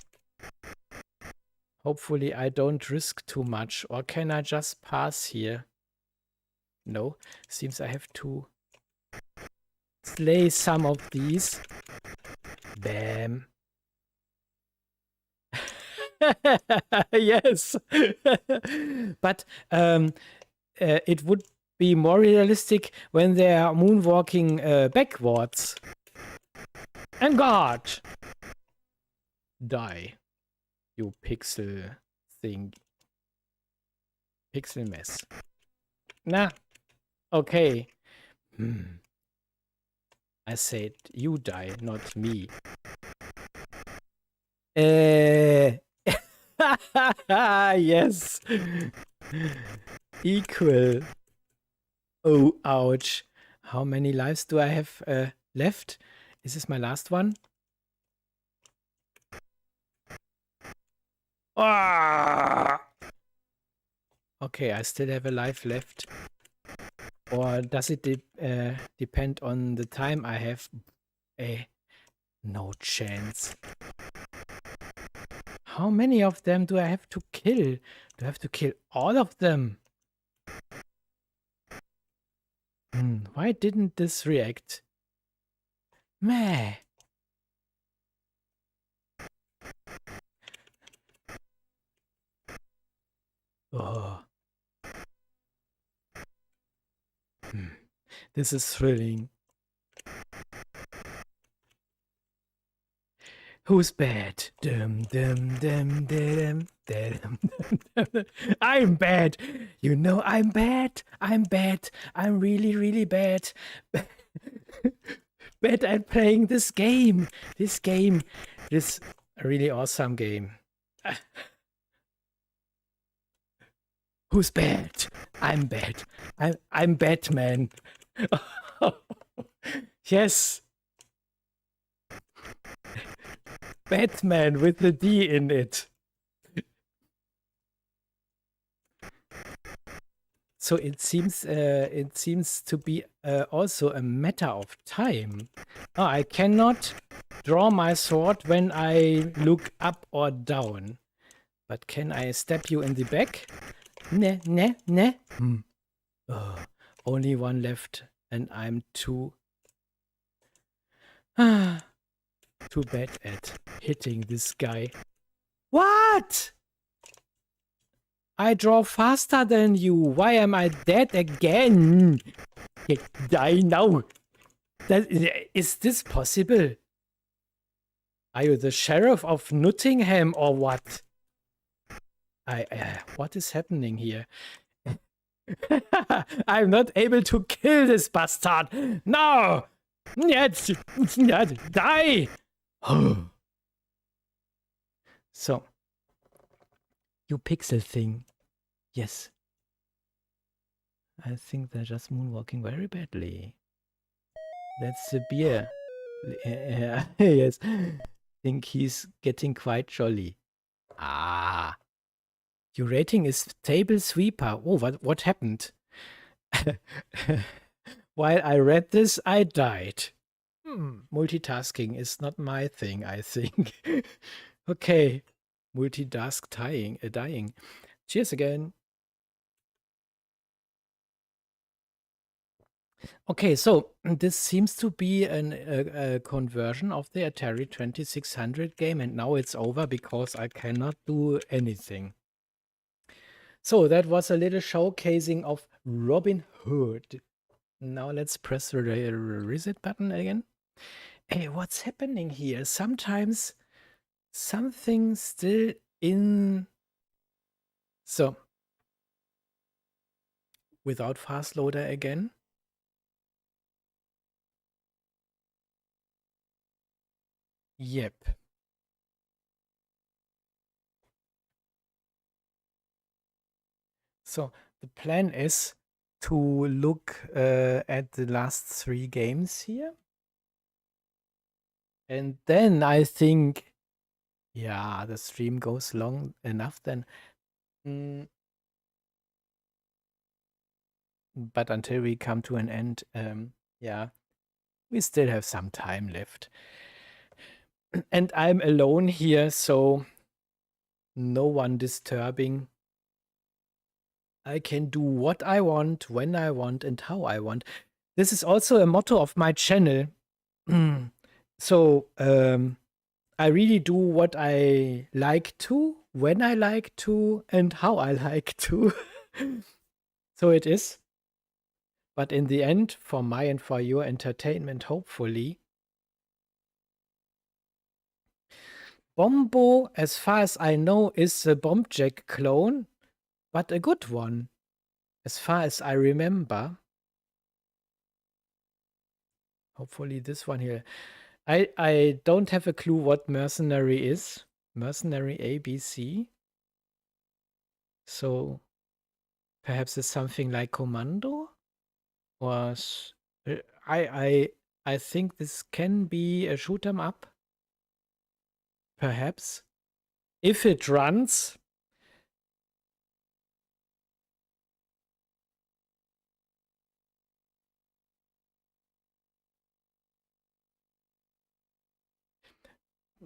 Hopefully I don't risk too much. Or can I just pass here? No. Seems I have to slay some of these. Bam. Yes. But it would be more realistic when they are moonwalking backwards. And God! Die. You pixel thing. Pixel mess. Nah. Okay. I said you die, not me. Yes. Equal. Oh, ouch. How many lives do I have left? Is this my last one? Okay, I still have a life left. Or does it depend on the time I have? No chance. How many of them do I have to kill? Do I have to kill all of them? Why didn't this react? Meh. Oh. This is thrilling. Who's bad? Dum, dum, dum, dum, dum, dum. I'm bad. You know I'm bad. I'm bad. I'm really, really bad. Bad at playing this game. This really awesome game. Who's bad? I'm bad. I'm Batman. Yes. Batman with the D in it. So it seems to be also a matter of time. Oh, I cannot draw my sword when I look up or down. But can I stab you in the back? Ne. Oh, only one left, and I'm too bad at hitting this guy. What? I draw faster than you. Why am I dead again? Die now. Is this possible? Are you the sheriff of Nottingham or what? What is happening here? I'm not able to kill this bastard. No! Jetzt! Die! So. You pixel thing. Yes. I think they're just moonwalking very badly. That's the beer. Yes. Think he's getting quite jolly. Your rating is table sweeper. Oh, what happened? While I read this, I died. Multitasking is not my thing, I think. Okay. Multitask dying. Cheers again. Okay, so this seems to be a conversion of the Atari 2600 game, and now it's over because I cannot do anything. So that was a little showcasing of Robin Hood. Now let's press the reset button again. Hey, what's happening here? Sometimes something still in... So, without fast loader again. Yep. So the plan is to look at the last 3 games here. And then I think, yeah, the stream goes long enough then. But until we come to an end, yeah, we still have some time left. And I'm alone here, so no one disturbing. I can do what I want, when I want, and how I want. This is also a motto of my channel. So, I really do what I like to, when I like to, and how I like to. So it is. But in the end, for my and for your entertainment, hopefully. Bombo, as far as I know, is a Bombjack clone, but a good one, as far as I remember. Hopefully this one here. I don't have a clue what mercenary is. Mercenary ABC. So perhaps it's something like commando? Or I think this can be a shoot 'em up. Perhaps. If it runs.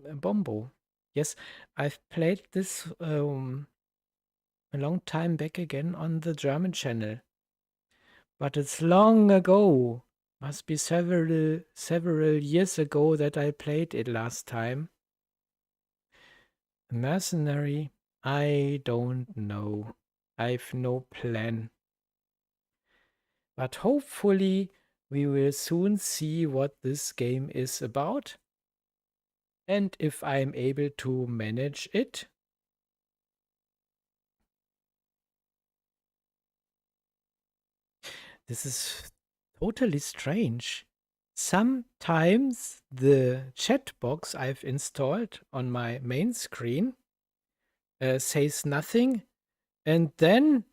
Bombo. Yes, I've played this a long time back again on the German channel. But it's long ago. Must be several years ago that I played it last time. Mercenary? I don't know. I've no plan. But hopefully we will soon see what this game is about. And if I'm able to manage it. This is totally strange. Sometimes the chat box I've installed on my main screen says nothing, and then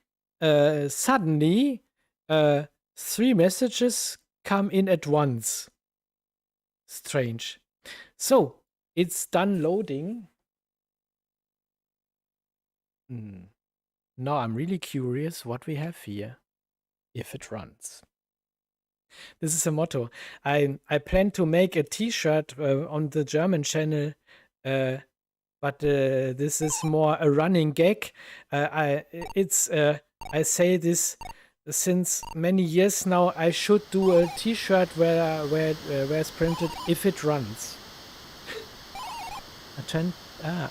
suddenly 3 messages come in at once. Strange. So, it's done loading. Now I'm really curious what we have here, if it runs. This is a motto. I plan to make a T-shirt on the German channel, but this is more a running gag. I say this since many years now. I should do a T-shirt where it's printed "If it runs."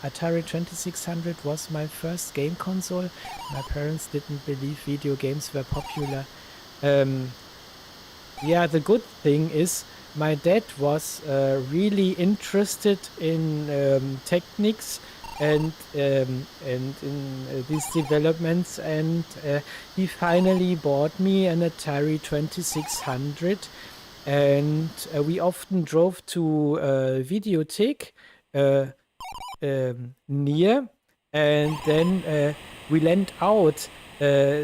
Atari 2600 was my first game console. My parents didn't believe video games were popular. Yeah, the good thing is my dad was really interested in techniques and in these developments, and he finally bought me an Atari 2600, and we often drove to a videothek near, and then we lent out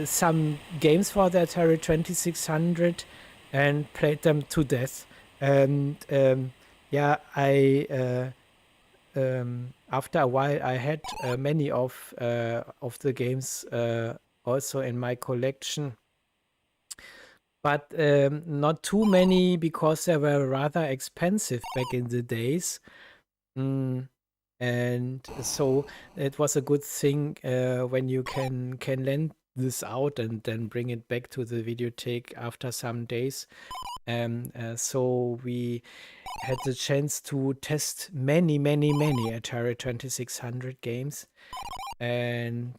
some games for the Atari 2600 and played them to death. And yeah, after a while I had many of the games also in my collection, but not too many because they were rather expensive back in the days. And so it was a good thing when you can lend this out and then bring it back to the videothek after some days. So we had the chance to test many Atari 2600 games, and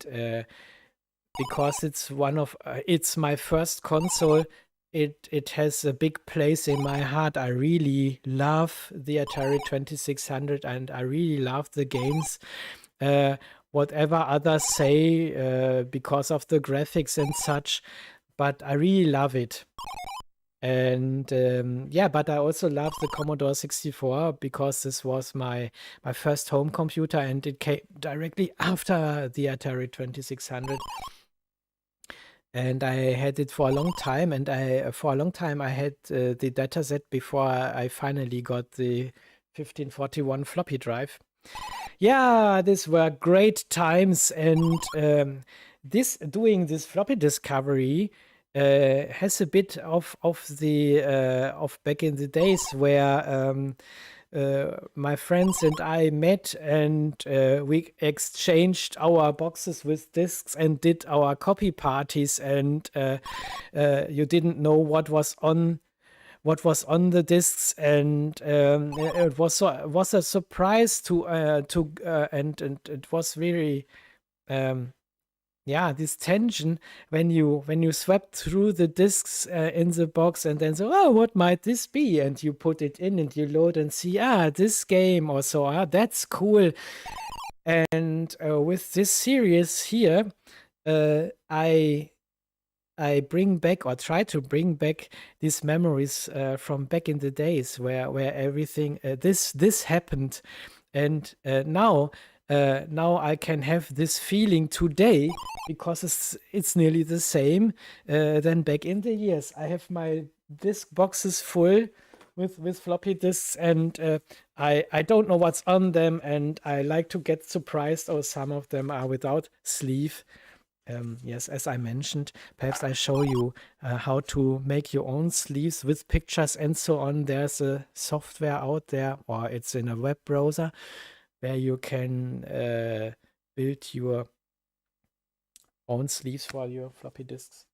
because it's my first console, it has a big place in my heart. I really love the Atari 2600 and I really love the games. Whatever others say because of the graphics and such, but I really love it. And yeah, but I also love the Commodore 64 because this was my first home computer, and it came directly after the Atari 2600. And I had it for a long time, and for a long time I had the dataset before I finally got the 1541 floppy drive. Yeah, these were great times, and doing this floppy discovery has a bit of the of back in the days where my friends and I met, and we exchanged our boxes with discs and did our copy parties, and you didn't know what was on the discs, and it was a surprise to and it was really yeah, this tension when you swept through the discs in the box, and then so, oh, what might this be? And you put it in and you load and see, this game or so, that's cool. And with this series here, I bring back, or try to bring back, these memories from back in the days where everything this happened, and now I can have this feeling today because it's nearly the same than back in the years. I have my disc boxes full with floppy disks, and I don't know what's on them, and I like to get surprised, or some of them are without sleeve. Yes, as I mentioned, perhaps I show you how to make your own sleeves with pictures and so on. There's a software out there, or it's in a web browser, where you can build your own sleeves for your floppy disks.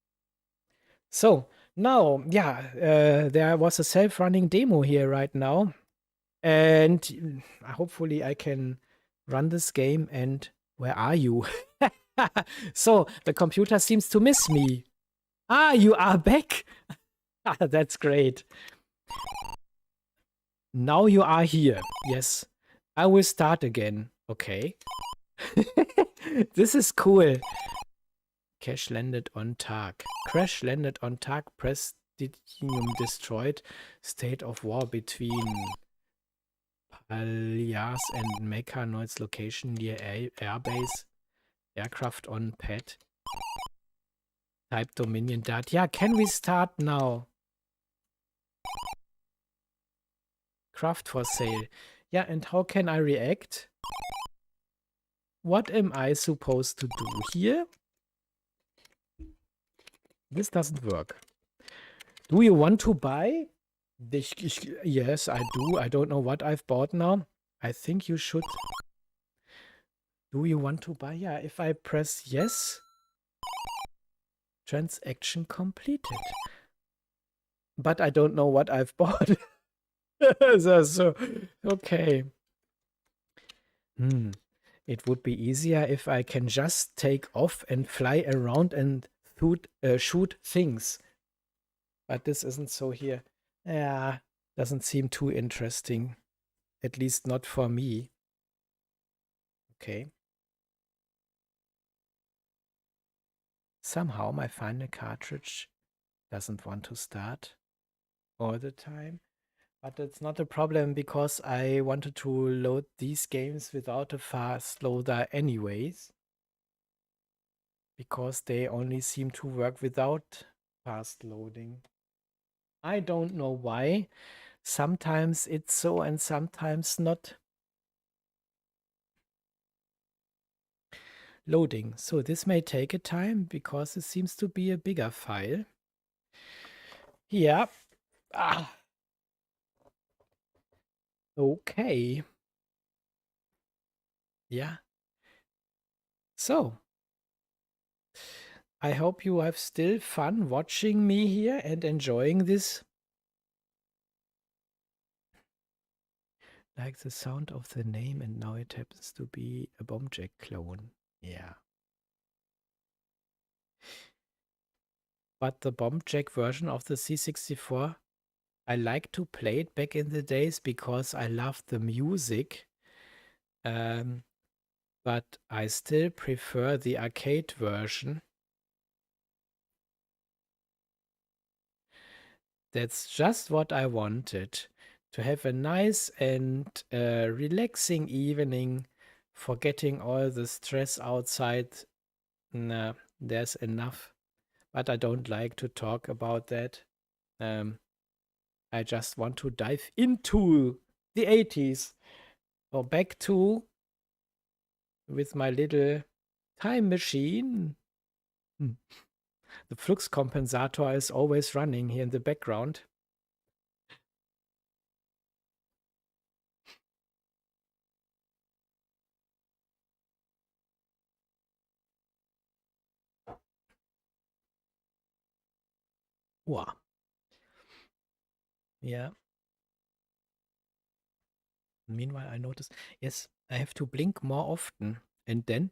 So now, yeah, there was a self-running demo here right now, and hopefully I can run this game. And where are you? So the computer seems to miss me. You are back. That's great. Now you are here. Yes. I will start again. Okay. This is cool. Crash landed on targ. Crash landed on targ. Prestigium destroyed. State of war between Palias and Mechanoid's location near airbase. Aircraft on pad. Type Dominion Dart. Yeah, can we start now? Craft for sale. Yeah, and how can I react? What am I supposed to do here? This doesn't work. Do you want to buy? Yes, I do. I don't know what I've bought now. I think you should. Do you want to buy? Yeah, if I press yes. Transaction completed. But I don't know what I've bought. So, okay. It would be easier if I can just take off and fly around and shoot things. But this isn't so here. Yeah, doesn't seem too interesting. At least not for me. Okay. Somehow my final cartridge doesn't want to start all the time. But it's not a problem because I wanted to load these games without a fast loader anyways. Because they only seem to work without fast loading. I don't know why. Sometimes it's so and sometimes not. Loading. So this may take a time because it seems to be a bigger file. Yeah. Okay. Yeah. So, I hope you have still fun watching me here and enjoying this. Like the sound of the name, and now it happens to be a Bomb Jack clone. Yeah. But the Bomb Jack version of the C-64, I like to play it back in the days because I loved the music. But I still prefer the arcade version. That's just what I wanted. To have a nice and relaxing evening, forgetting all the stress outside. Nah, there's enough. But I don't like to talk about that. I just want to dive into the 80s or back to with my little time machine. Hmm. The flux compensator is always running here in the background. Wow. Yeah. Meanwhile, I notice, yes, I have to blink more often. And then,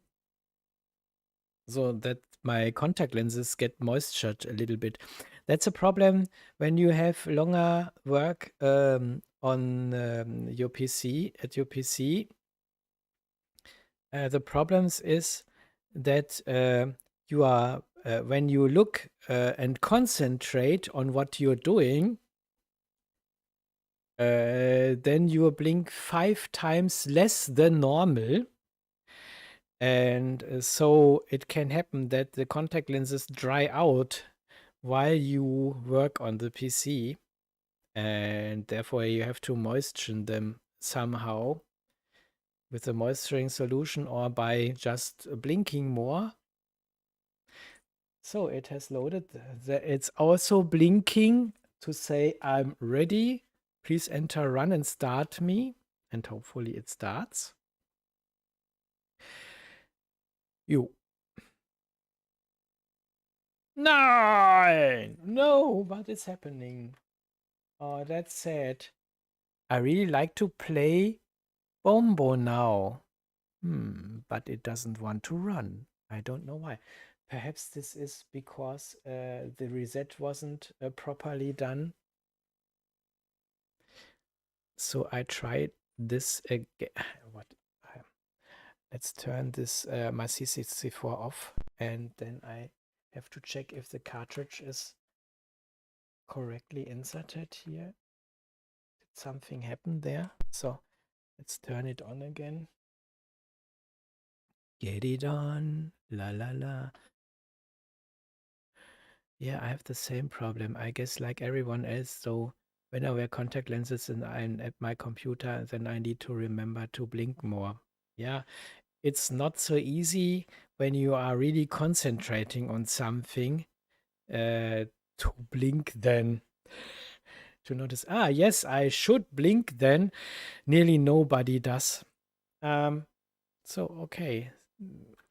so that my contact lenses get moistured a little bit. That's a problem when you have longer work on your PC, at your PC. The problems is that you are, when you look and concentrate on what you're doing, then you blink 5 times less than normal. And so it can happen that the contact lenses dry out while you work on the PC. And therefore you have to moisten them somehow with a moisturizing solution or by just blinking more. So it has loaded. It's also blinking to say, I'm ready. Please enter run and start me. And hopefully it starts. You. Nine! No, what is happening? Oh, that's sad. I really like to play Bombo now. But it doesn't want to run. I don't know why. Perhaps this is because the reset wasn't properly done. So I tried this again. What? Let's turn this my C-64 off, and then I have to check if the cartridge is correctly inserted here. Did something happen there? So let's turn it on again. Get it on. La la la. Yeah, I have the same problem. I guess like everyone else. So when I wear contact lenses and I'm at my computer, then I need to remember to blink more. Yeah, it's not so easy when you are really concentrating on something to blink then. To notice, yes, I should blink then. Nearly nobody does. So, okay,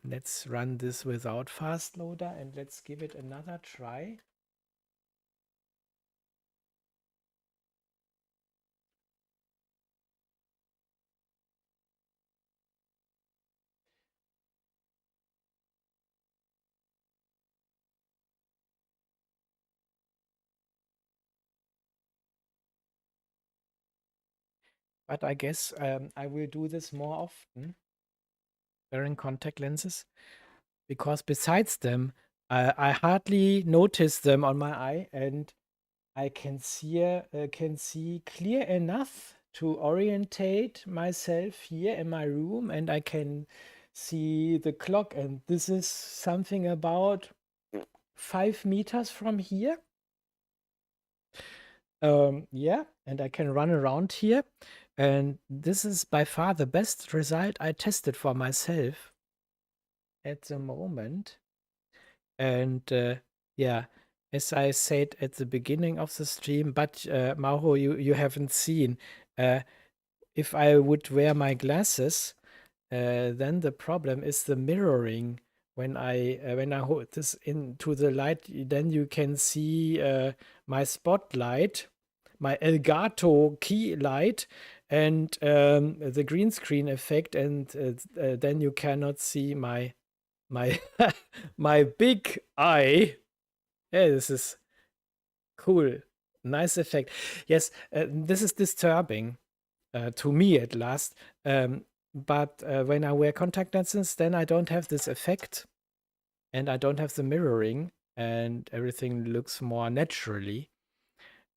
let's run this without fast loader and let's give it another try. But I guess I will do this more often, wearing contact lenses, because besides them, I hardly notice them on my eye, and I can see clear enough to orientate myself here in my room, and I can see the clock, and this is something about 5 meters from here. Yeah, and I can run around here. And this is by far the best result I tested for myself at the moment. And yeah, as I said at the beginning of the stream, but Mauro, you haven't seen. If I would wear my glasses, then the problem is the mirroring. When I hold this into the light, then you can see my spotlight, my Elgato key light, and the green screen effect, and then you cannot see my my big eye. Yeah, this is cool. Nice effect. Yes, this is disturbing to me at last. But when I wear contact lenses, then I don't have this effect and I don't have the mirroring and everything looks more naturally.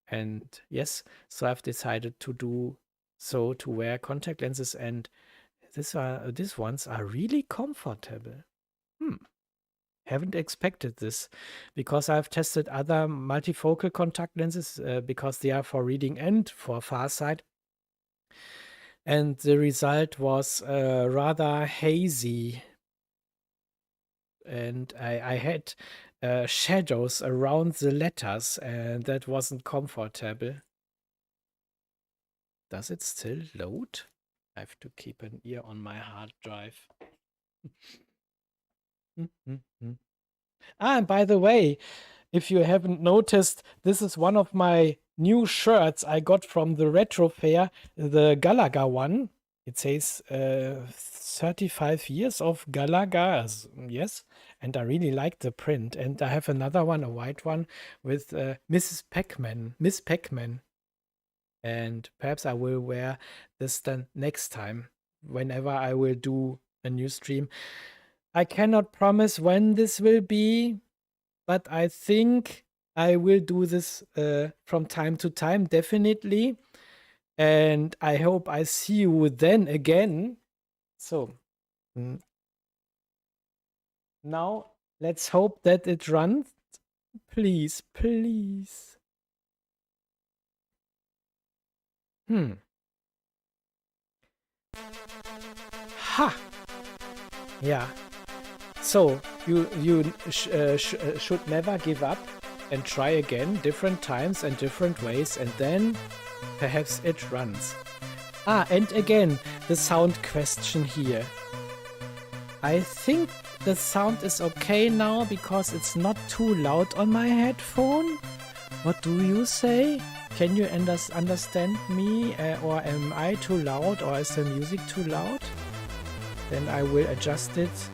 And yes, so I've decided to do so, to wear contact lenses, and these ones are really comfortable. Haven't expected this, because I've tested other multifocal contact lenses because they are for reading and for farsight. And the result was rather hazy. And I had shadows around the letters, and that wasn't comfortable. Does it still load? I have to keep an ear on my hard drive. And by the way, if you haven't noticed, this is one of my new shirts I got from the Retro Fair, the Galaga one. It says 35 years of Galaga, yes, and I really like the print. And I have another one, a white one, with Miss Pac-Man. And perhaps I will wear this then next time, whenever I will do a new stream. I cannot promise when this will be, but I think I will do this from time to time, definitely. And I hope I see you then again. So now let's hope that it runs. Please, please. Ha! Yeah. So you should never give up and try again, different times and different ways, and then perhaps it runs. And again, the sound question here. I think the sound is okay now because it's not too loud on my headphone. What do you say? Can you understand me, or am I too loud, or is the music too loud? Then I will adjust it.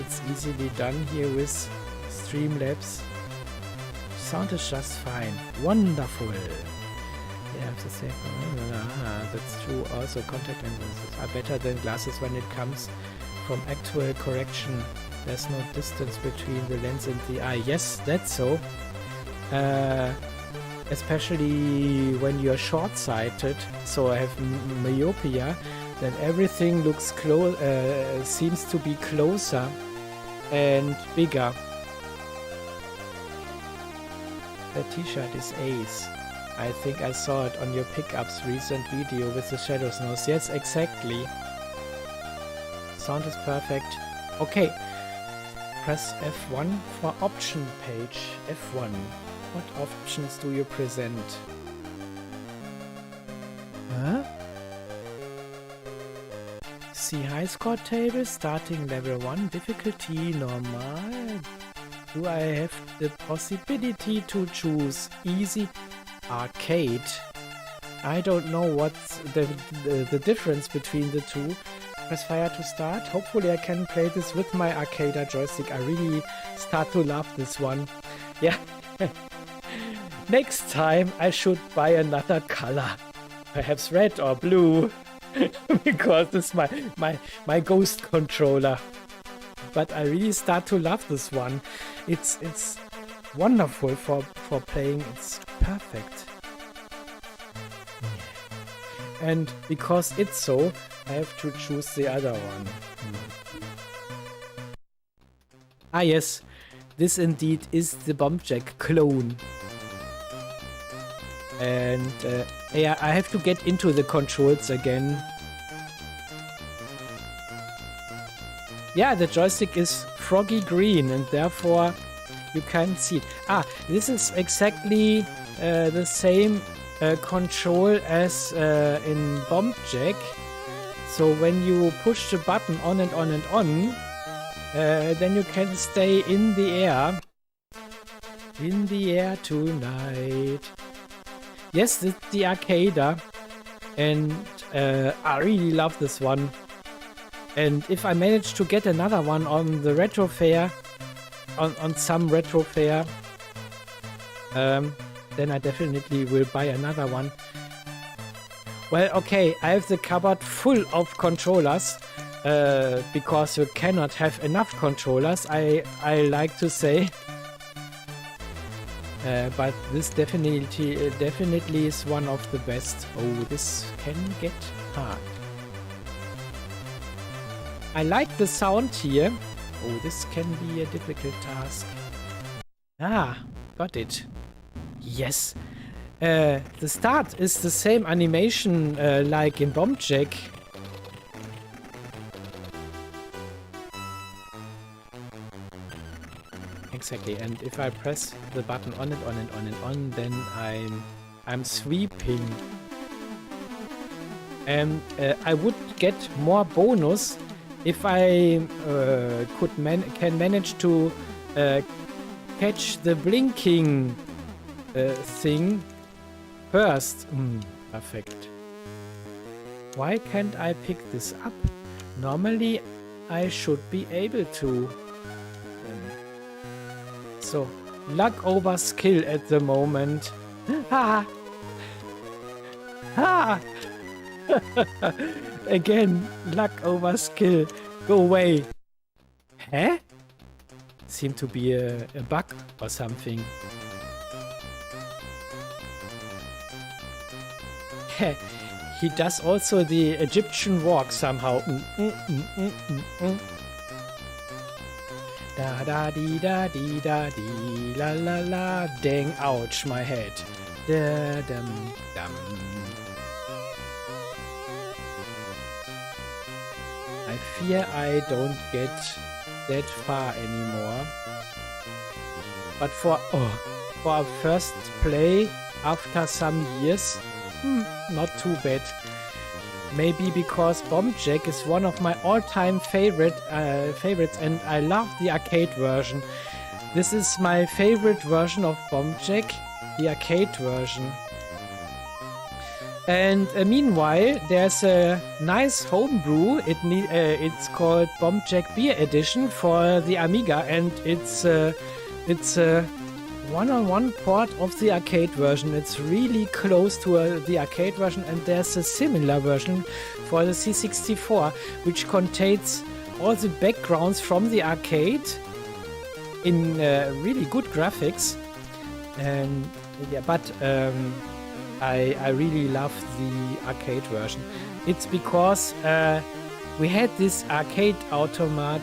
It's easily done here with Streamlabs. Sound is just fine. Wonderful. Yeah, I have to say, that's true. Also, contact lenses are better than glasses when it comes from actual correction. There's no distance between the lens and the eye. Yes, that's so. Especially when you're short-sighted, so I have myopia, then everything looks seems to be closer and bigger. The t-shirt is ace. I think I saw it on your pickups recent video with the shadows nose. Yes, exactly. Sound is perfect. Okay. Press F1 for option page. F1. What options do you present? Huh? See high score table, starting level 1, difficulty normal. Do I have the possibility to choose easy, arcade? I don't know what's the difference between the two. Press fire to start. Hopefully I can play this with my arcade joystick. I really start to love this one. Yeah. Next time I should buy another color. Perhaps red or blue. Because it's my ghost controller. But I really start to love this one. It's wonderful for playing. It's perfect. And because it's so, I have to choose the other one. Ah yes, this indeed is the Bomb Jack clone. And yeah, I have to get into the controls again. Yeah, the joystick is froggy green and therefore you can't see it. Ah, this is exactly the same control as in Bomb Jack. So when you push the button on and on and on, then you can stay in the air. In the air tonight. Yes, it's the arcade, and I really love this one. And if I manage to get another one on the Retro Fair, on some Retro Fair, then I definitely will buy another one. Well, okay, I have the cupboard full of controllers, because you cannot have enough controllers, I like to say. But this definitely is one of the best. Oh, this can get hard. I like the sound here. Oh, this can be a difficult task. Ah, got it. Yes. The start is the same animation like in Bomb Jack. Exactly, and if I press the button on and on and on and on, then I'm sweeping. And I would get more bonus if I can manage to catch the blinking thing first. Perfect. Why can't I pick this up? Normally I should be able to. So, luck over skill at the moment. Ha! Ha! Again, luck over skill. Go away. Huh? Seemed to be a bug or something. He does also the Egyptian walk somehow. Da da dee da dee da dee la la la. Dang, ouch, my head. Da dum dum. I fear I don't get that far anymore. But for a first play after some years, not too bad. Maybe because Bomb Jack is one of my all-time favorites, and I love the arcade version. This is my favorite version of Bomb Jack, the arcade version. And meanwhile, there's a nice homebrew. It's called Bomb Jack Beer Edition for the Amiga, and it's a one-on-one port of the arcade version. It's really close to the arcade version, and there's a similar version for the C-64, which contains all the backgrounds from the arcade in really good graphics. And yeah, but I really love the arcade version. It's because we had this arcade automat,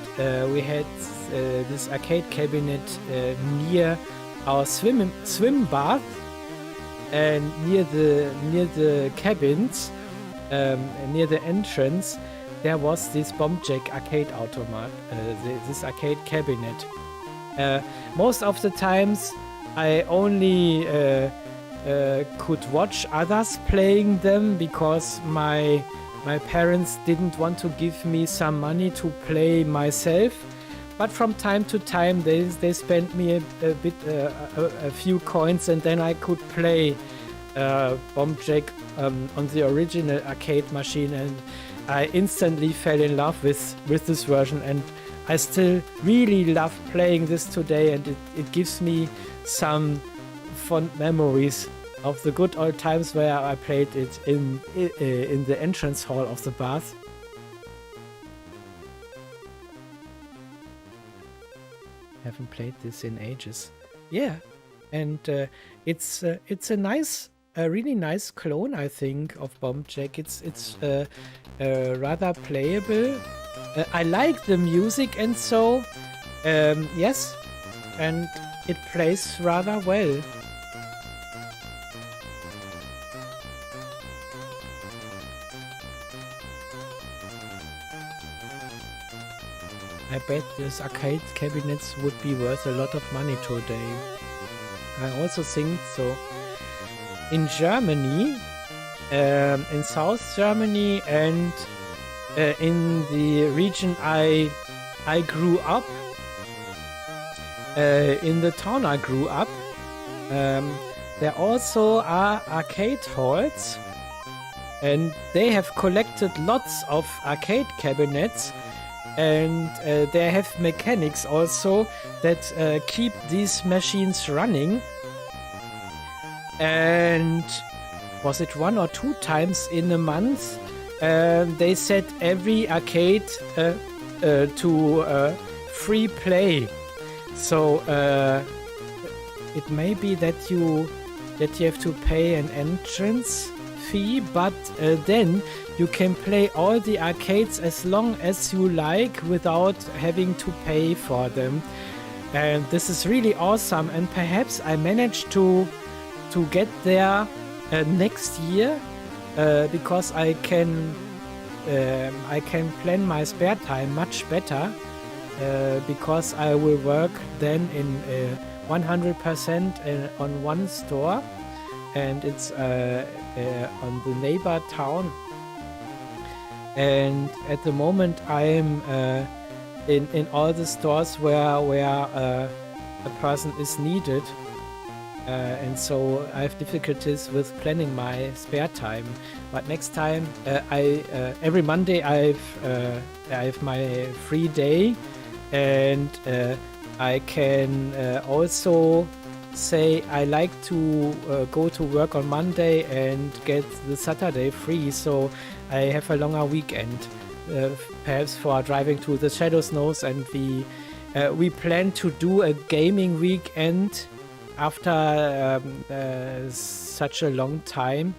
we had this arcade cabinet near our swim bath, and near the cabins, near the entrance, there was this Bomb Jack arcade automat, this arcade cabinet. Most of the times I only could watch others playing them because my parents didn't want to give me some money to play myself. But from time to time they spent me a few coins, and then I could play Bomb Jack on the original arcade machine, and I instantly fell in love with this version, and I still really love playing this today, and it gives me some fond memories of the good old times where I played it in the entrance hall of the bath. Haven't played this in ages. Yeah, and it's a nice, a really nice clone, I think, of Bomb Jack. It's rather playable. I like the music and so, yes, and it plays rather well. I bet this arcade cabinets would be worth a lot of money today. I also think so. In Germany, in South Germany, and in the region I grew up, in the town I grew up, there also are arcade halls, and they have collected lots of arcade cabinets. And they have mechanics also that keep these machines running. And was it 1 or 2 times in a month? They set every arcade to free play. So it may be that you have to pay an entrance fee, but then you can play all the arcades as long as you like without having to pay for them. And this is really awesome, and perhaps I manage to get there next year, because I can plan my spare time much better, because I will work then in 100% on one store, and it's on the neighbor town. And at the moment I'm in all the stores where a person is needed, and so I have difficulties with planning my spare time. But next time, every Monday I have my free day, and I can also say I like to go to work on Monday and get the Saturday free, so I have a longer weekend, perhaps for driving to the Shadow Snows, and we plan to do a gaming weekend after such a long time,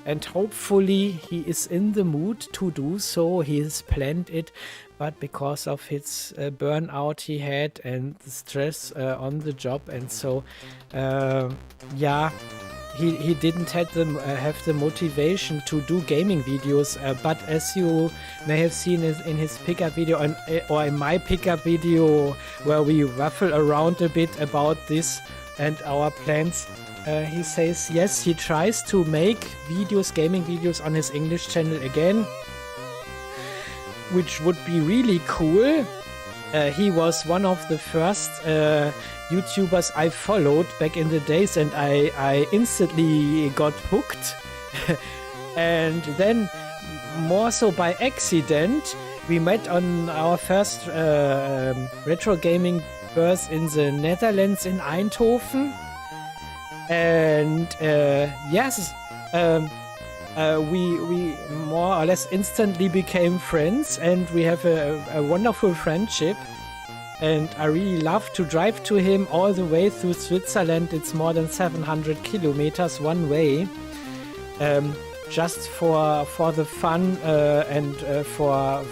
and hopefully he is in the mood to do so. He has planned it, but because of his burnout he had and the stress on the job, and so yeah, he didn't have the motivation to do gaming videos, but as you may have seen in his pickup video, or in my pickup video where we waffle around a bit about this and our plans, he says yes, he tries to make gaming videos on his English channel again, which would be really cool. He was one of the first YouTubers I followed back in the days, and I instantly got hooked. And then, more so by accident, we met on our first retro gaming burst in the Netherlands, in Eindhoven. And yes, we more or less instantly became friends, and we have a wonderful friendship. And I really love to drive to him all the way through Switzerland. It's more than 700 kilometers one way, just for the fun, and for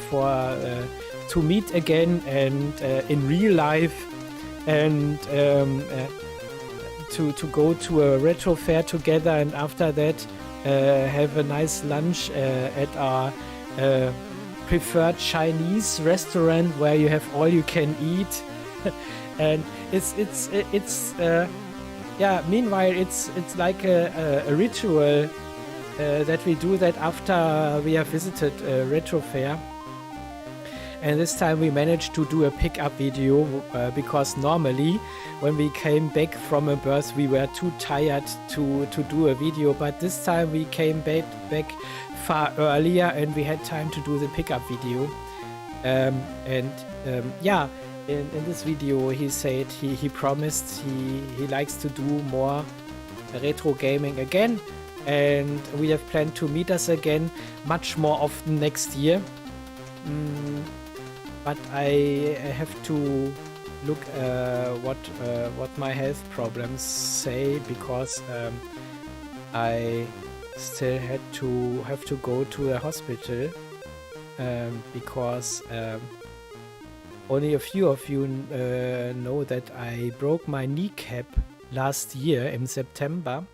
to meet again, and in real life, and to go to a retro fair together, and after that have a nice lunch at our preferred Chinese restaurant where you have all you can eat. And it's yeah, meanwhile it's like a ritual that we do that after we have visited a retro fair. And this time we managed to do a pickup video, because normally when we came back from a birth we were too tired to do a video, but this time we came back far earlier and we had time to do the pickup video. Yeah, in this video he said he promised he likes to do more retro gaming again, and we have planned to meet us again much more often next year. But I have to look what my health problems say, because I still have to go to the hospital, because only a few of you know that I broke my kneecap last year in September,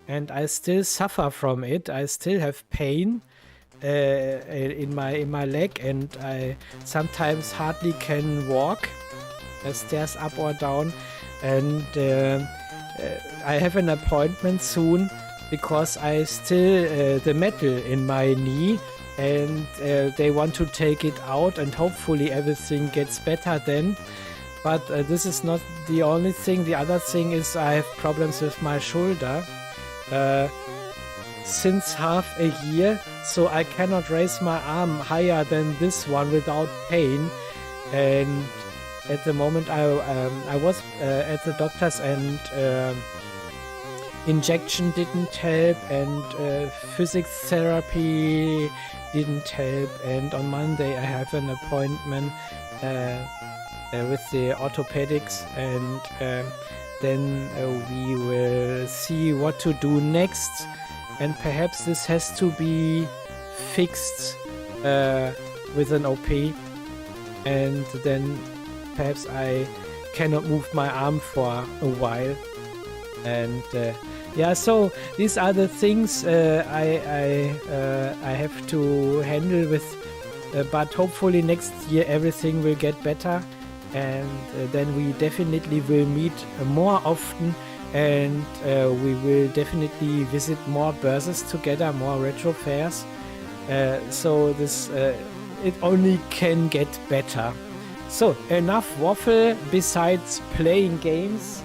and I still suffer from it. I still have pain in my leg, and I sometimes hardly can walk stairs up or down, and I have an appointment soon because I still the metal in my knee, and they want to take it out, and hopefully everything gets better then. But this is not the only thing. The other thing is I have problems with my shoulder since half a year, so I cannot raise my arm higher than this one without pain. And at the moment I was at the doctor's, and injection didn't help, and physics therapy didn't help, and on Monday I have an appointment with the orthopedics, and then we will see what to do next, and perhaps this has to be fixed with an OP, and then perhaps I cannot move my arm for a while. And yeah, so these are the things I have to handle with, but hopefully next year everything will get better, and then we definitely will meet more often, and we will definitely visit more Börses together, more retro fairs. So this it only can get better. So enough waffle besides playing games.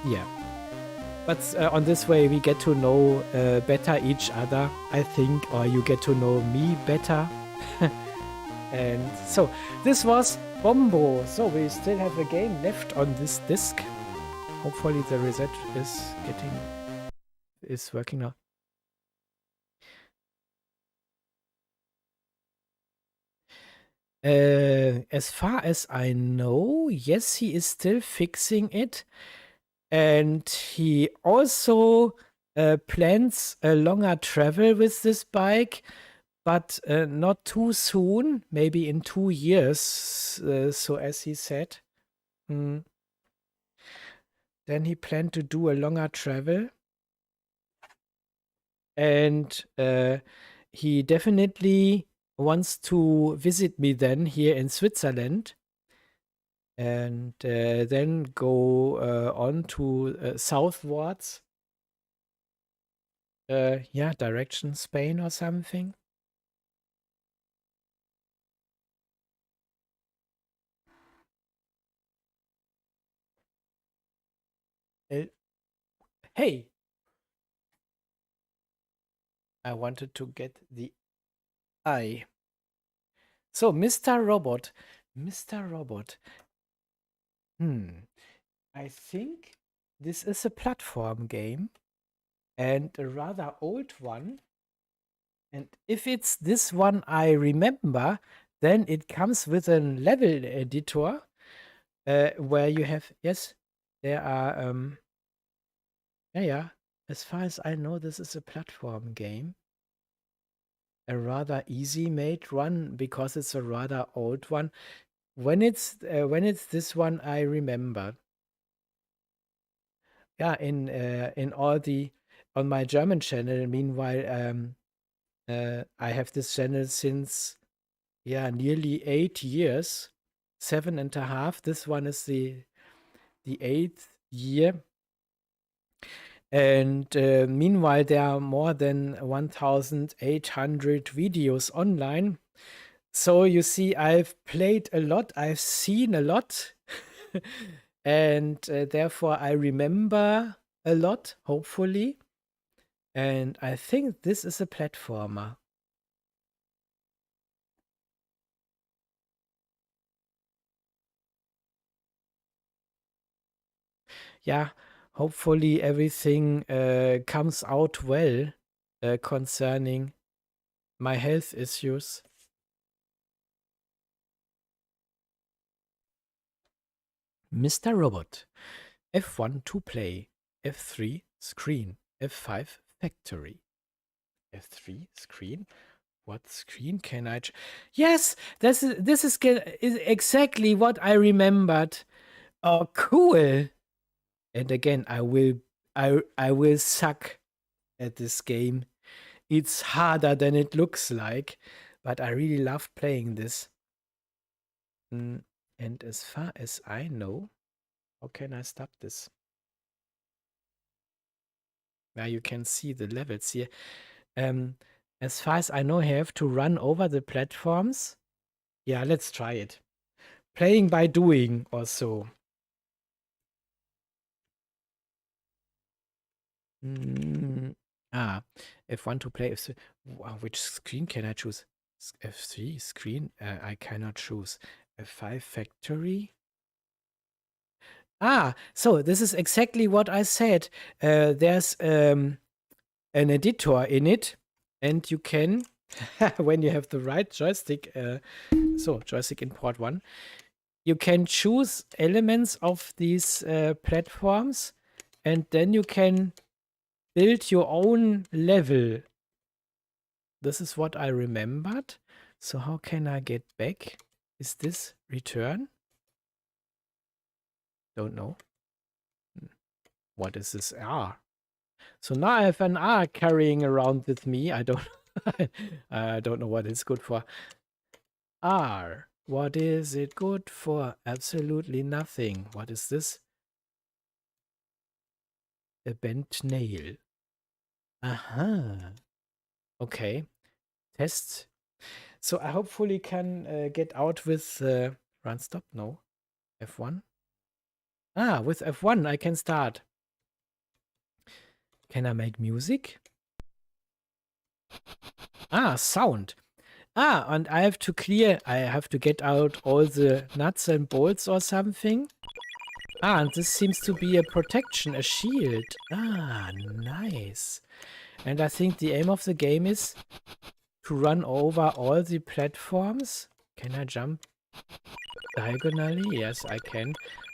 Yeah. But on this way we get to know better each other, I think, or you get to know me better. And so this was Bombo. So we still have a game left on this disc. Hopefully the reset is working now. As far as I know, yes, he is still fixing it. And he also plans a longer travel with this bike, but not too soon, maybe in 2 years, so as he said. Then he planned to do a longer travel. And he definitely wants to visit me then here in Switzerland, and then go on to southwards. Yeah, direction Spain or something. Hey! I wanted to get the eye. So, Mr. Robot. Mr. Robot. I think this is a platform game, and a rather old one. And if it's this one I remember, then it comes with a level editor, where you have, yes, there are, yeah, as far as I know, this is a platform game. A rather easy made one, because it's a rather old one. When it's this one, I remember. Yeah, in all the on my German channel. Meanwhile, I have this channel since, yeah, nearly 8 years, 7.5. This one is the 8th year. And meanwhile, there are more than 1,800 videos online. So you see, I've played a lot, I've seen a lot, and therefore I remember a lot, hopefully. And I think this is a platformer. Yeah, hopefully everything comes out well concerning my health issues. Mr. Robot. F1 to play. F3 screen. F5 factory. F3 screen? What screen can I... Yes! This is exactly what I remembered. Oh, cool! And again, I will suck at this game. It's harder than it looks like, but I really love playing this. And as far as I know, how can I stop this? Now you can see the levels here. As far as I know, I have to run over the platforms. Yeah, let's try it. Playing by doing or so. F1 to play. Wow, which screen can I choose? F3 screen? I cannot choose. F5 factory? So this is exactly what I said. There's an editor in it, and you can, when you have the right joystick, so joystick in port 1, you can choose elements of these platforms, and then you can build your own level. This is what I remembered. So how can I get back? Is this return? Don't know. What is this R? So now I have an R carrying around with me. I don't I don't know what it's good for. R. What is it good for? Absolutely nothing. What is this? A bent nail. Aha. Okay. Test. So I hopefully can get out with run stop. No. F1. Ah, with F1 I can start. Can I make music? Ah, sound. Ah, and I have to get out all the nuts and bolts or something. Ah, and this seems to be a protection, a shield. Ah, nice. And I think the aim of the game is to run over all the platforms. Can I jump diagonally? Yes, I can.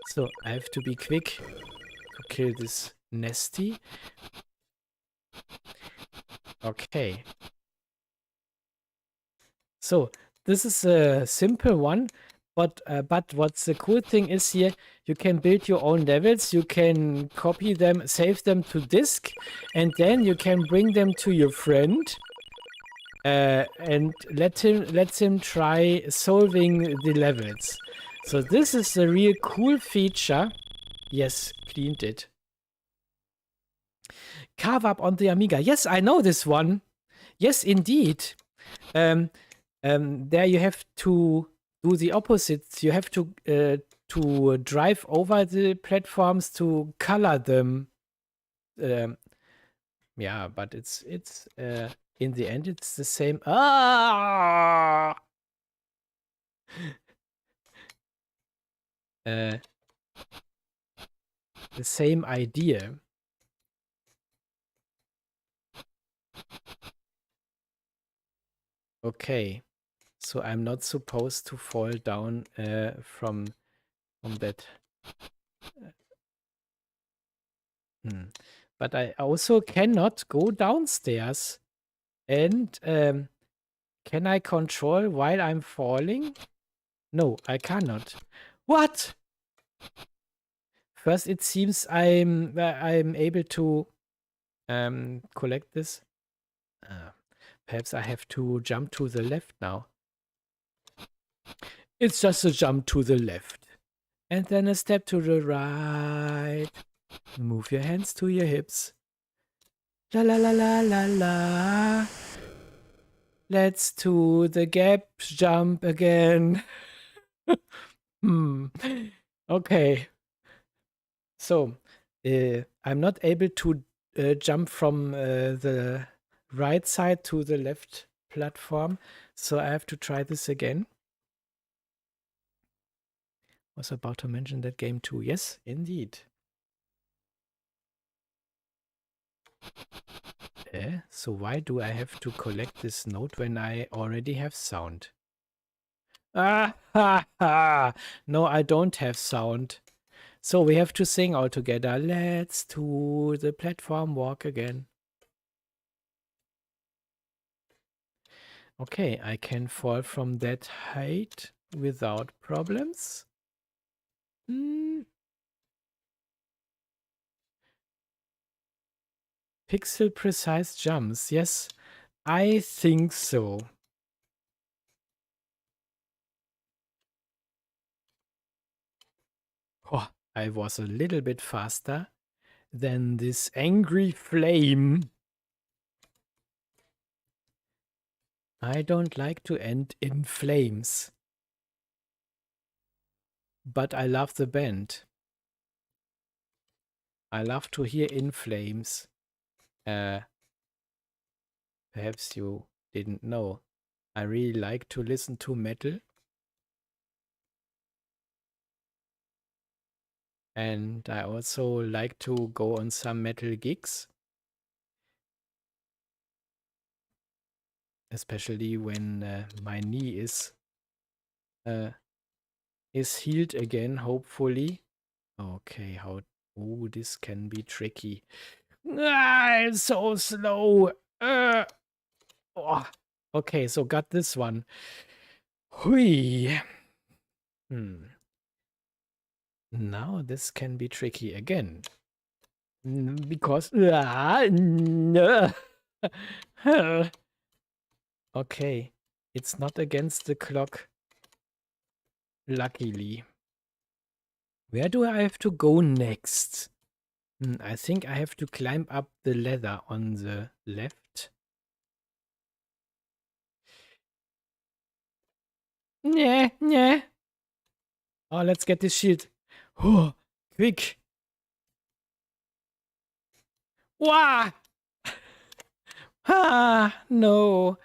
So I have to be quick to kill this Nesty. Okay. So this is a simple one, but what's the cool thing is here, you can build your own levels, you can copy them, save them to disk, and then you can bring them to your friend and let him try solving the levels. So this is a real cool feature. Yes, cleaned it. Carve up on the Amiga. Yes, I know this one. Yes, indeed. There you have to do the opposite. You have to drive over the platforms to color them. Yeah, but it's in the end it's the same. Ah! The same idea. Okay, so I'm not supposed to fall down from that. But I also cannot go downstairs. And can I control while I'm falling? No, I cannot. What? First, it seems I'm able to collect this. Perhaps I have to jump to the left now. It's just a jump to the left. And then a step to the right. Move your hands to your hips. La la la la la la. Let's do the gap jump again. Okay. So, I'm not able to jump from the right side to the left platform, so I have to try this again. Was about to mention that game too. Yes, indeed. So why do I have to collect this note when I already have sound? Ah, ha, ha. No, I don't have sound. So we have to sing all together. Let's do the platform walk again. Okay, I can fall from that height without problems. Pixel precise jumps. Yes, I think so. Oh, I was a little bit faster than this angry flame. I don't like to end in flames. But I love the band. I love to hear In Flames. Perhaps you didn't know. I really like to listen to metal. And I also like to go on some metal gigs. Especially when my knee is is healed again, hopefully. Okay, oh, this can be tricky. It's so slow. Oh. Okay, so got this one. Hui. Now this can be tricky again. Because... no. Okay, it's not against the clock. Luckily. Where do I have to go next? I think I have to climb up the ladder on the left. Yeah. Oh, let's get this shield. Oh, quick. Wah! Ah, no.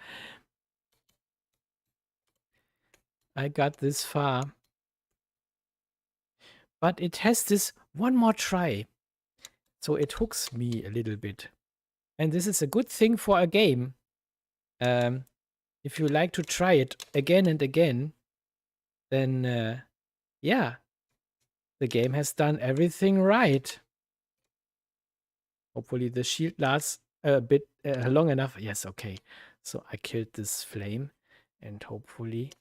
I got this far. But it has this one more try. So it hooks me a little bit. And this is a good thing for a game. If you like to try it again and again, then yeah, the game has done everything right. Hopefully the shield lasts a bit long enough. Yes, okay. So I killed this flame and hopefully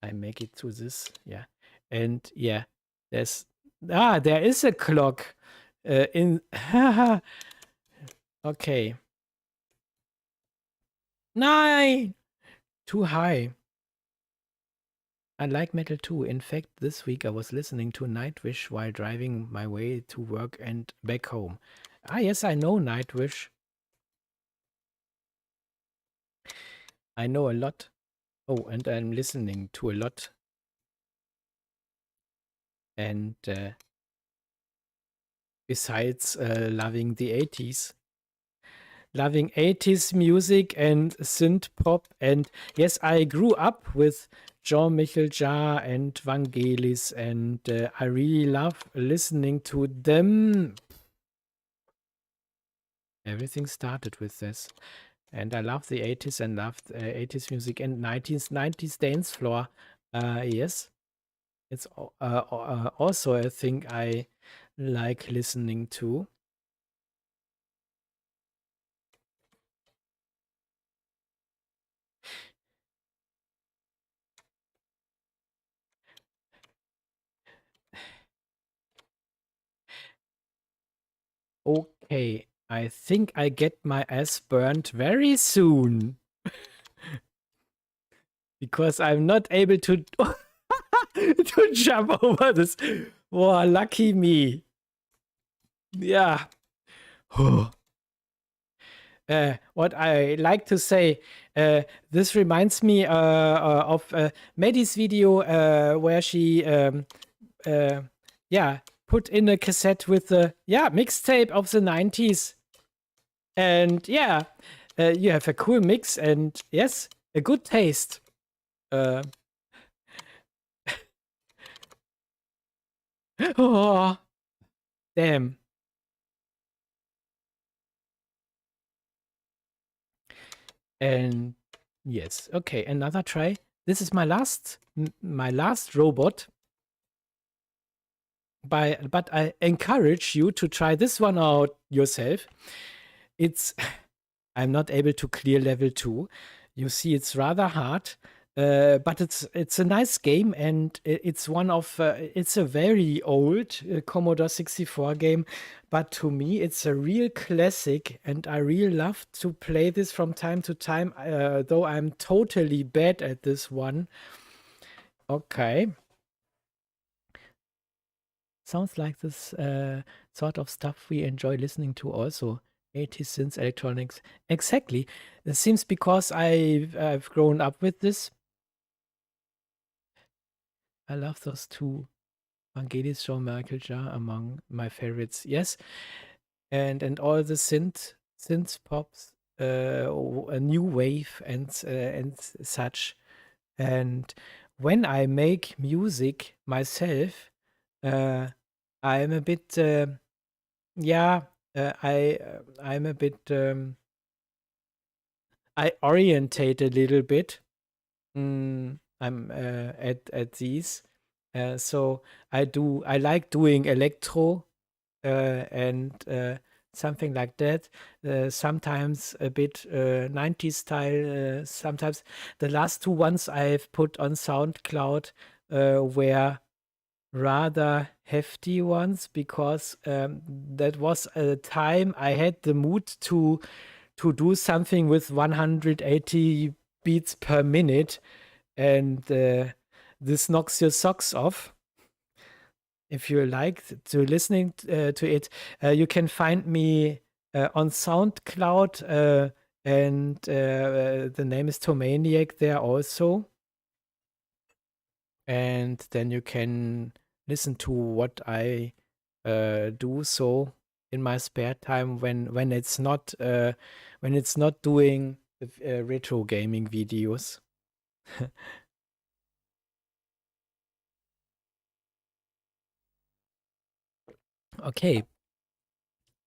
I make it to this. Yeah. And yeah, there is a clock in. Okay. 9! Too high. I like metal too. In fact, this week I was listening to Nightwish while driving my way to work and back home. Ah, yes, I know Nightwish. I know a lot. Oh, and I'm listening to a lot. And besides loving the 80s. Loving 80s music and synth pop. And yes, I grew up with Jean-Michel Jarre and Vangelis, and I really love listening to them. Everything started with this. And I love the 80s and loved 80s music and 90s dance floor. Yes, it's also a thing I like listening to. Okay, I think I get my ass burned very soon. Because I'm not able to to jump over this. Wow, lucky me. Yeah. What I like to say, this reminds me of Maddie's video where she, put in a cassette with the mixtape of the 90s. And you have a cool mix and yes, a good taste. Oh, damn. And yes, okay, another try. This is my last robot. But I encourage you to try this one out yourself. I'm not able to clear level 2. You see, it's rather hard. But it's a nice game, and it's it's a very old Commodore 64 game, but to me it's a real classic, and I really love to play this from time to time, though I'm totally bad at this one. Okay. Sounds like this sort of stuff we enjoy listening to also. 80s synth electronics. Exactly. It seems because I've grown up with this. I love those two. Vangelis, Jean-Michel Jarre among my favorites. Yes. And all the synth pops, a new wave and such. And when I make music myself, I'm a bit I'm a bit I orientate a little bit. I'm at these. So I like doing electro and something like that. Sometimes a bit 90s style. Sometimes the last two ones I've put on SoundCloud were rather hefty ones because that was a time I had the mood to do something with 180 beats per minute, and this knocks your socks off. If you like to listening to it, you can find me on SoundCloud, and the name is Tomaniac there also. And then you can listen to what I do so in my spare time when it's not doing retro gaming videos. Okay,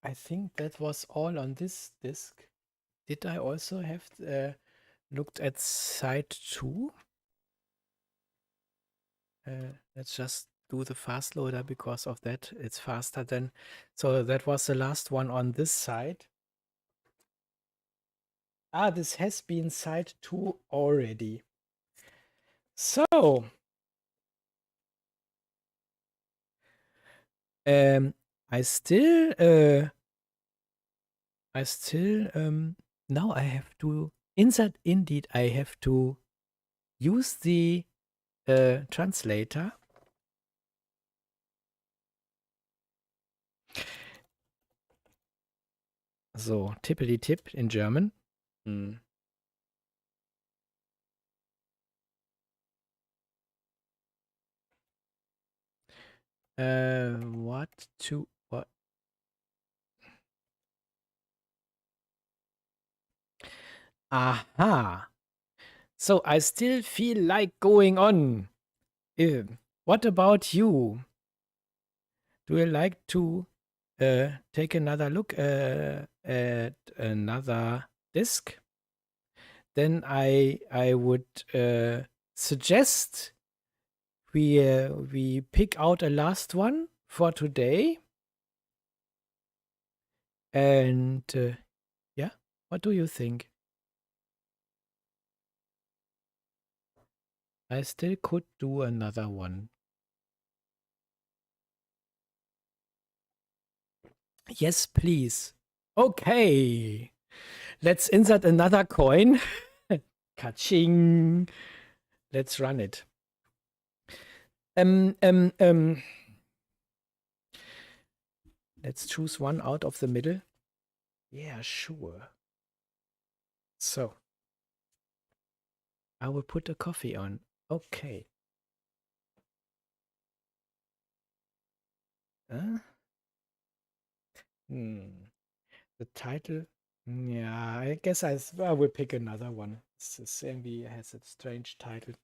I think that was all on this disc. Did I also have looked at side two? Let's just do the fast loader because of that. It's faster than. So that was the last one on this side. Ah, this has been side two already. So, um, I still, uh, I still, now I have to, insert indeed, I have to use the translator. So, tippity-tip in German. Hmm. What? Aha. So I still feel like going on. What about you? Do you like to take another look at another disc? Then I would suggest we pick out a last one for today. And yeah, what do you think? I still could do another one. Yes, please. Okay. Let's insert another coin. Ka-ching. Let's run it. Um, um, um. Let's choose one out of the middle. Yeah, sure. So, I will put the coffee on. Okay. Huh? Hmm. The title. Yeah, I guess I will pick another one. This MV has a strange title.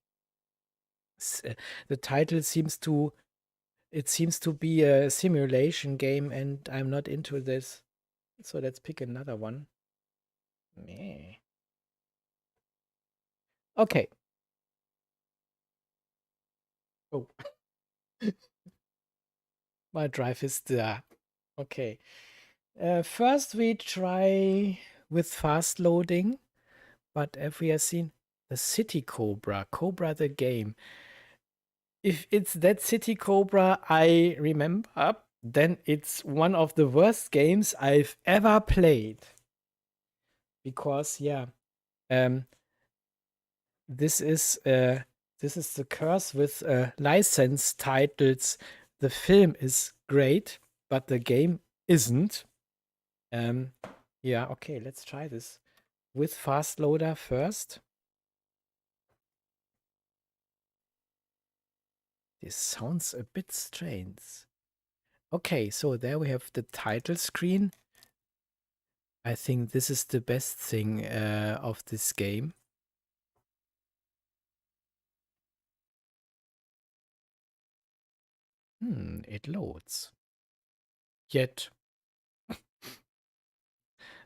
The title seems to be a simulation game, and I'm not into this. So let's pick another one. Meh. Okay. Oh, my drive is there. Okay. First we try with fast loading, but if we have seen the City Cobra, Cobra the game. If it's that City Cobra I remember, then it's one of the worst games I've ever played. Because yeah, um, this is uh, this is the curse with license titles. The film is great, but the game isn't. Um, yeah, okay, let's try this with fast loader first. This sounds a bit strange. Okay, so there we have the title screen. I think this is the best thing of this game. It loads. Yet,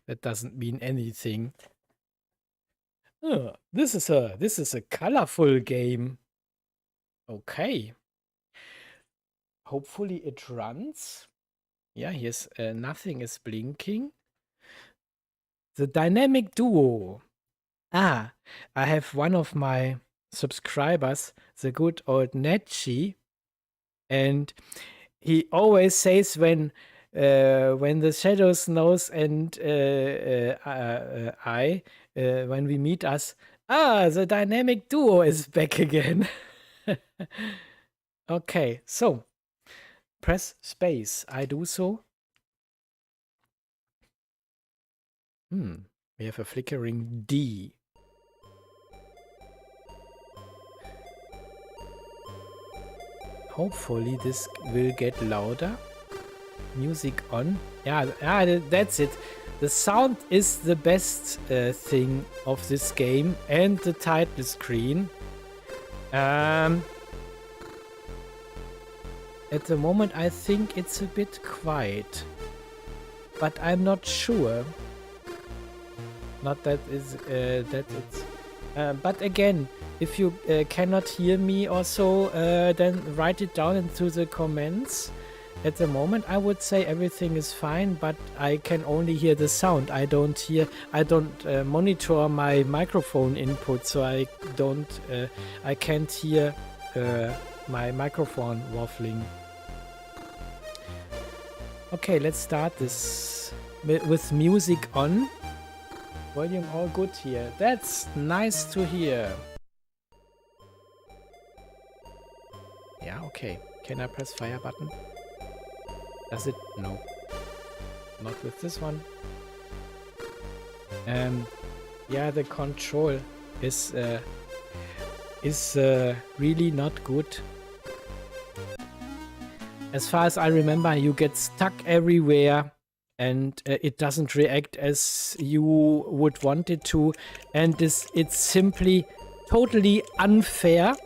that doesn't mean anything. This is a colorful game. Okay. Hopefully it runs. Yeah, here's nothing is blinking. The dynamic duo. Ah, I have one of my subscribers, the good old Netchi, and he always says when the Shadows knows and I when we meet us, the dynamic duo is back again. Okay, so press space. I do so. We have a flickering D. Hopefully this will get louder. Music on. Yeah, that's it. The sound is the best thing of this game, and the title screen. At the moment I think it's a bit quiet, but I'm not sure. Not that is that it's but again, if you cannot hear me or so, then write it down into the comments. At the moment I would say everything is fine, but I can only hear the sound. I don't monitor my microphone input, so I can't hear my microphone waffling. Okay, let's start this with music on. Volume all good here. That's nice to hear. Yeah, okay. Can I press fire button? Does it? No. Not with this one. Yeah, the control is really not good. As far as I remember, you get stuck everywhere and it doesn't react as you would want it to, and it's simply totally unfair.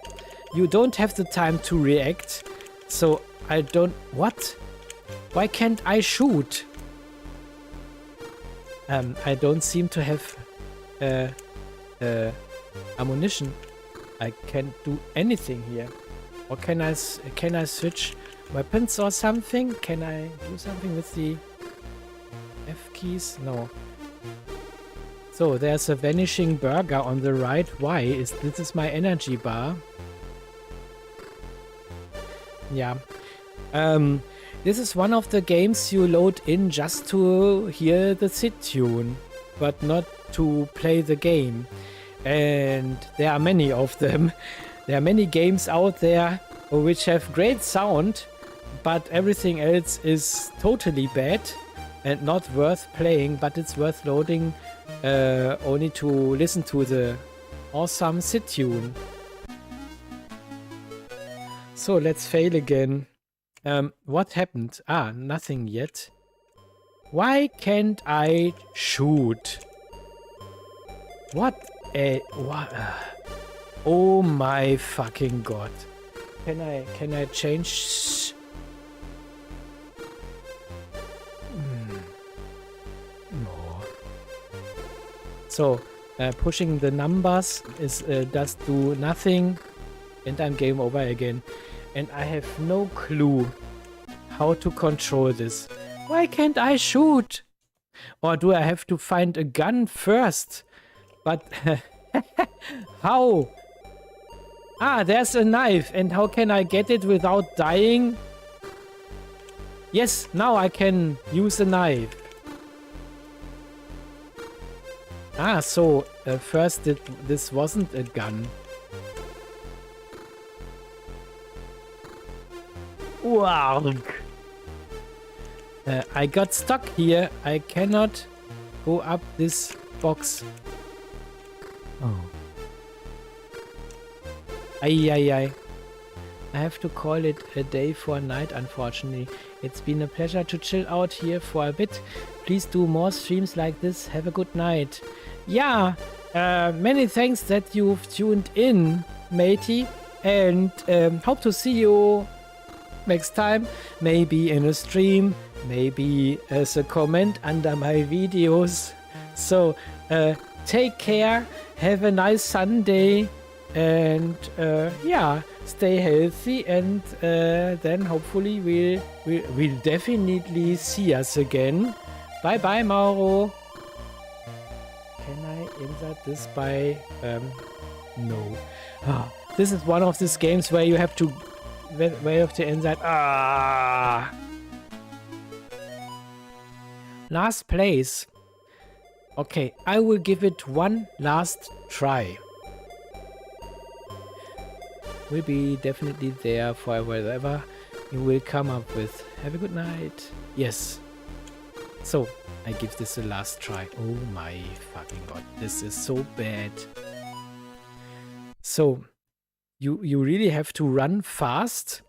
You don't have the time to react, so I don't... What? Why can't I shoot? I don't seem to have ammunition. I can't do anything here. Or can I switch weapons or something? Can I do something with the F keys? No. So there's a vanishing burger on the right. Why? This is my energy bar. Yeah. This is one of the games you load in just to hear the SID tune, but not to play the game. And there are many of them. There are many games out there which have great sound, but everything else is totally bad and not worth playing, but it's worth loading only to listen to the awesome SID tune. So let's fail again. What happened? Nothing yet. Why can't I shoot? What a... What? Oh my fucking god. Can I change? No. So, pushing the numbers does do nothing, and I'm game over again. And I have no clue how to control this. Why can't I shoot? Or do I have to find a gun first? But how? There's a knife. And how can I get it without dying? Yes, now I can use a knife. So first this wasn't a gun. Wow. I got stuck here. I cannot go up this box. Oh. Ay. I have to call it a day for night, unfortunately. It's been a pleasure to chill out here for a bit. Please do more streams like this. Have a good night. Yeah, many thanks that you've tuned in, matey. And hope to see you next time. Maybe in a stream. Maybe as a comment under my videos. So, take care. Have a nice Sunday. And yeah, stay healthy, and then hopefully we'll definitely see us again. Bye bye, Mauro. Can I insert this by no. This is one of these games where you have to insert. Last place. Okay, I will give it one last try. We'll be definitely there for whatever you will come up with. Have a good night. Yes. So, I give this a last try. Oh my fucking god. This is so bad. So, you really have to run fast.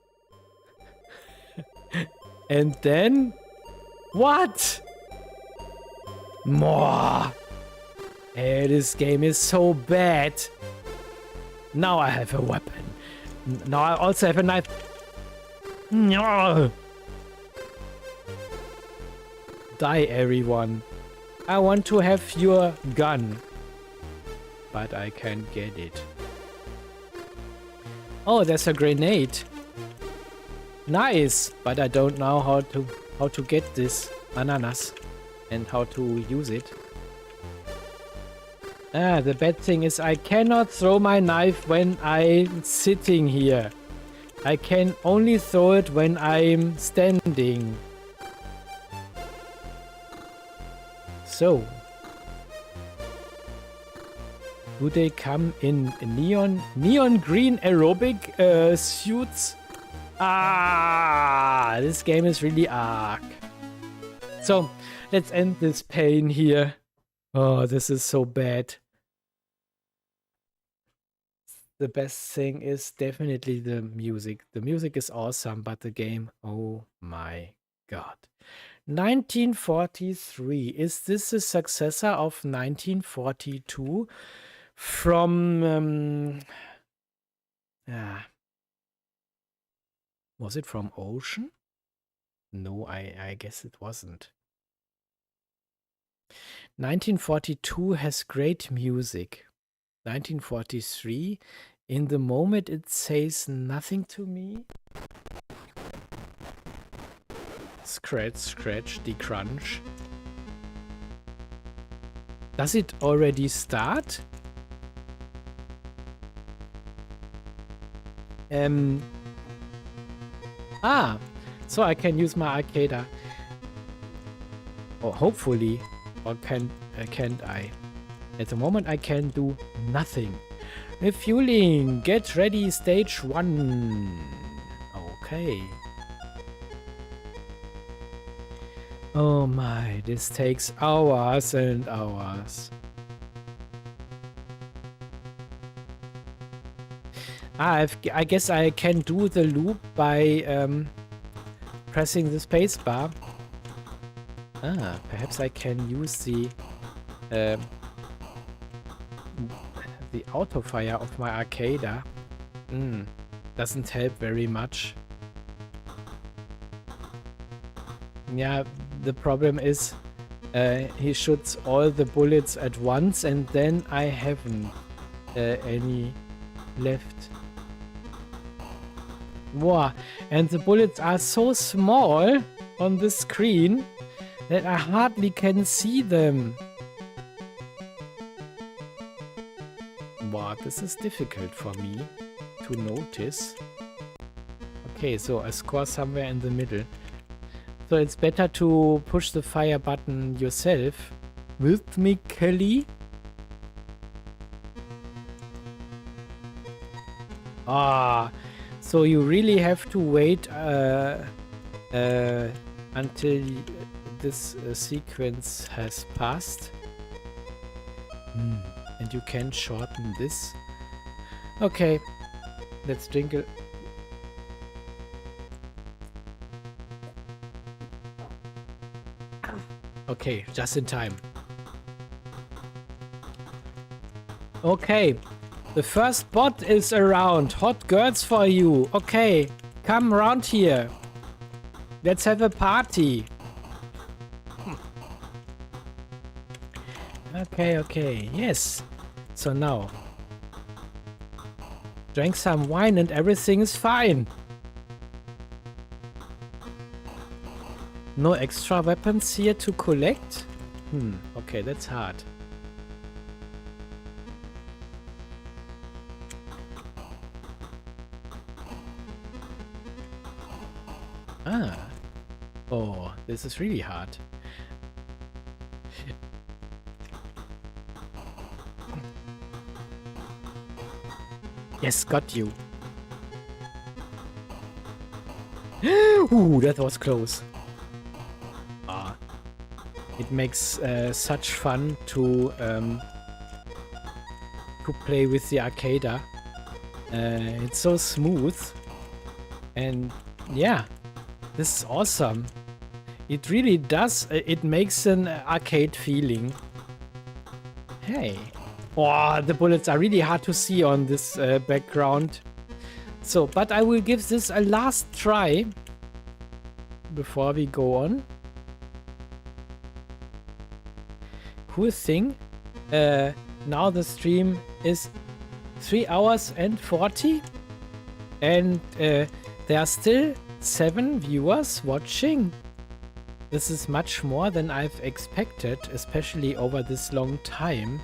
And then... What? More. Hey, this game is so bad. Now I have a weapon. Now I also have a knife. No. Die, everyone. I want to have your gun. But I can't get it. Oh, there's a grenade. Nice. But I don't know how to get this bananas and how to use it. The bad thing is I cannot throw my knife when I'm sitting here. I can only throw it when I'm standing. So. Do they come in neon green aerobic suits? This game is really arg. So, let's end this pain here. Oh, this is so bad. The best thing is definitely the music. The music is awesome, but the game, oh my god. 1943. Is this a successor of 1942? From... Was it from Ocean? No, I guess it wasn't. 1942 has great music. 1943, in the moment it says nothing to me. Scratch, scratch, the crunch. Does it already start? So I can use my arcade. Or hopefully. Or can't I? At the moment I can do nothing. Refueling. Get ready, stage 1. Okay. Oh my, this takes hours and hours. I guess I can do the loop by pressing the space bar. Perhaps I can use the auto fire of my arcade. Doesn't help very much. Yeah, the problem is he shoots all the bullets at once and then I haven't any left. Wow, and the bullets are so small on the screen that I hardly can see them. Wow, this is difficult for me to notice. Okay, so I score somewhere in the middle. So it's better to push the fire button yourself, rhythmically. So you really have to wait until this sequence has passed. And you can shorten this. Okay, let's drink it. Okay, just in time. Okay, the first bot is around. Hot girls for you. Okay, come around here. Let's have a party. Okay, yes. So now. drank some wine and everything is fine. No extra weapons here to collect? Okay, that's hard. Ah. Oh, this is really hard. Yes, got you. Ooh, that was close. Ah. It makes such fun to play with the arcader. It's so smooth. And yeah, this is awesome. It really does. It makes an arcade feeling. Hey. Oh, the bullets are really hard to see on this background. So, but I will give this a last try before we go on. Cool thing. Now the stream is 3 hours and 40. And there are still 7 viewers watching. This is much more than I've expected, especially over this long time.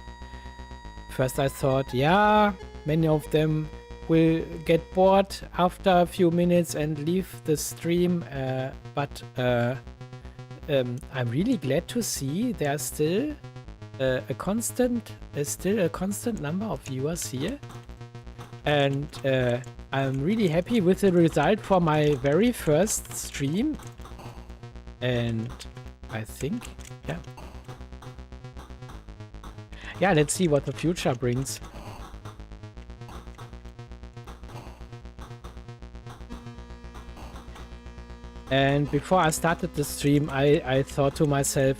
First I thought, yeah, many of them will get bored after a few minutes and leave the stream, but I'm really glad to see there's still a constant number of viewers here. And I'm really happy with the result for my very first stream. And I think, yeah, let's see what the future brings. And before I started the stream, I thought to myself,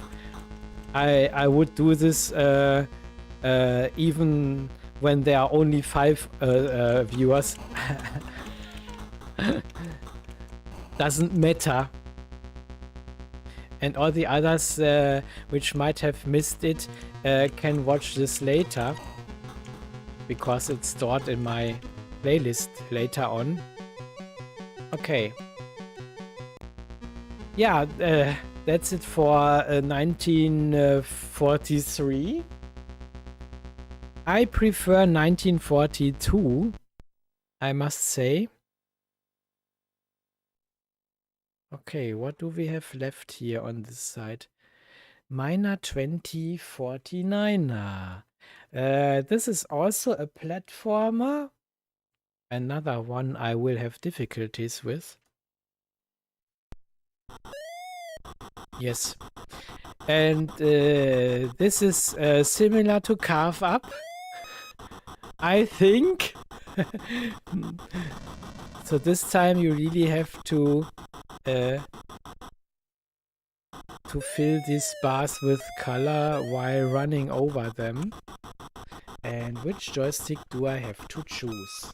I would do this even when there are only 5 viewers. Doesn't matter. And all the others which might have missed it can watch this later, because it's stored in my playlist later on. Okay. Yeah, that's it for 1943. I prefer 1942, I must say. Okay, what do we have left here on this side? Miner 2049er. This is also a platformer. Another one I will have difficulties with. Yes. And this is similar to Carve Up, I think. So this time you really have to fill these bars with color while running over them. And which joystick do I have to choose?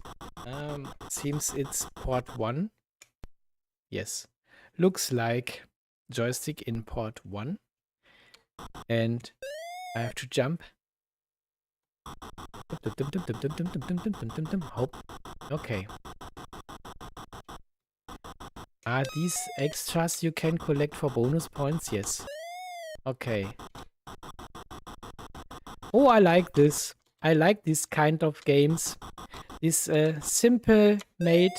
Seems it's port 1. Yes. Looks like joystick in port 1. And I have to jump. Hope. Okay. Are these extras you can collect for bonus points? Yes. Okay. Oh, I like this. I like this kind of games. This simple made.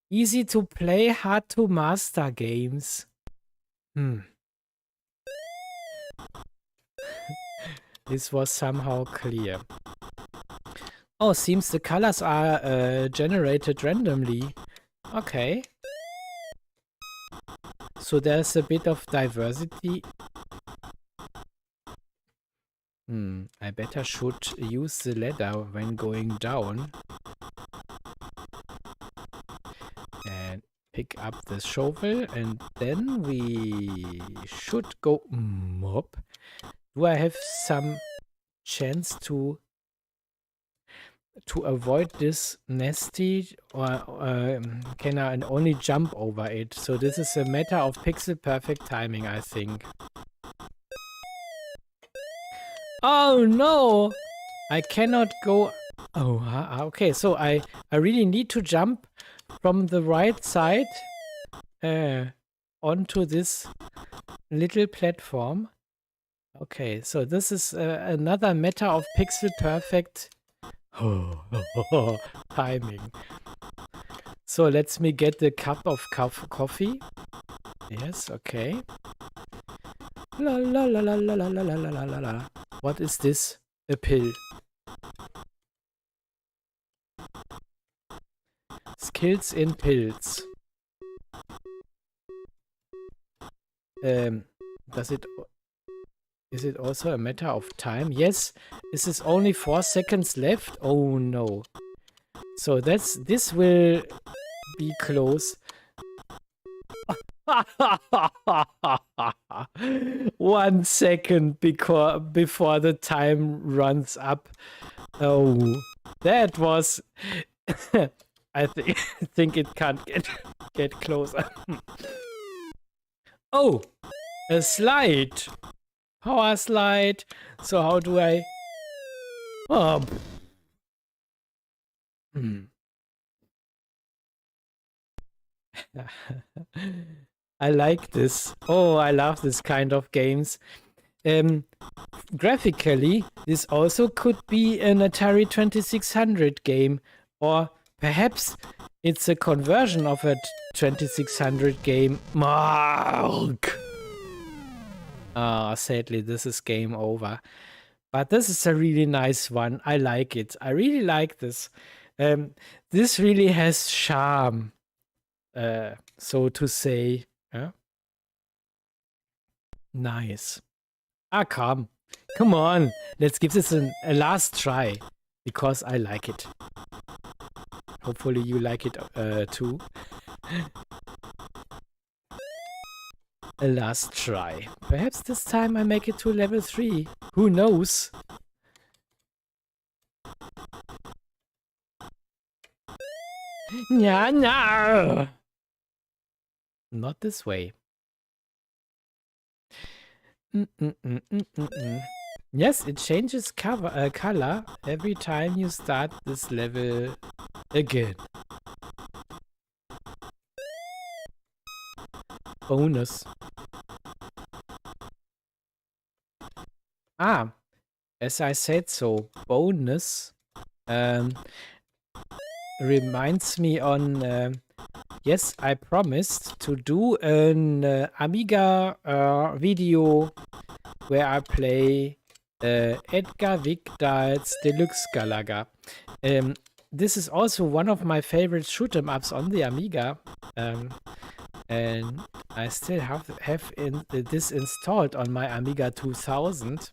Easy to play, hard to master games. This was somehow clear. Oh, seems the colors are generated randomly. Okay. So there's a bit of diversity. I better should use the ladder when going down. And pick up the shovel, and then we should go up. Do I have some chance to avoid this nasty, or can I only jump over it? So this is a matter of pixel perfect timing, I think. Oh no! I cannot go... Oh, okay. So I really need to jump from the right side onto this little platform. Okay, so this is another matter of pixel perfect timing. So let me get the cup of coffee. Yes, okay. La la la la la la la la la la la. What is this? A pill. Skills in pills. Does it... Is it also a matter of time? Yes. Is this only 4 seconds left? Oh no. So this will be close. 1 second before the time runs up. Oh, that was... I think it can't get closer. Oh, a slide. Power slide. So how do I... Oh. I like this. Oh, I love this kind of games. Graphically, this also could be an Atari 2600 game. Or perhaps it's a conversion of a 2600 game. Mark! Sadly, this is game over. But this is a really nice one. I like it. I really like this. This really has charm, so to say. Yeah? Nice. Come on. Let's give this a last try, because I like it. Hopefully you like it too. A last try. Perhaps this time I make it to level 3. Who knows? No. Not this way. Yes, it changes color every time you start this level again. Bonus. As I said, so bonus reminds me on... yes, I promised to do an Amiga video where I play Edgar Vigdal's Deluxe Galaga. This is also one of my favorite shoot-'em-ups on the Amiga. And I still have this installed on my Amiga 2000.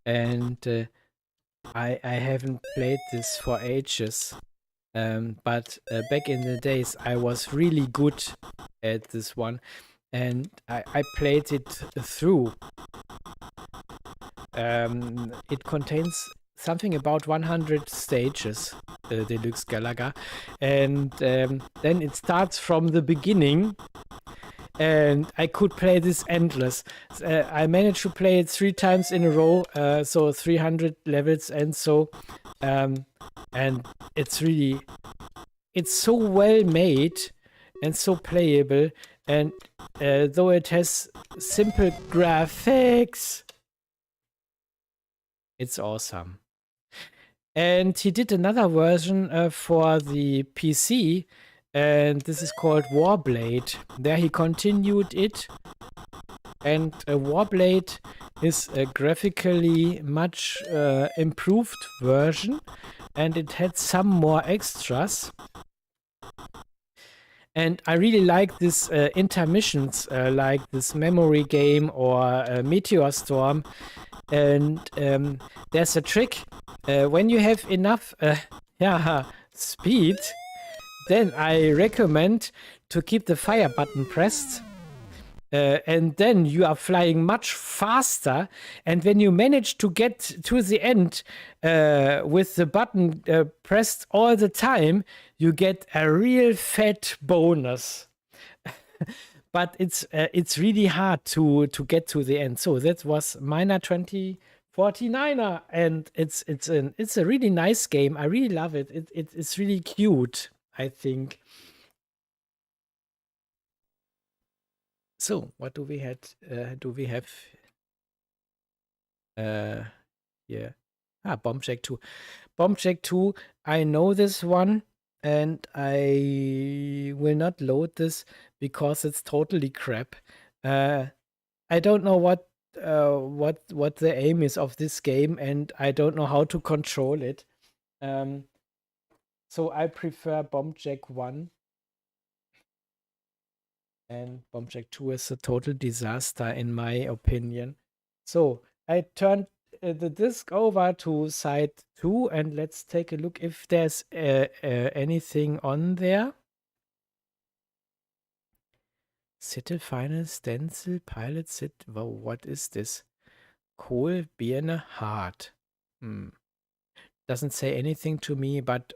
And I haven't played this for ages. But back in the days, I was really good at this one. And I played it through. It contains something about 100 stages, Deluxe Galaga. And then it starts from the beginning. And I could play this endless. I managed to play it 3 times in a row, so 300 levels and so. And it's really... It's so well made and so playable. And though it has simple graphics, it's awesome. And he did another version for the PC, and this is called Warblade. There he continued it, and Warblade is a graphically much improved version, and it had some more extras. And I really like this intermissions, like this memory game or Meteor Storm. And there's a trick. When you have enough speed, then I recommend to keep the fire button pressed. And then you are flying much faster. And when you manage to get to the end with the button pressed all the time, you get a real fat bonus. but it's really hard to get to the end. So that was Miner 2049er, and it's a really nice game. I really love it. It's really cute, I think. So what do we had? Do we have? Yeah. Bomb Jack 2. Bomb Jack 2. I know this one, and I will not load this because it's totally crap. I don't know what the aim is of this game, and I don't know how to control it. So I prefer Bomb Jack 1, and Bomb Jack 2 is a total disaster in my opinion. So I turned the disc over to side 2, and let's take a look if there's anything on there. Sitte Final Stencil Pilot Sit. Wow, what is this? Kohl, Birne, Hart. Doesn't say anything to me, but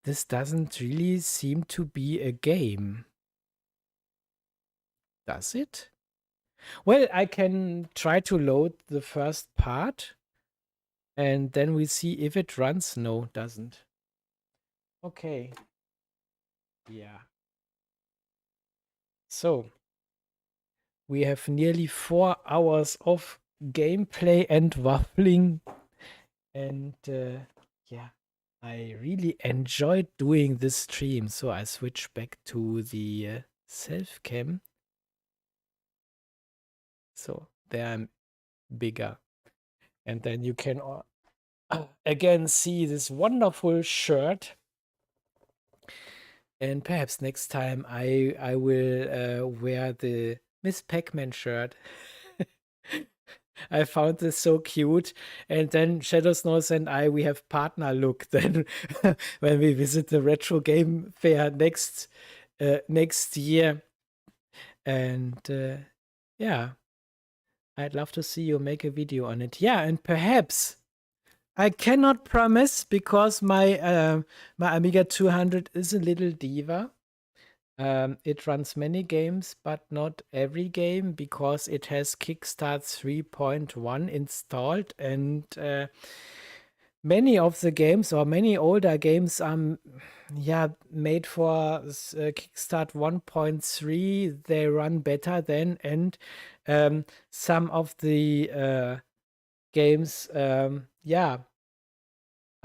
this doesn't really seem to be a game. Does it? Well, I can try to load the first part, and then we see if it runs. No, doesn't. Okay. Yeah. So, we have nearly 4 hours of gameplay and waffling. And yeah, I really enjoyed doing this stream. So I switch back to the self-cam. So there I'm bigger. And then you can again see this wonderful shirt. And perhaps next time I will wear the Miss Pac-Man shirt. I found this so cute. And then Shadow Snows and we have partner look then when we visit the retro game fair next year. And yeah, I'd love to see you make a video on it. Yeah, and perhaps I cannot promise because my Amiga 200 is a little diva. It runs many games, but not every game because it has Kickstart 3.1 installed, and many of the games or many older games are made for Kickstart 1.3. They run better then, and some of the games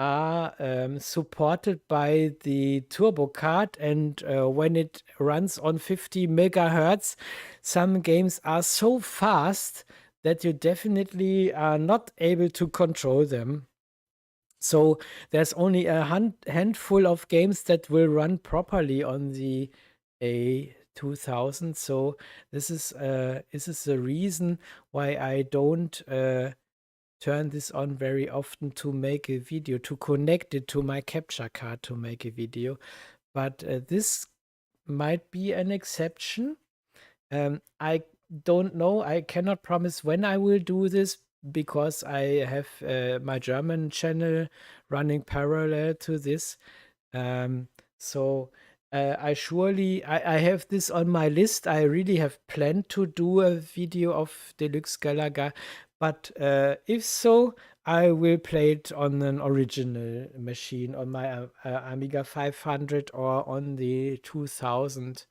are supported by the turbo card, and when it runs on 50 megahertz, some games are so fast that you definitely are not able to control them. So there's only a handful of games that will run properly on the A2000. So this is the reason why I don't turn this on very often to make a video, to connect it to my capture card to make a video. But this might be an exception. I don't know. I cannot promise when I will do this because I have my German channel running parallel to this. So I have this on my list. I really have planned to do a video of Deluxe Galaga, but if so, I will play it on an original machine, on my Amiga 500 or on the 2000.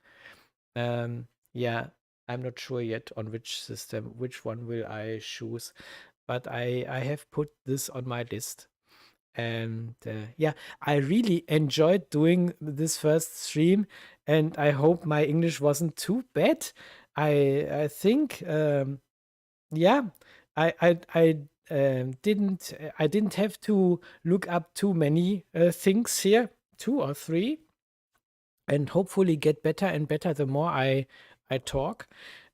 Yeah, I'm not sure yet on which system, which one will I choose, but I have put this on my list. And yeah, I really enjoyed doing this first stream, and I hope my English wasn't too bad. I think yeah, I didn't have to look up too many things here, 2 or 3, and hopefully get better and better the more I talk,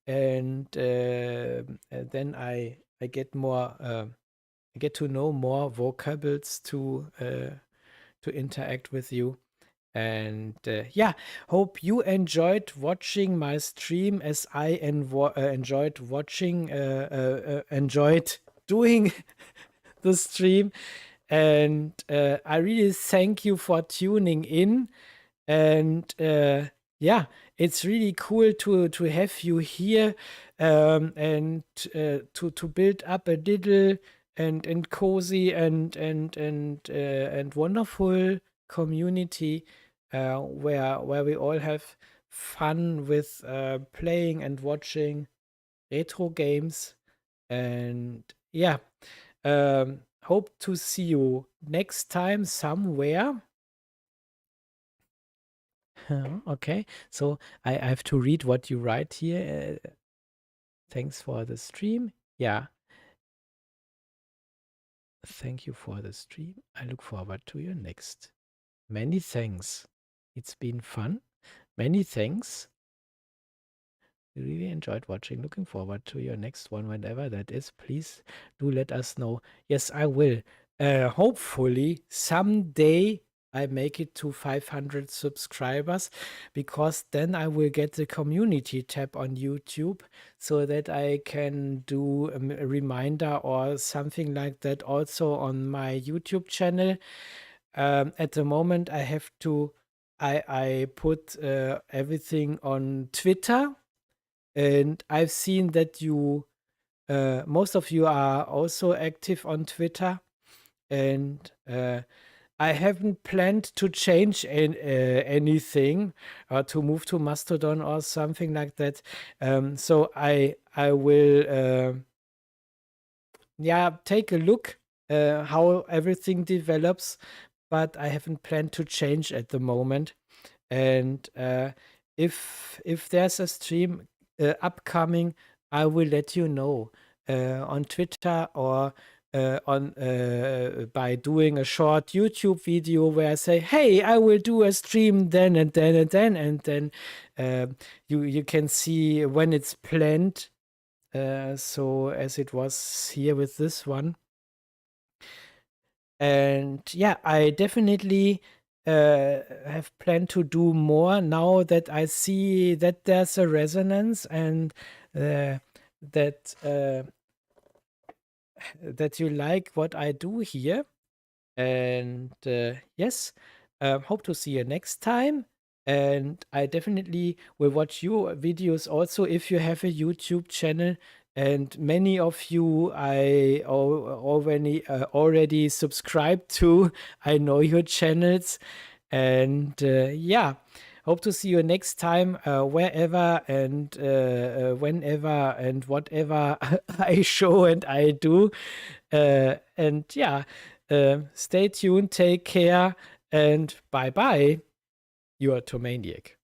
and then I get more I get to know more vocables to interact with you. And yeah, hope you enjoyed watching my stream as I enjoyed watching, enjoyed doing the stream. And I really thank you for tuning in. And yeah, it's really cool to have you here, and to build up a little and cozy and wonderful community, where we all have fun with playing and watching retro games. And yeah, hope to see you next time somewhere. Okay, so I have to read what you write here. Thanks for the stream. Yeah, thank you for the stream. I look forward to your next. Many thanks. It's been fun. Many thanks. Really enjoyed watching. Looking forward to your next one, whenever that is. Please do let us know. Yes, I will. Hopefully, someday I make it to 500 subscribers, because then I will get the community tab on YouTube, so that I can do a reminder or something like that also on my YouTube channel. At the moment, I put everything on Twitter. And I've seen that most of you are also active on Twitter. And I haven't planned to change anything, or to move to Mastodon or something like that. So I will, take a look how everything develops, but I haven't planned to change at the moment. And if there's a stream upcoming, I will let you know on Twitter, or on by doing a short YouTube video where I say, "Hey, I will do a stream then and then and then," and then you can see when it's planned. So as it was here with this one. And yeah, I definitely have planned to do more now that I see that there's a resonance, and that that you like what I do here. And yes, hope to see you next time. And I definitely will watch your videos also if you have a YouTube channel. And many of you I already subscribed to. I know your channels. And yeah, hope to see you next time, wherever and whenever and whatever I show and I do. And yeah, stay tuned, take care, and bye bye. You are Tomaniac.